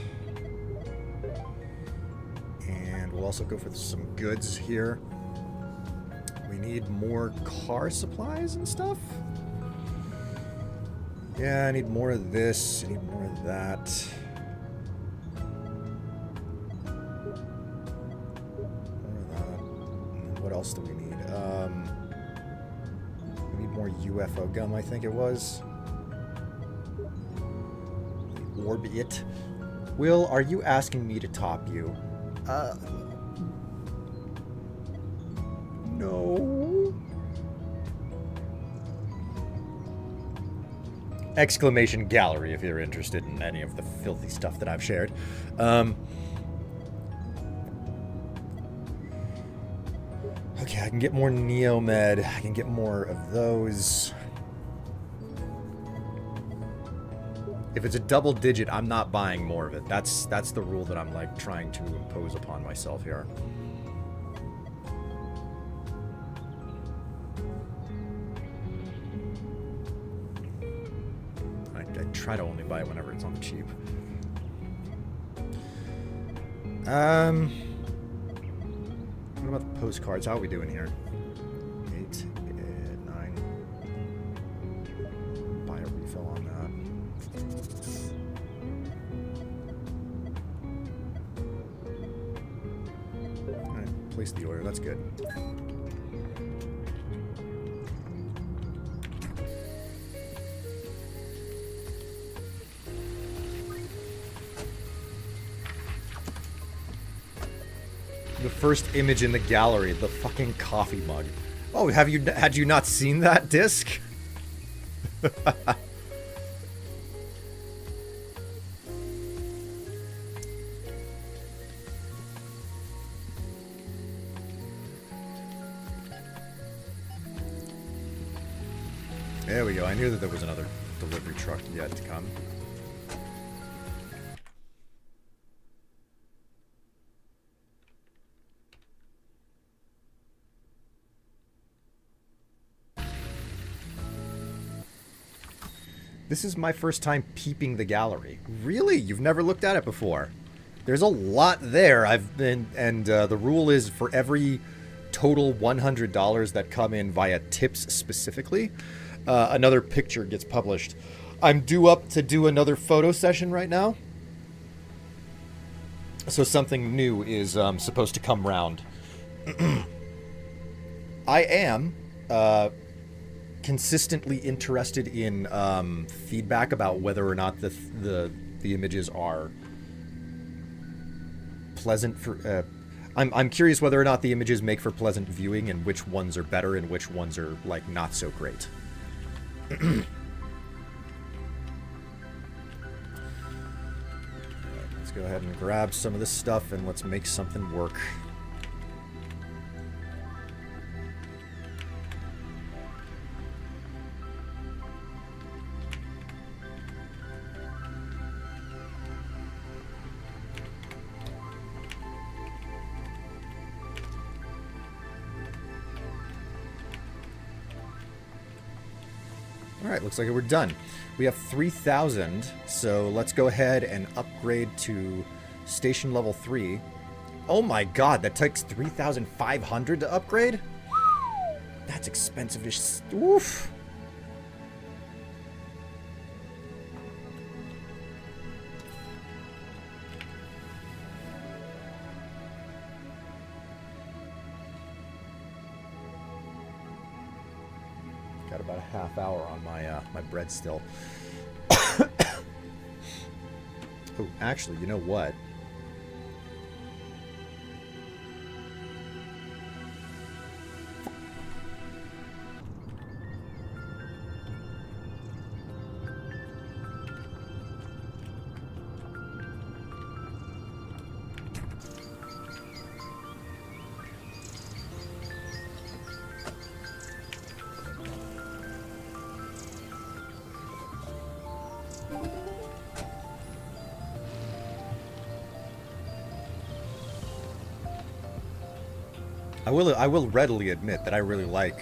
We'll also go for some goods here. We need more car supplies and stuff. Yeah, I need more of this. I need more of that. More of that. And what else do we need? We need more UFO gum, I think it was. Orbit. Will, are you asking me to top you? No. Exclamation gallery if you're interested in any of the filthy stuff that I've shared. Okay, I can get more Neomed. I can get more of those. If it's a double digit, I'm not buying more of it. That's the rule that I'm like trying to impose upon myself here. I try to only buy it whenever it's on the cheap. What about the postcards? How are we doing here? 8, 9. Buy a refill on that. Alright, place the order. That's good. The first image in the gallery, the fucking coffee mug. Oh, had you not seen that disc? There we go. I knew that there was another delivery truck yet to come. This is my first time peeping the gallery. Really? You've never looked at it before? There's a lot there. The rule is for every total $100 that come in via tips specifically, another picture gets published. I'm due up to do another photo session right now. So something new is supposed to come round. I am consistently interested in feedback about whether or not the images are pleasant for. I'm curious whether or not the images make for pleasant viewing, and which ones are better and which ones are like not so great. Let's go ahead and grab some of this stuff and let's make something work. Alright, looks like we're done. We have 3,000, so let's go ahead and upgrade to station level 3. Oh my god, that takes 3,500 to upgrade? That's expensive-ish. Oof. Got about a half hour on my bread still. Oh, actually, you know what? I will readily admit that I really like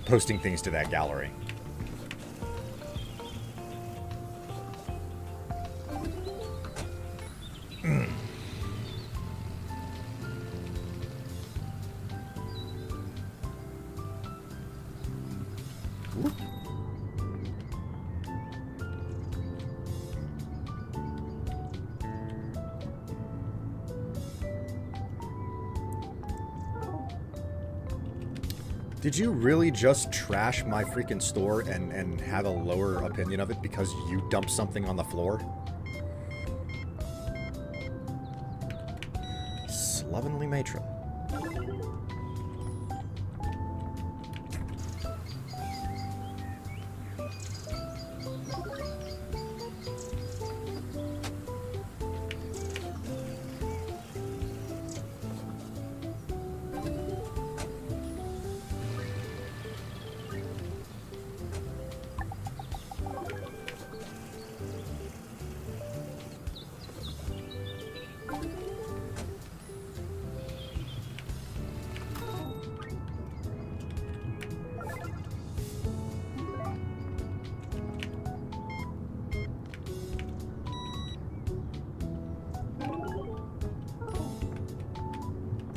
posting things to that gallery. Did you really just trash my freaking store and have a lower opinion of it because you dumped something on the floor? Slovenly matron.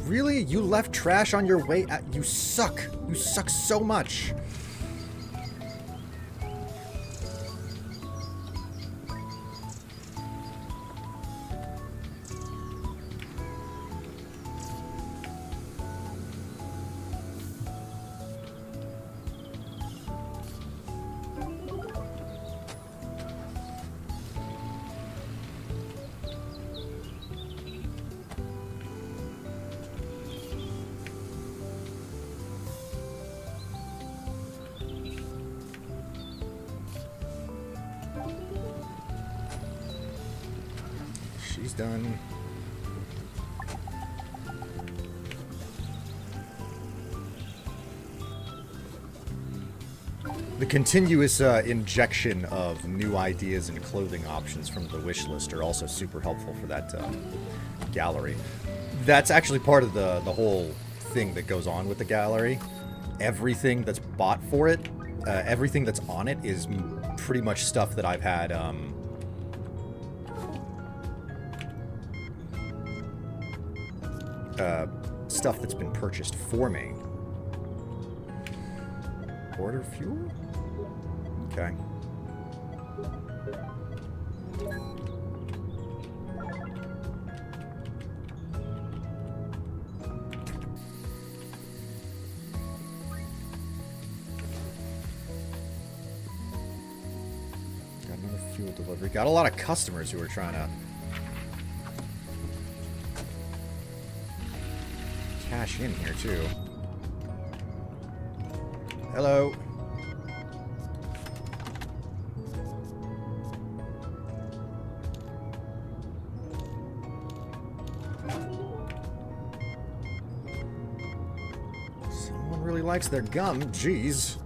Really? You left trash on your way at... You suck. You suck so much. She's done. The continuous injection of new ideas and clothing options from the wish list are also super helpful for that gallery. That's actually part of the whole thing that goes on with the gallery. Everything that's bought for it everything that's on it is pretty much stuff that I've had, stuff that's been purchased for me. Order fuel? Okay. Got another fuel delivery. Got a lot of customers who are trying to cash in here, too. Hello. Someone really likes their gum. Jeez.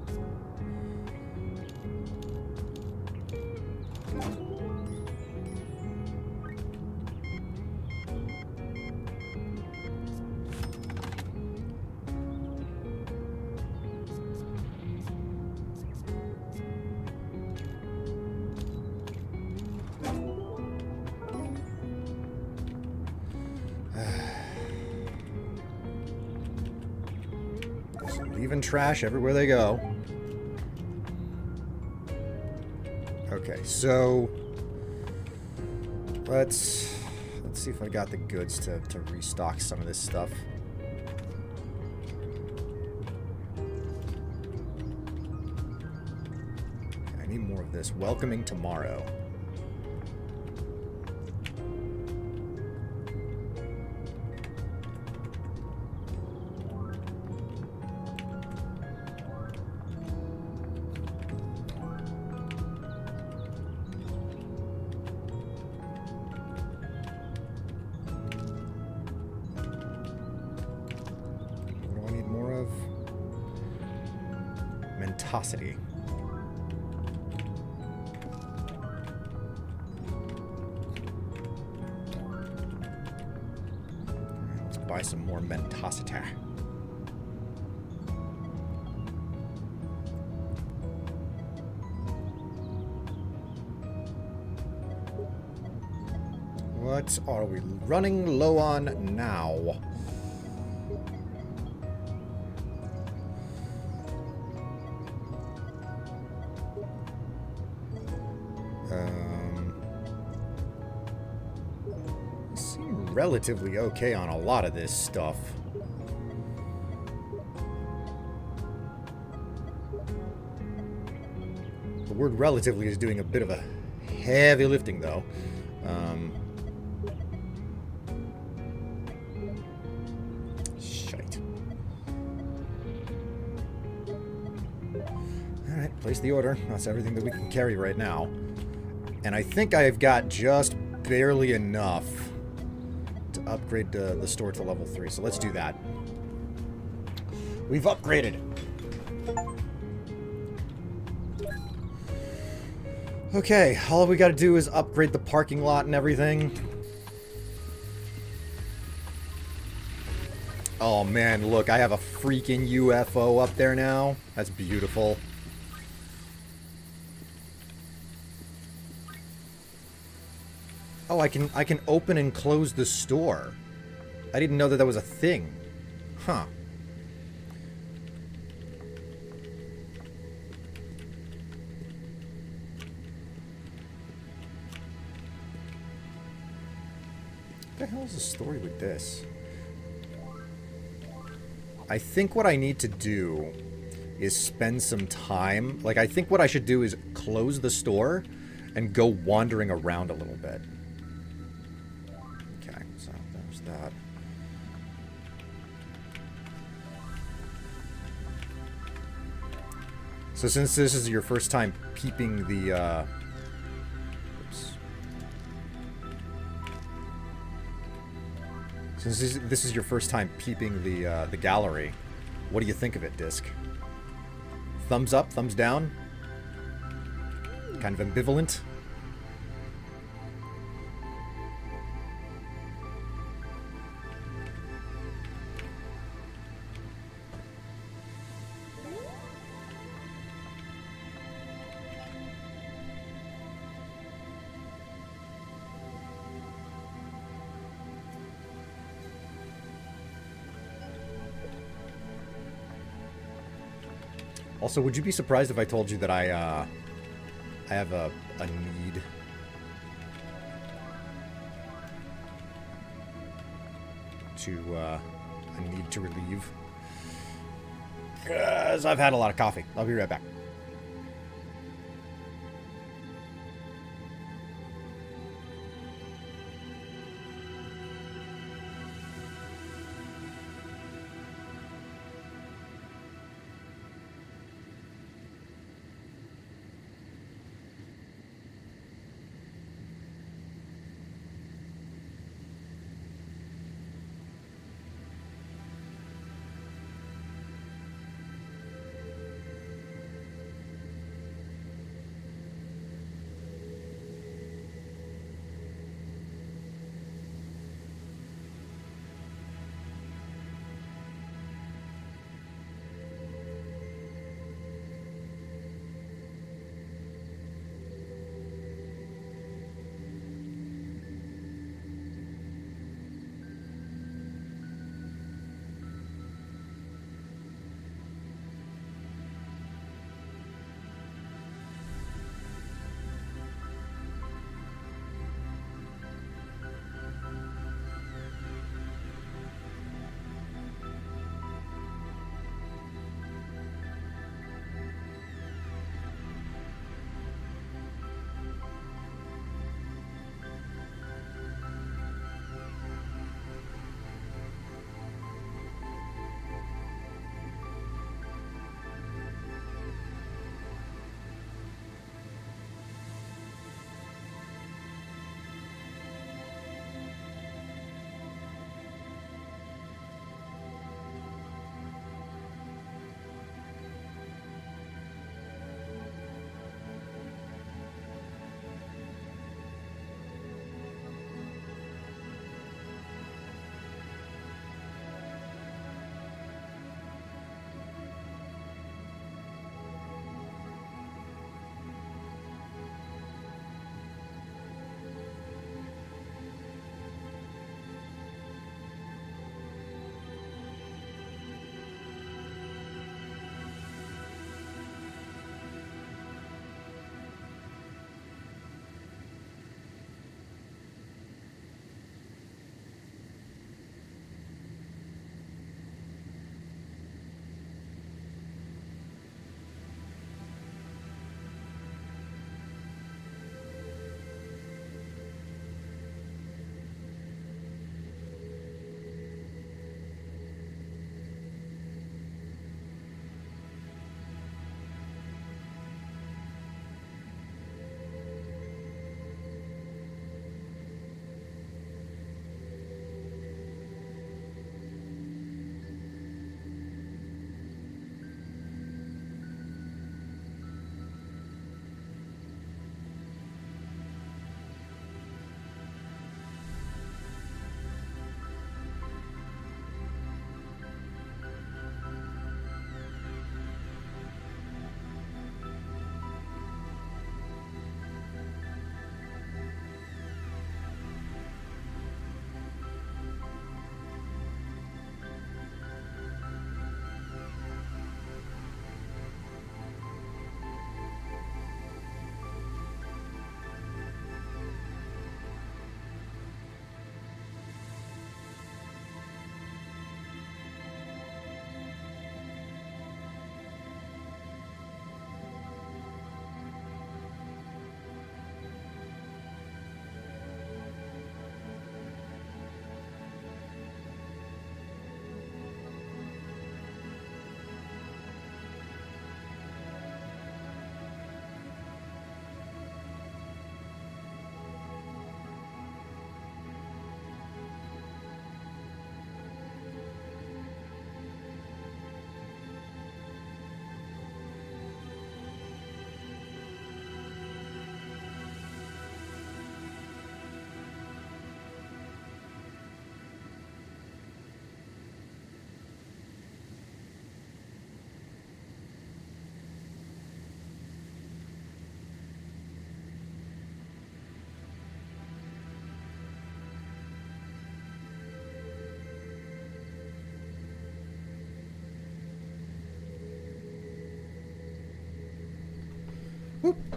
Leaving trash everywhere they go. Okay, so let's see if I got the goods to restock some of this stuff. Okay, I need more of this. Welcoming tomorrow. Mentosity. Let's buy some more Mentosity. What are we running low on now? Seem relatively okay on a lot of this stuff. The word relatively is doing a bit of a heavy lifting, though. Shite. Alright, place the order. That's everything that we can carry right now. And I think I've got just barely enough to upgrade the store to level 3. So let's do that. We've upgraded. Okay, all we got to do is upgrade the parking lot and everything. Oh man, look, I have a freaking UFO up there now. That's beautiful. Oh, I can open and close the store. I didn't know that that was a thing. Huh. What the hell is the story with this? I think what I need to do is spend some time. Like, I think what I should do is close the store and go wandering around a little bit. Okay, so there's that. So since this is your first time peeping the, oops. Since this is your first time peeping the gallery, what do you think of it, Disc? Thumbs up, thumbs down? Kind of ambivalent? Also, would you be surprised if I told you that I have a need to relieve? Because I've had a lot of coffee. I'll be right back.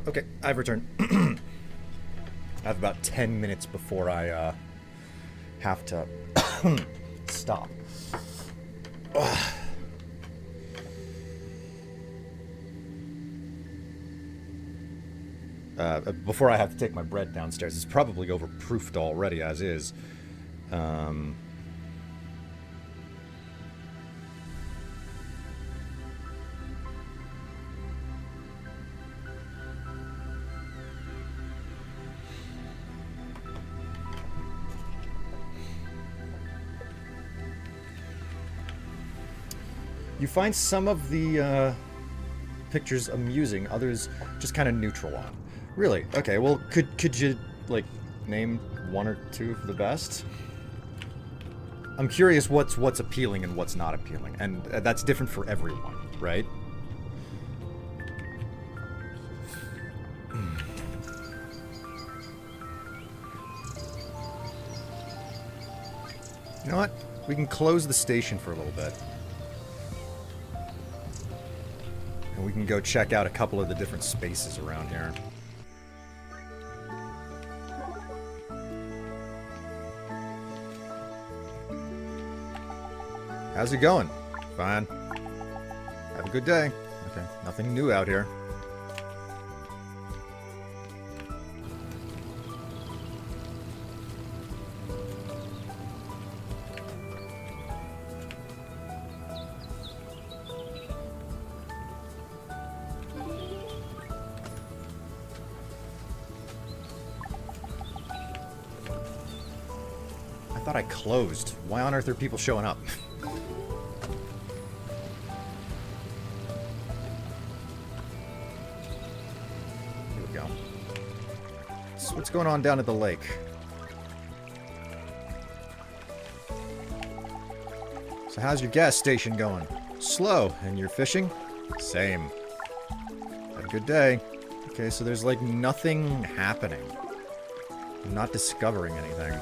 Okay, I've returned. I have about 10 minutes before I have to stop. Before I have to take my bread downstairs. It's probably overproofed already as is. You find some of the pictures amusing, others just kind of neutral on. Really? Okay, well, could you, like, name one or two of the best? I'm curious what's appealing and what's not appealing, and that's different for everyone, right? You know what? We can close the station for a little bit. And we can go check out a couple of the different spaces around here. How's it going? Fine. Have a good day. Okay, nothing new out here. I thought I closed. Why on earth are people showing up? Here we go. So what's going on down at the lake? So how's your gas station going? Slow. And you're fishing? Same. Have a good day. Okay, so there's like nothing happening. I'm not discovering anything.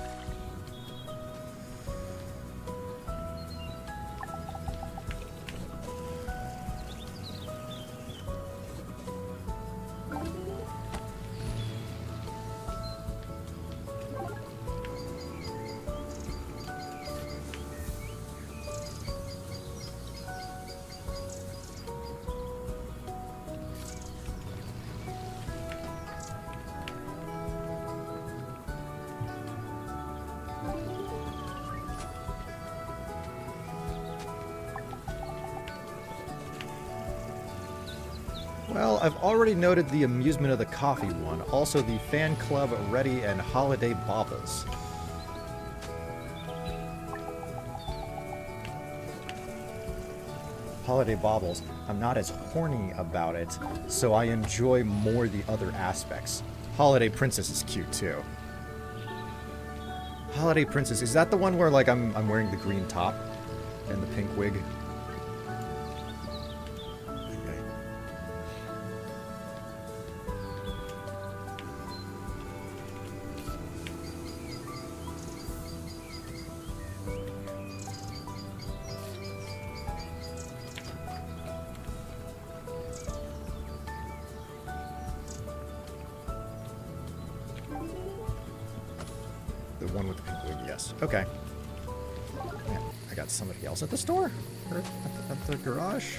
Well, I've already noted the amusement of the coffee one, also the fan club ready and holiday baubles. Holiday baubles, I'm not as horny about it, so I enjoy more the other aspects. Holiday Princess is cute too. Holiday Princess, is that the one where like I'm wearing the green top and the pink wig? The one with the pink wig, yes. Okay. Man, I got somebody else at the store? Or at the garage?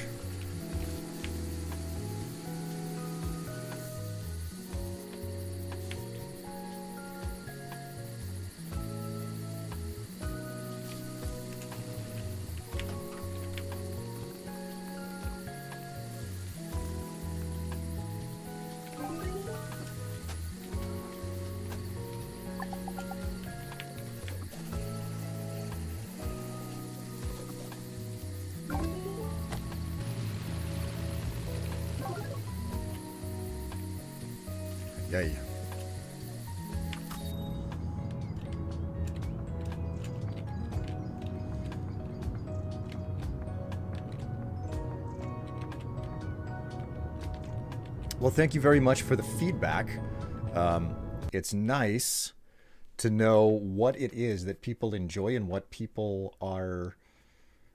Yay. Well, thank you very much for the feedback. It's nice to know what it is that people enjoy and what people are...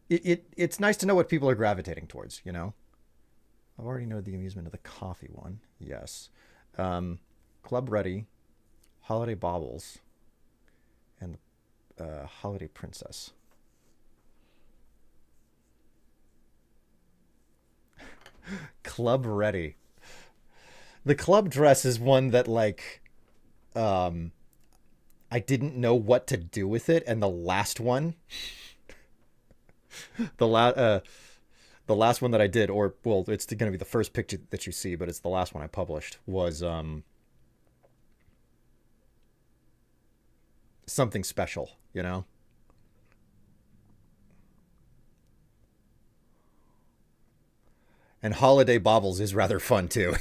It's nice to know what people are gravitating towards, you know? I've already know the amusement of the coffee one. Yes. Club Ready, Holiday Baubles, and Holiday Princess. Club Ready. The club dress is one that, like, I didn't know what to do with it, and the last one, the last one that I did, or, well, it's going to be the first picture that you see, but it's the last one I published, was something special, you know? And Holiday Baubles is rather fun, too.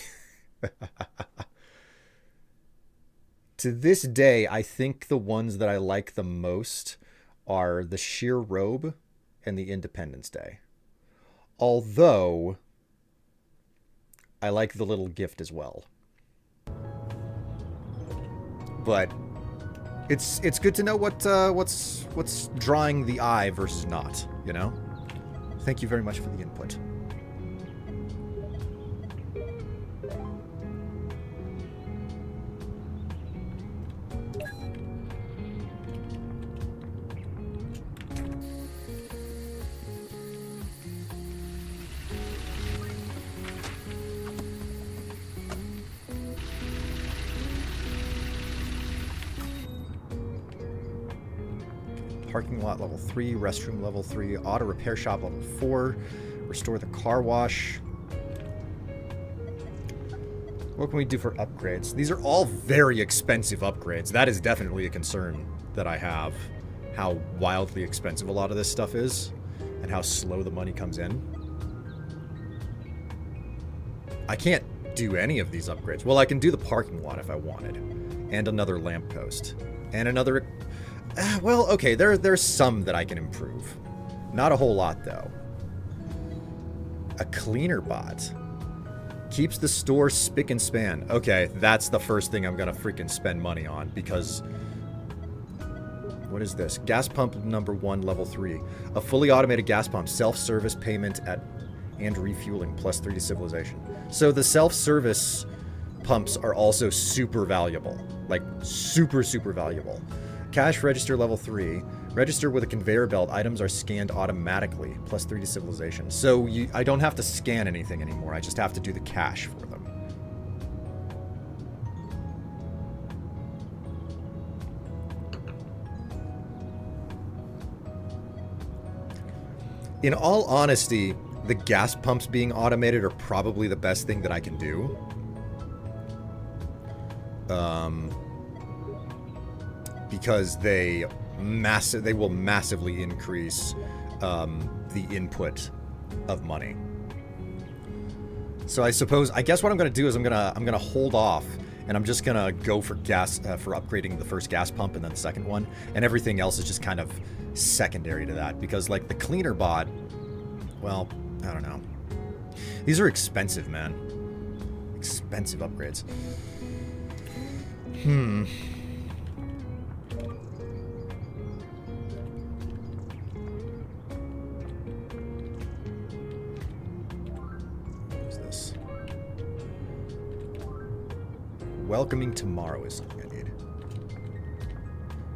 To this day, I think the ones that I like the most are the Sheer Robe and the Independence Day. Although, I like the little gift as well. But it's good to know what's drawing the eye versus not, you know? Thank you very much for the input. Parking lot level 3, restroom level 3, auto repair shop level 4, restore the car wash. What can we do for upgrades? These are all very expensive upgrades. That is definitely a concern that I have. How wildly expensive a lot of this stuff is, and how slow the money comes in. I can't do any of these upgrades. Well, I can do the parking lot if I wanted, and another lamppost, and another... well, okay, there's some that I can improve. Not a whole lot, though. A cleaner bot. Keeps the store spick and span. Okay, that's the first thing I'm gonna freaking spend money on, because... What is this? Gas pump number 1, level 3. A fully automated gas pump. Self-service payment and refueling, plus 3 to civilization. So the self-service pumps are also super valuable. Like, super, super valuable. Cash register level 3. Register with a conveyor belt. Items are scanned automatically. Plus 3 to civilization. So I don't have to scan anything anymore. I just have to do the cash for them. In all honesty, the gas pumps being automated are probably the best thing that I can do. Because they will massively increase the input of money. So I guess what I'm gonna do is I'm gonna hold off, and I'm just gonna go for gas for upgrading the first gas pump and then the second one, and everything else is just kind of secondary to that, because like the cleaner bot, well, I don't know. These are expensive, man. Expensive upgrades. Welcoming tomorrow is something I need.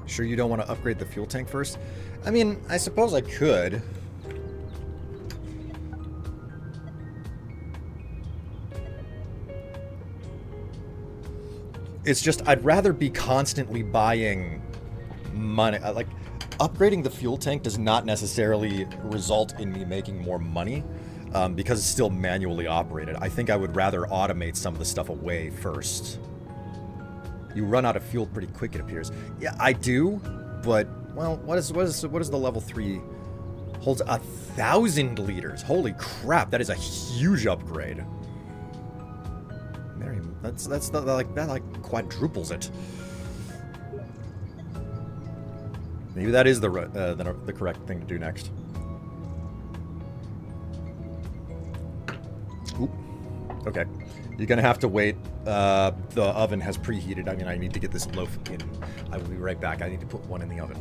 Sure you don't want to upgrade the fuel tank first? I mean, I suppose I could. It's just, I'd rather be constantly buying money. Like, upgrading the fuel tank does not necessarily result in me making more money. Because it's still manually operated. I think I would rather automate some of the stuff away first. You run out of fuel pretty quick, it appears. Yeah, I do, but, well, what is the level 3? Holds 1,000 liters. Holy crap, that is a huge upgrade. Mary, that quadruples it. Maybe that is the correct thing to do next. Oop. Okay. You're gonna have to wait. The oven has preheated. I mean, I need to get this loaf in. I will be right back. I need to put one in the oven.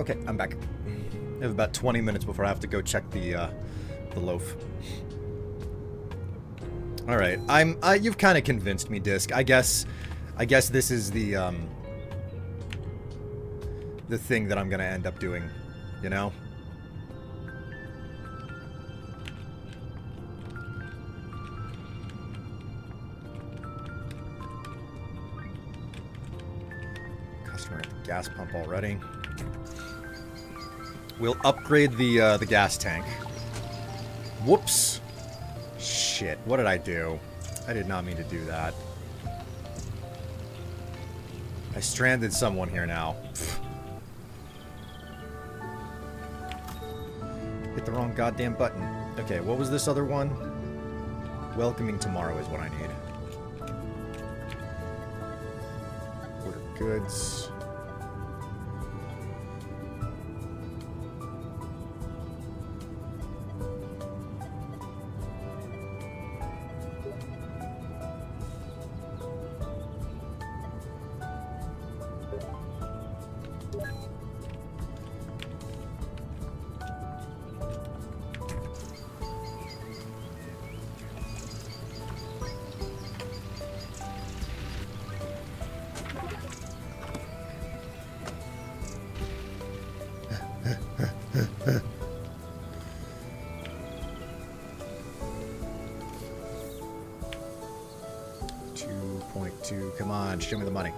Okay, I'm back. I have about 20 minutes before I have to go check the loaf. All right, you've kind of convinced me, Disc. I guess this is the thing that I'm gonna end up doing, you know? Customer at the gas pump already. We'll upgrade the gas tank. Whoops. Shit, what did I do? I did not mean to do that. I stranded someone here now. Hit the wrong goddamn button. Okay, what was this other one? Welcoming tomorrow is what I need. Order goods. Come on, show me the money.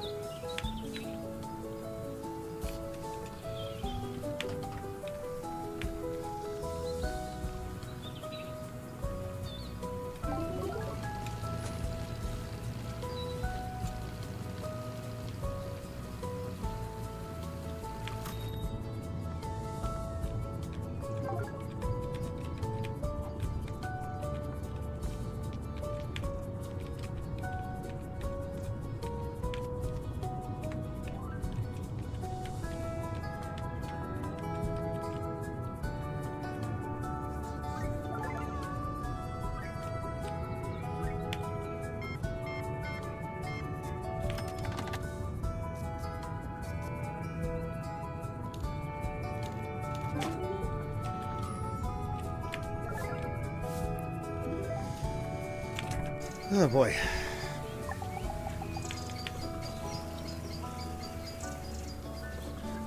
Oh boy.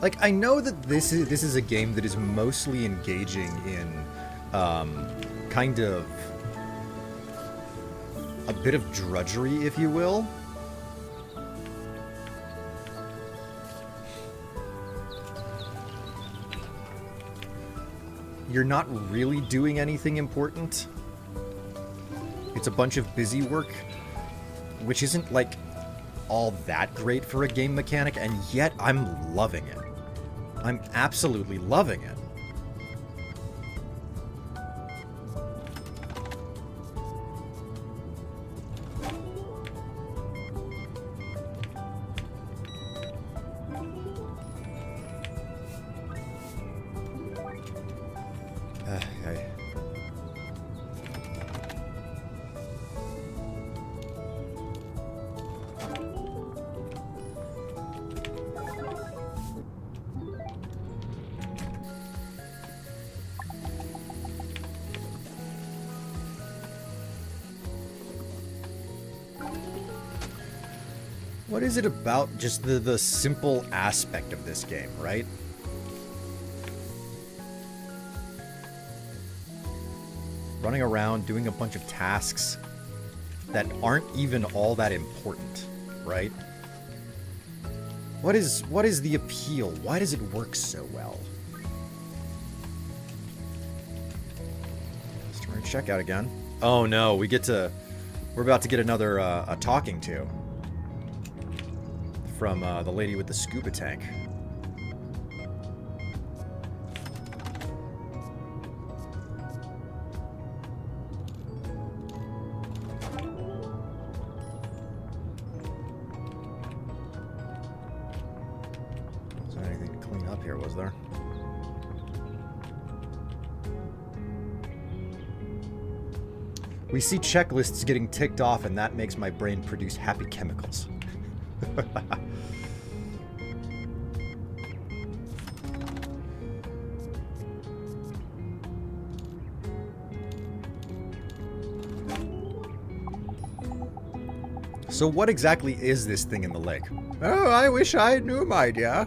Like, I know that this is a game that is mostly engaging in kind of a bit of drudgery, if you will. You're not really doing anything important. It's a bunch of busy work, which isn't, like, all that great for a game mechanic, and yet I'm loving it. I'm absolutely loving it. What is it about just the simple aspect of this game, right? Running around, doing a bunch of tasks that aren't even all that important, right? What is the appeal? Why does it work so well? Customer checkout again. Oh no, we're about to get another a talking to from the lady with the scuba tank. Wasn't anything to clean up here, was there? We see checklists getting ticked off, and that makes my brain produce happy chemicals. So what exactly is this thing in the lake? Oh, I wish I knew, my dear.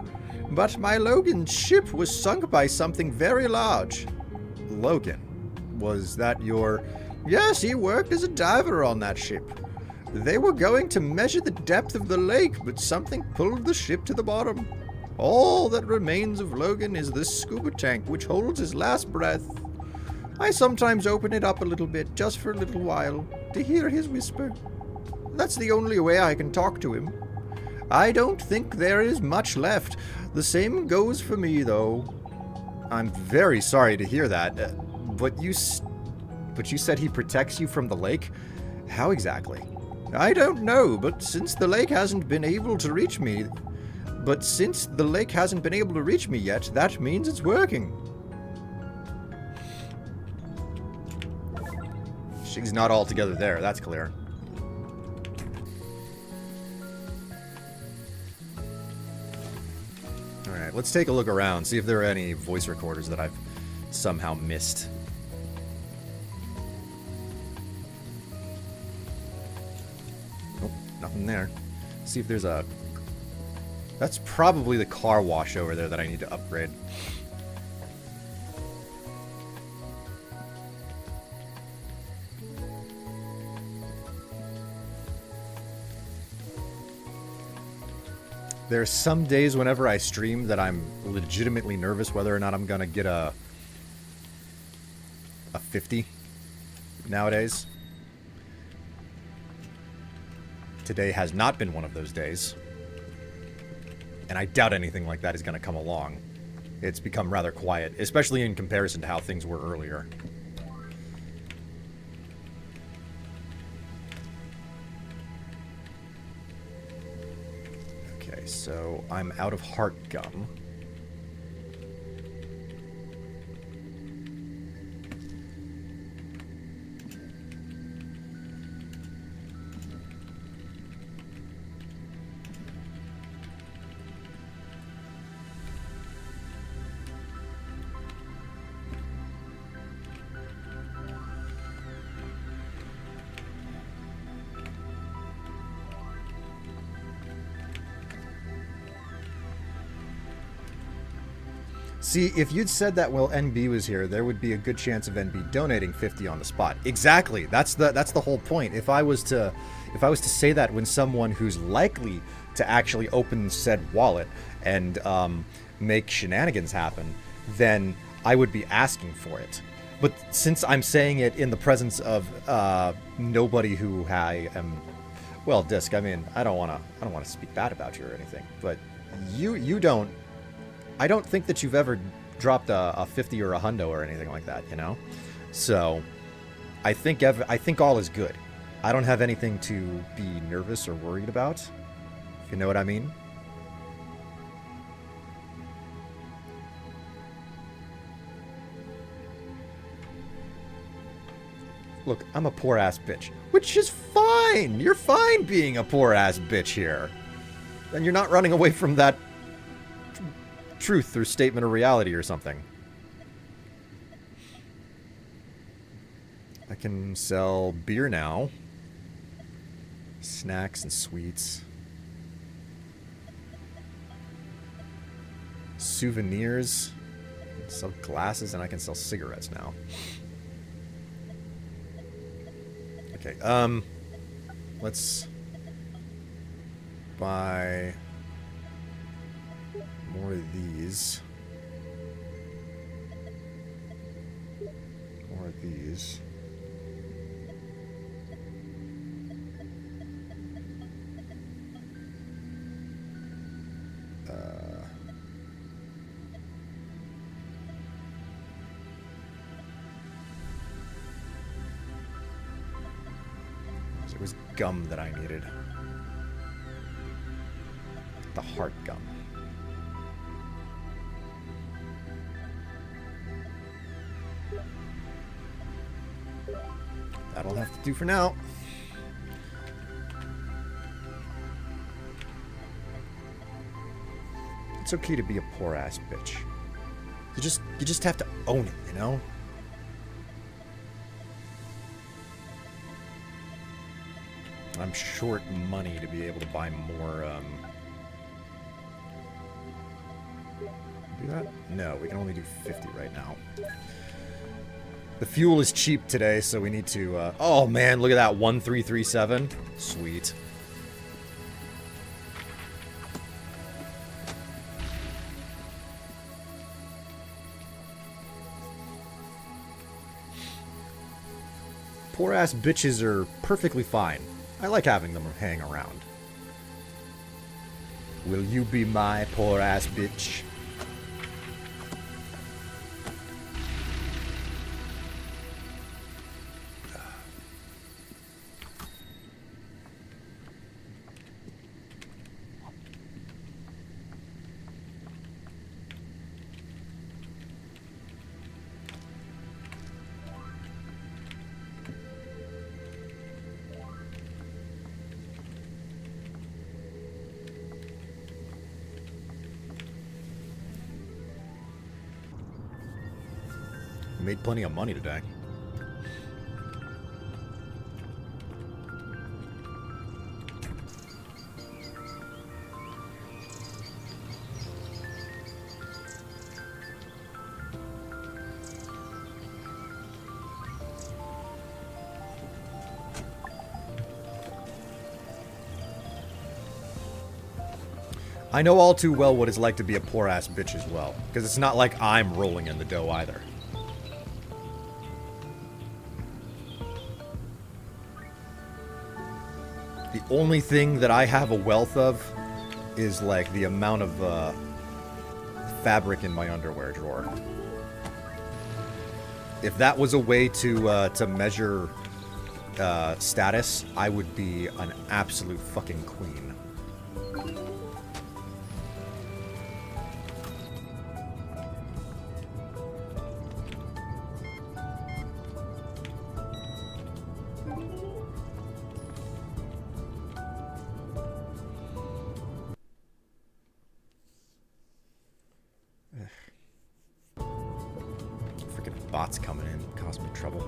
But my Logan's ship was sunk by something very large. Logan? Was that your... Yes, he worked as a diver on that ship. They were going to measure the depth of the lake, but something pulled the ship to the bottom. All that remains of Logan is this scuba tank, which holds his last breath. I sometimes open it up a little bit, just for a little while, to hear his whisper. That's the only way I can talk to him. I don't think there is much left. The same goes for me, though. I'm very sorry to hear that, but you said he protects you from the lake? How exactly? I don't know, but since the lake hasn't been able to reach me... yet, that means it's working. She's not altogether there, that's clear. Alright, let's take a look around, see if there are any voice recorders that I've somehow missed. Nope, nothing there. See if there's a... That's probably the car wash over there that I need to upgrade. There are some days whenever I stream that I'm legitimately nervous whether or not I'm gonna get a 50 nowadays. Today has not been one of those days. And I doubt anything like that is gonna come along. It's become rather quiet, especially in comparison to how things were earlier. Okay, so I'm out of heart gum. See, if you'd said that while NB was here, there would be a good chance of NB donating 50 on the spot. Exactly. That's the whole point. If I was to say that when someone who's likely to actually open said wallet and make shenanigans happen, then I would be asking for it. But since I'm saying it in the presence of nobody who I am, well, Disc, I mean, I don't want to speak bad about you or anything, but you don't. I don't think that you've ever dropped a 50 or a hundo or anything like that, you know? So, I think all is good. I don't have anything to be nervous or worried about, if you know what I mean. Look, I'm a poor-ass bitch, which is fine! You're fine being a poor-ass bitch here. And you're not running away from that truth or statement of reality or something. I can sell beer now. Snacks and sweets. Souvenirs. Sell glasses, and I can sell cigarettes now. Okay, let's buy more of these. More of these. So it was gum that I needed. The heart gum. That'll have to do for now. It's okay to be a poor-ass bitch. You just have to own it, you know? I'm short money to be able to buy more, do that? No, we can only do 50 right now. The fuel is cheap today, so we need to, oh man, look at that, 1337. Sweet. Poor ass bitches are perfectly fine. I like having them hang around. Will you be my poor ass bitch? Made plenty of money today. I know all too well what it's like to be a poor-ass bitch as well, because it's not like I'm rolling in the dough either. The only thing that I have a wealth of is, like, the amount of, fabric in my underwear drawer. If that was a way to measure, status, I would be an absolute fucking queen. Bots coming in cause me trouble.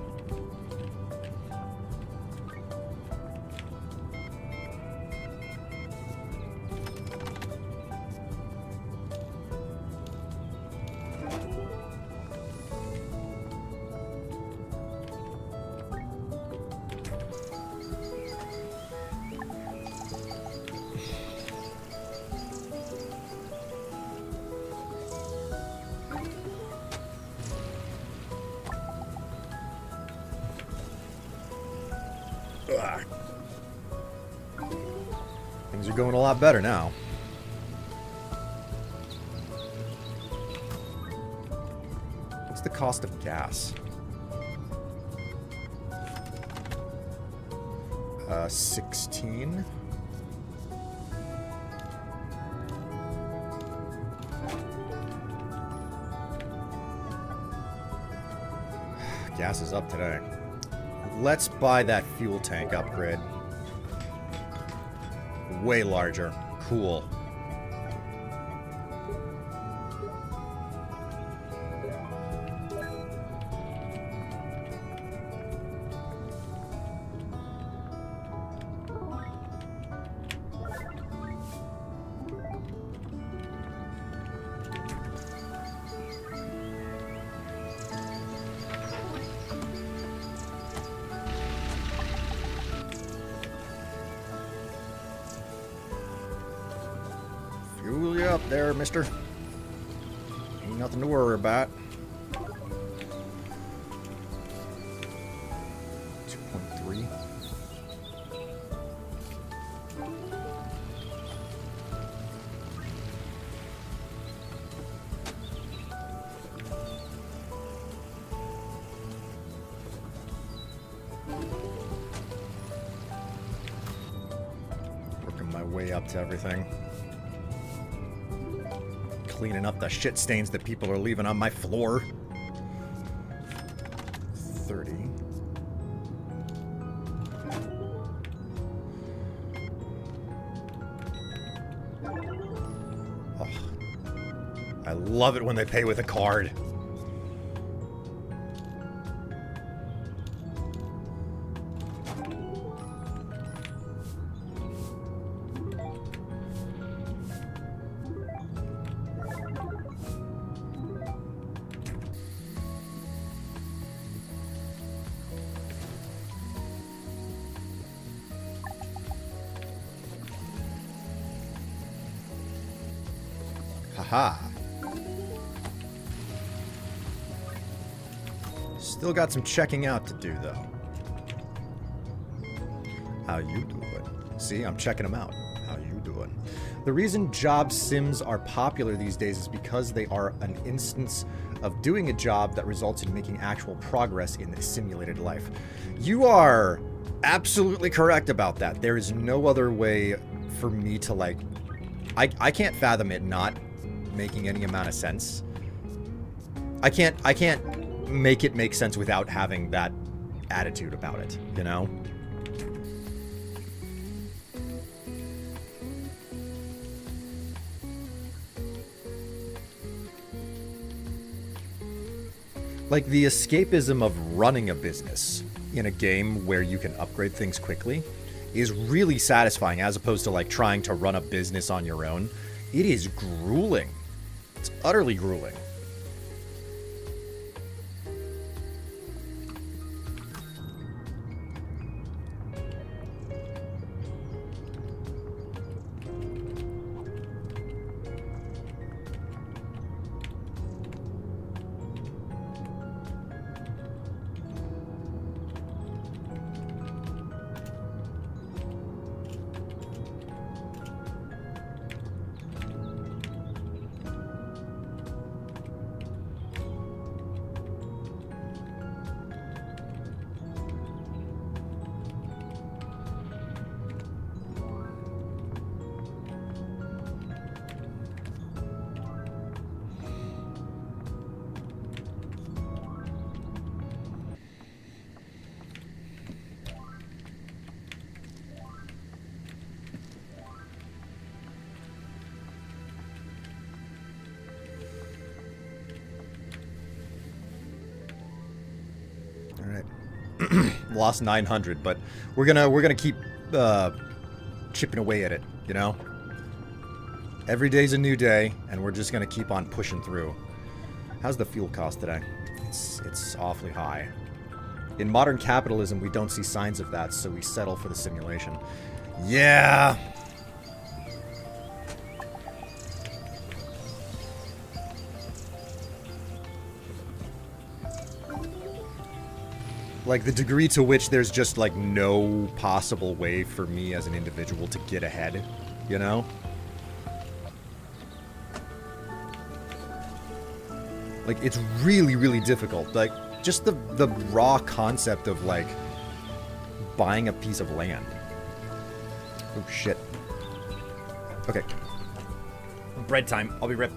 Things are going a lot better now. What's the cost of gas? 16. Gas is up today. Let's buy that fuel tank upgrade. Way larger. Cool. Fuel you up there, mister. Ain't nothing to worry about. 2.3. Working my way up to everything. Cleaning up the shit stains that people are leaving on my floor. 30. Oh, I love it when they pay with a card. Haha. Still got some checking out to do, though. How you doing? See, I'm checking them out. How you doing? The reason job sims are popular these days is because they are an instance of doing a job that results in making actual progress in a simulated life. You are absolutely correct about that. There is no other way for me to, like... I can't fathom it not making any amount of sense. I can't make it make sense without having that attitude about it, you know? Like, the escapism of running a business in a game where you can upgrade things quickly is really satisfying, as opposed to, like, trying to run a business on your own. It is grueling. It's utterly grueling. Lost 900, but we're gonna keep chipping away at it, you know? Every day's a new day, and we're just gonna keep on pushing through. How's the fuel cost today? It's awfully high. In modern capitalism, we don't see signs of that, so we settle for the simulation. Yeah. Like, the degree to which there's just, like, no possible way for me as an individual to get ahead, you know? Like, it's really, really difficult. Like, just the raw concept of, like, buying a piece of land. Oh, shit. Okay. Bread time. I'll be right...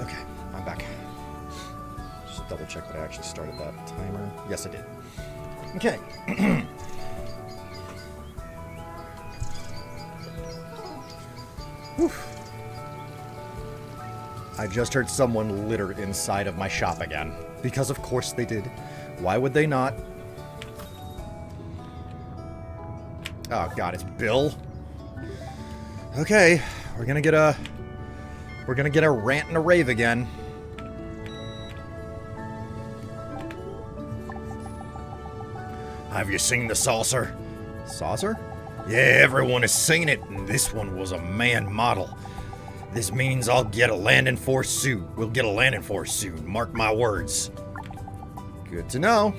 Okay, I'm back. Just double check that I actually started that timer. Yes, I did. Okay. Whew. I just heard someone litter inside of my shop again. Because of course they did. Why would they not? Oh god, it's Bill. Okay, we're gonna get a rant and a rave again. Have you seen the saucer? Saucer? Yeah, everyone has seen it, and this one was a man model. This means I'll get a landing force soon. We'll get a landing force soon. Mark my words. Good to know.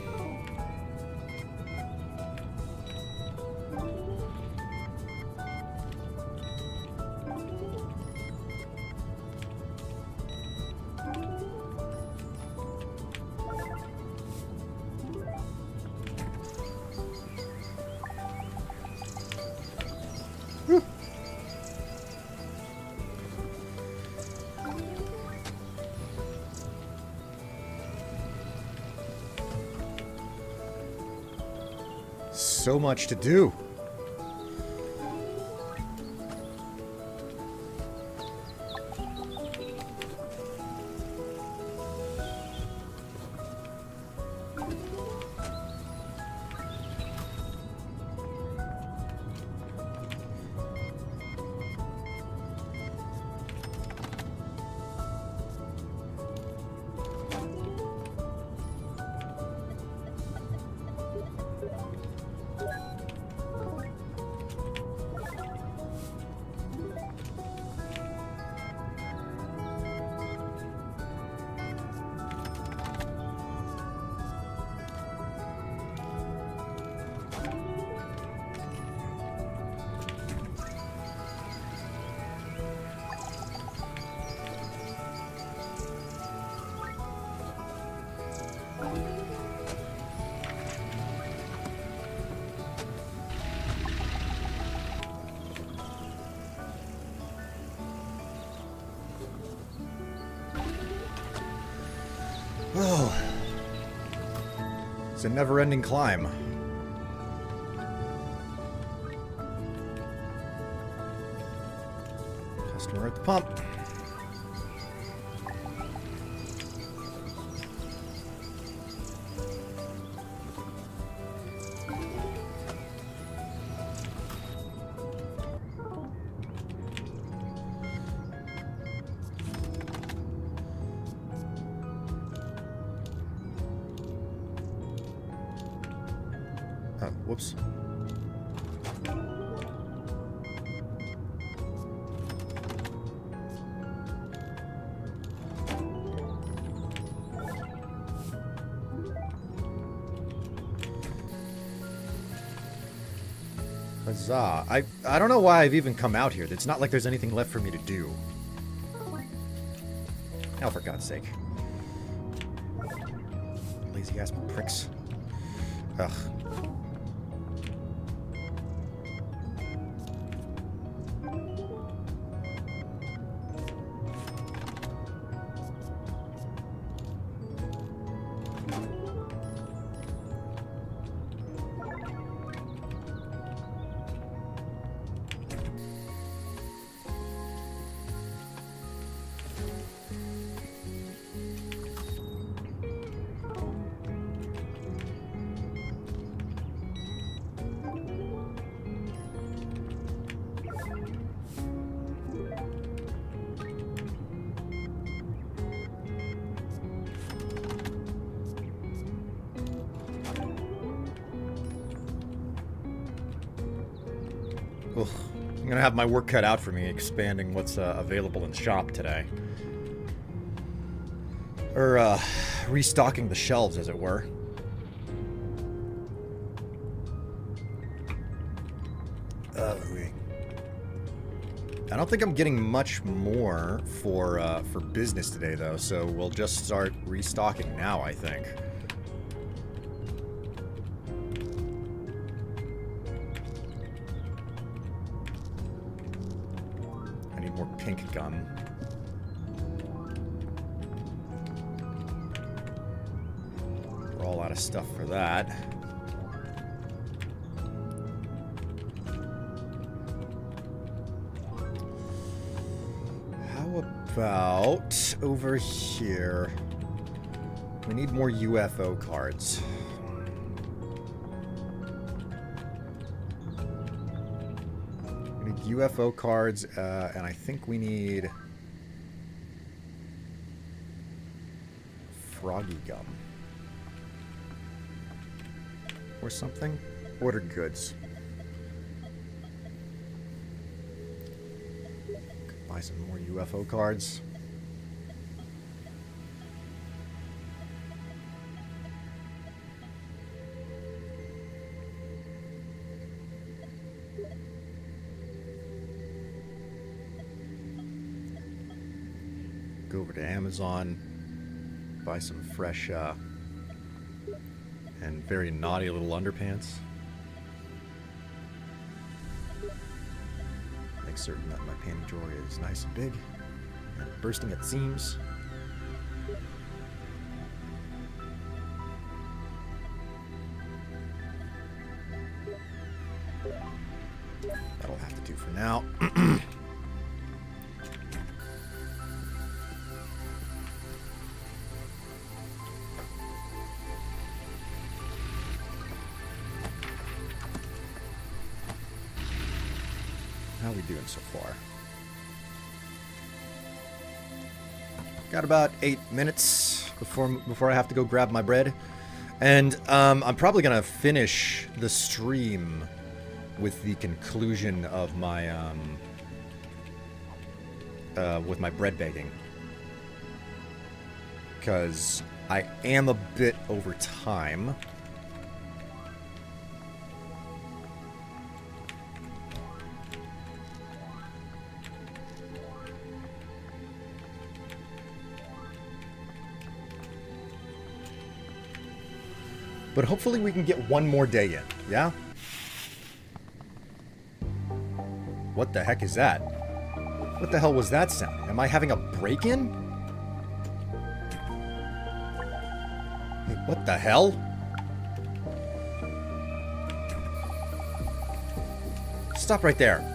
So much to do. Oh. It's a never-ending climb. Customer at the pump. Oh, whoops. Huzzah. I don't know why I've even come out here. It's not like there's anything left for me to do. Oh, for God's sake. Lazy-ass pricks. Ugh. Ugh. I'm gonna have my work cut out for me expanding what's available in shop today. Or, restocking the shelves, as it were. I don't think I'm getting much more for business today, though, so we'll just start restocking now, I think. I need more pink gum. We're all out of stuff for that. About over here. We need more UFO cards. We need UFO cards, and I think we need froggy gum. Or something. Order goods. Buy some more UFO cards. Go over to Amazon, buy some fresh and very naughty little underpants. Make certain that my panty drawer is nice and big and bursting at the seams. That'll have to do for now. How are we doing so far? Got about 8 minutes before I have to go grab my bread. And I'm probably going to finish the stream with the conclusion of my with my bread baking. Because I am a bit over time. But hopefully we can get one more day in, yeah? What the heck is that? What the hell was that sound? Am I having a break-in? Hey, what the hell? Stop right there.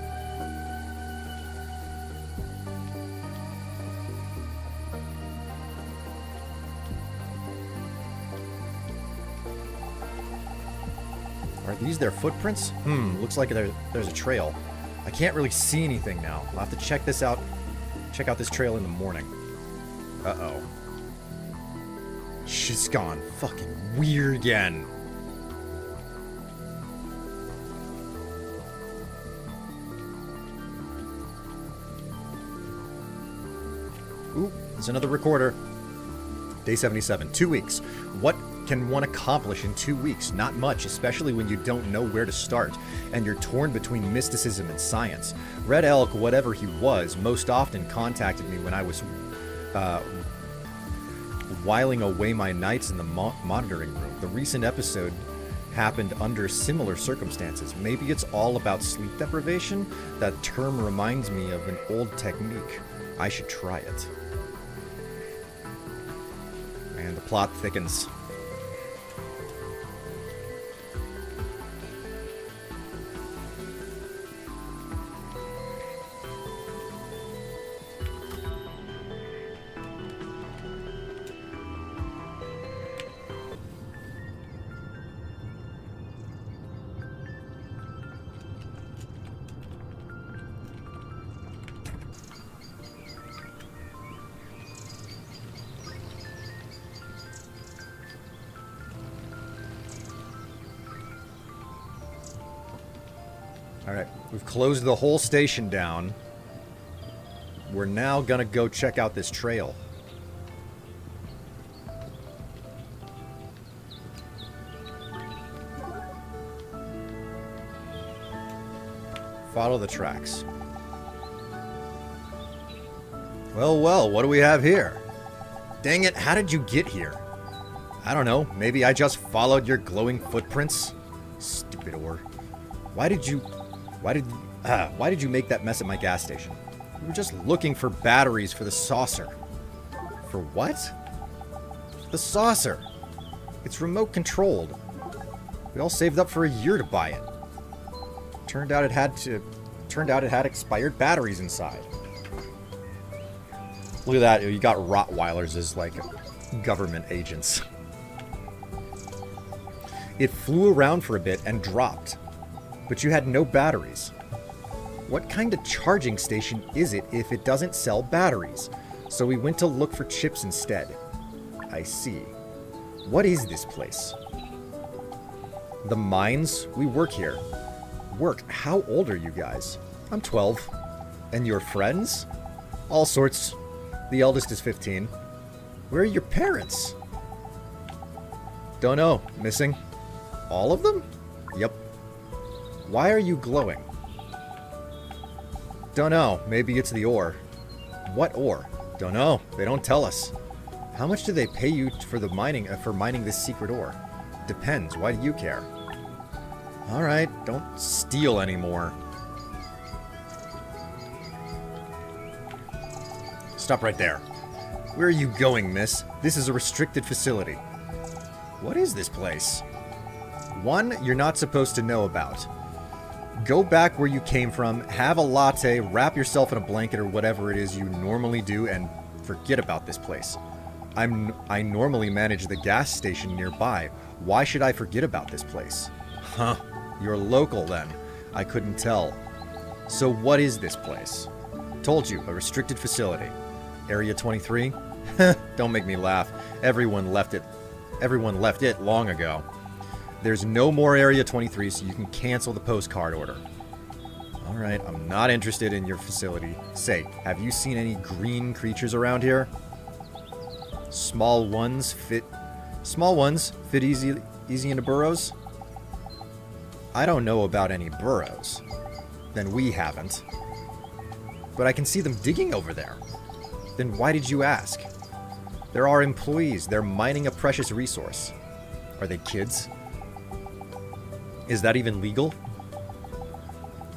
Are these their footprints? Looks like there's a trail. I can't really see anything now. I'll have to check this out. Check out this trail in the morning. Uh-oh. She's gone fucking weird again. Ooh, there's another recorder. Day 77. 2 weeks. What can one accomplish in 2 weeks? Not much, especially when you don't know where to start, and you're torn between mysticism and science. Red Elk, whatever he was, most often contacted me when I was whiling away my nights in the monitoring room. The recent episode happened under similar circumstances. Maybe it's all about sleep deprivation? That term reminds me of an old technique. I should try it. And the plot thickens. Alright, we've closed the whole station down. We're now gonna go check out this trail. Follow the tracks. Well, well, what do we have here? Dang it, how did you get here? I don't know, maybe I just followed your glowing footprints? Stupid ore. Why did you make that mess at my gas station? We were just looking for batteries for the saucer. For what? The saucer. It's remote controlled. We all saved up for a year to buy it. Turned out it had expired batteries inside. Look at that. You got Rottweilers as like government agents. It flew around for a bit and dropped. But you had no batteries. What kind of charging station is it if it doesn't sell batteries? So we went to look for chips instead. I see. What is this place? The mines? We work here. Work? How old are you guys? I'm 12. And your friends? All sorts. The eldest is 15. Where are your parents? Don't know. Missing? All of them? Yep. Why are you glowing? Don't know. Maybe it's the ore. What ore? Don't know. They don't tell us. How much do they pay you for the mining for mining this secret ore? Depends. Why do you care? All right. Don't steal anymore. Stop right there. Where are you going, miss? This is a restricted facility. What is this place? One you're not supposed to know about. Go back where you came from, have a latte, wrap yourself in a blanket or whatever it is you normally do, and forget about this place. I normally manage the gas station nearby. Why should I forget about this place? Huh. You're local then. I couldn't tell. So what is this place? Told you, a restricted facility. Area 23? Don't make me laugh. Everyone left it long ago. There's no more Area 23, so you can cancel the postcard order. Alright, I'm not interested in your facility. Say, have you seen any green creatures around here? Small ones fit easy into burrows? I don't know about any burrows. Then we haven't. But I can see them digging over there. Then why did you ask? There are employees. They're mining a precious resource. Are they kids? Is that even legal?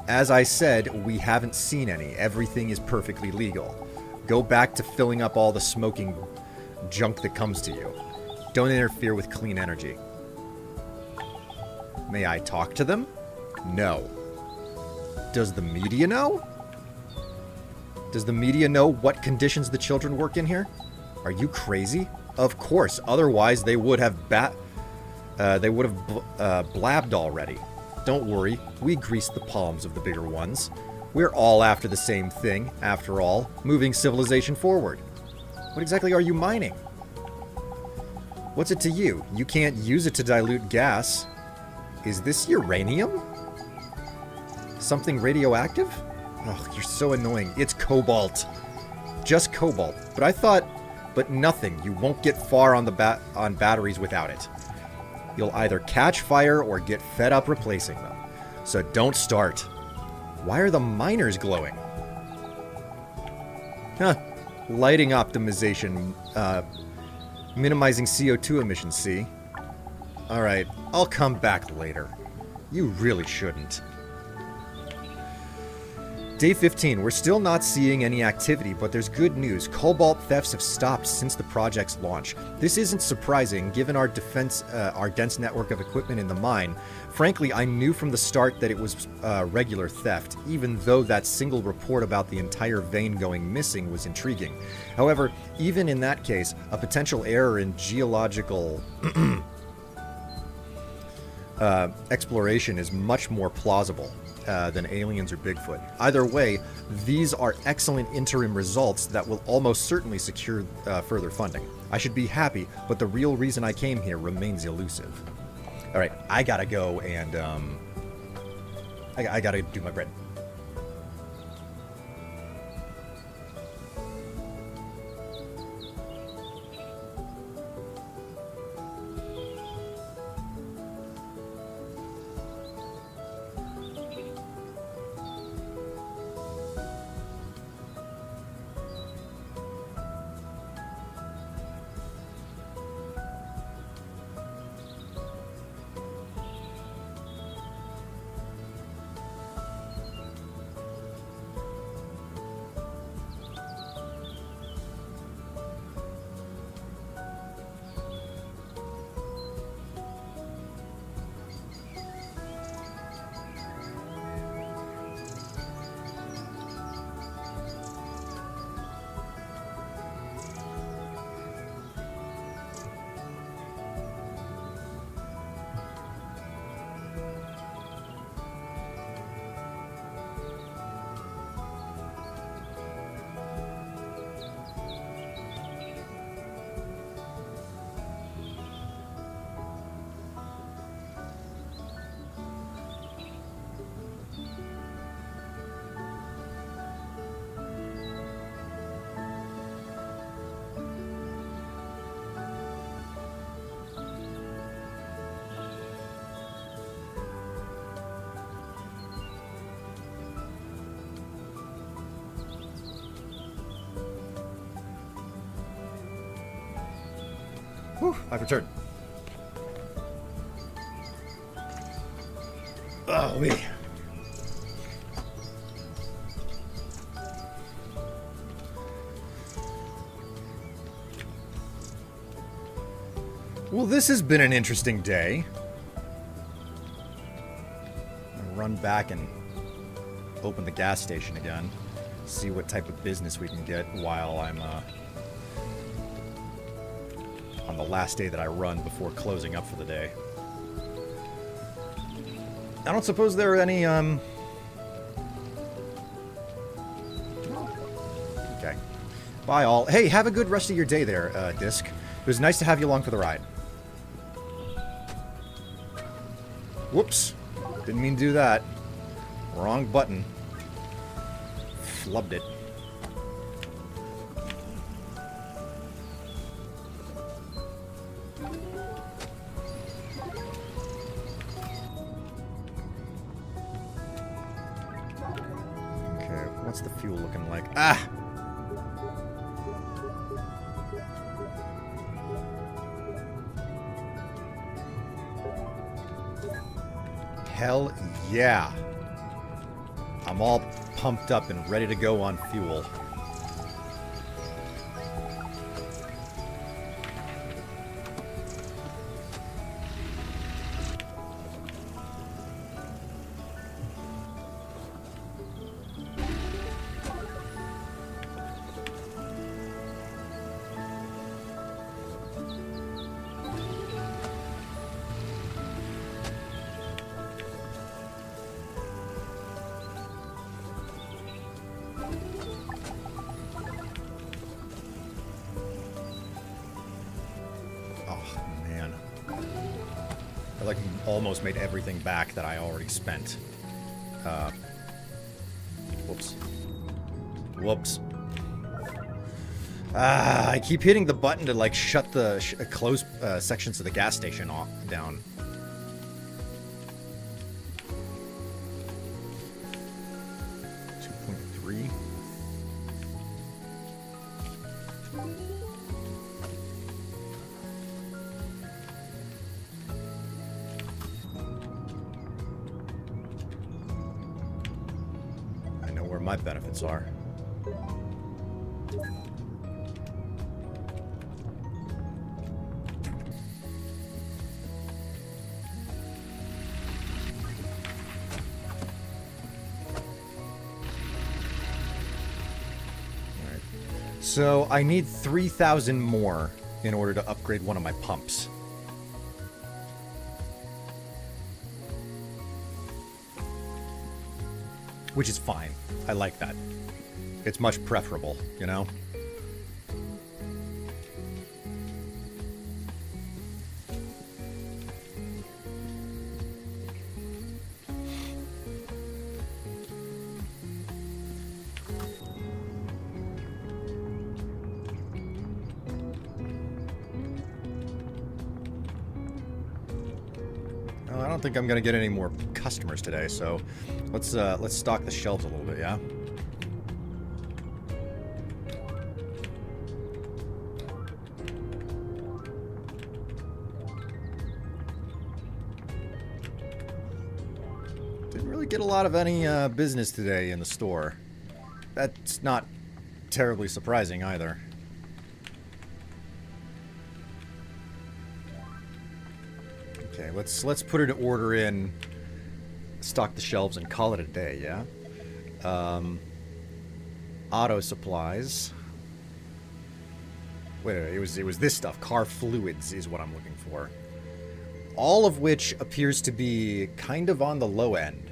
As I said, we haven't seen any. Everything is perfectly legal. Go back to filling up all the smoking junk that comes to you. Don't interfere with clean energy. May I talk to them? No. Does the media know? Does the media know what conditions the children work in here? Are you crazy? Of course. Otherwise, they would have blabbed already. Don't worry. We greased the palms of the bigger ones. We're all after the same thing, after all, moving civilization forward. What exactly are you mining? What's it to you? You can't use it to dilute gas. Is this uranium? Something radioactive? Oh, you're so annoying. It's cobalt. Just cobalt. But nothing. You won't get far on batteries without it. You'll either catch fire or get fed up replacing them. So don't start. Why are the miners glowing? Huh. Lighting optimization. Minimizing CO2 emissions, see? Alright, I'll come back later. You really shouldn't. Day 15. We're still not seeing any activity, but there's good news. Cobalt thefts have stopped since the project's launch. This isn't surprising, given our dense network of equipment in the mine. Frankly, I knew from the start that it was regular theft, even though that single report about the entire vein going missing was intriguing. However, even in that case, a potential error in geological exploration is much more plausible than aliens or Bigfoot. Either way, these are excellent interim results that will almost certainly secure further funding. I should be happy, but the real reason I came here remains elusive. Alright, I gotta go and I gotta do my bread. Whew, I've returned. Oh, me. Well, this has been an interesting day. I'll run back and open the gas station again. See what type of business we can get while I'm on the last day that I run before closing up for the day. I don't suppose there are any, Okay. Bye, all. Hey, have a good rest of your day there, Disc. It was nice to have you along for the ride. Whoops. Didn't mean to do that. Wrong button. Flubbed it. Okay, what's the fuel looking like? Ah! Hell yeah. I'm all pumped up and ready to go on fuel. Almost made everything back that I already spent. Whoops. Whoops. I keep hitting the button to like shut the close sections of the gas station off down. My benefits are. Alright. So I need 3,000 more in order to upgrade one of my pumps. Which is fine. I like that. It's much preferable, you know? I don't think I'm gonna get any more customers today, so let's stock the shelves a little bit, yeah? Didn't really get a lot of any business today in the store. That's not terribly surprising either. Okay, let's put an order in, stock the shelves, and call it a day, yeah? Auto supplies. Wait, it was this stuff. Car fluids is what I'm looking for. All of which appears to be kind of on the low end.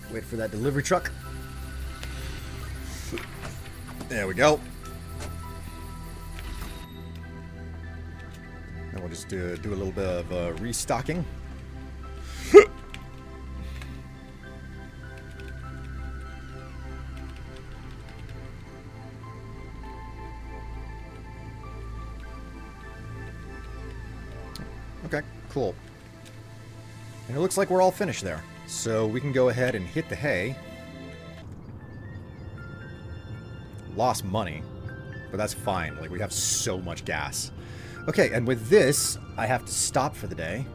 Wait for that delivery truck. There we go. And we'll just do a little bit of restocking. Okay, cool. And it looks like we're all finished there. So we can go ahead and hit the hay. Lost money, but that's fine. Like, we have so much gas. Okay, and with this, I have to stop for the day.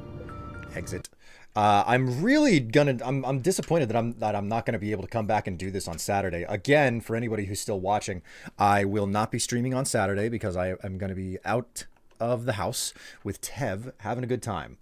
Exit. I'm really gonna. I'm disappointed that I'm not gonna be able to come back and do this on Saturday. Again, for anybody who's still watching, I will not be streaming on Saturday because I am gonna be out of the house with Tev having a good time.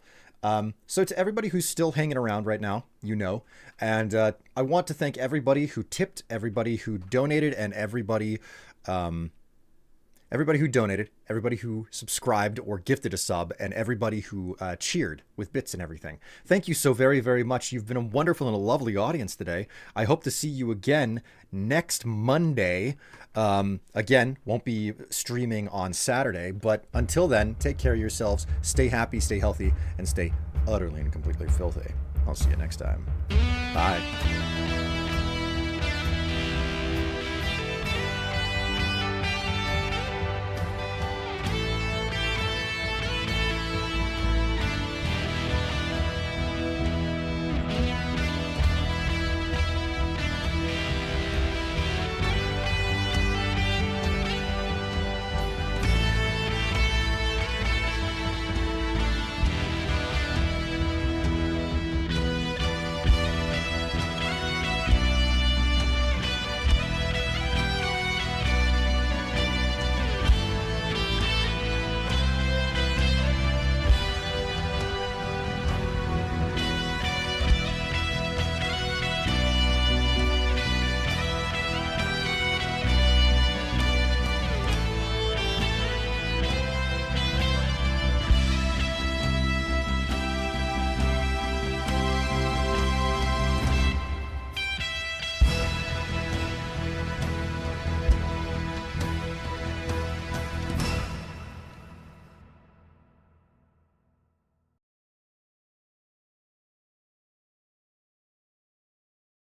So to everybody who's still hanging around right now, you know, and I want to thank everybody who tipped, everybody who donated, and everybody who donated, everybody who subscribed or gifted a sub, and everybody who cheered with bits and everything. Thank you so very, very much. You've been a wonderful and a lovely audience today. I hope to see you again next Monday. Again, won't be streaming on Saturday, but until then, take care of yourselves, stay happy, stay healthy, and stay utterly and completely filthy. I'll see you next time. Bye.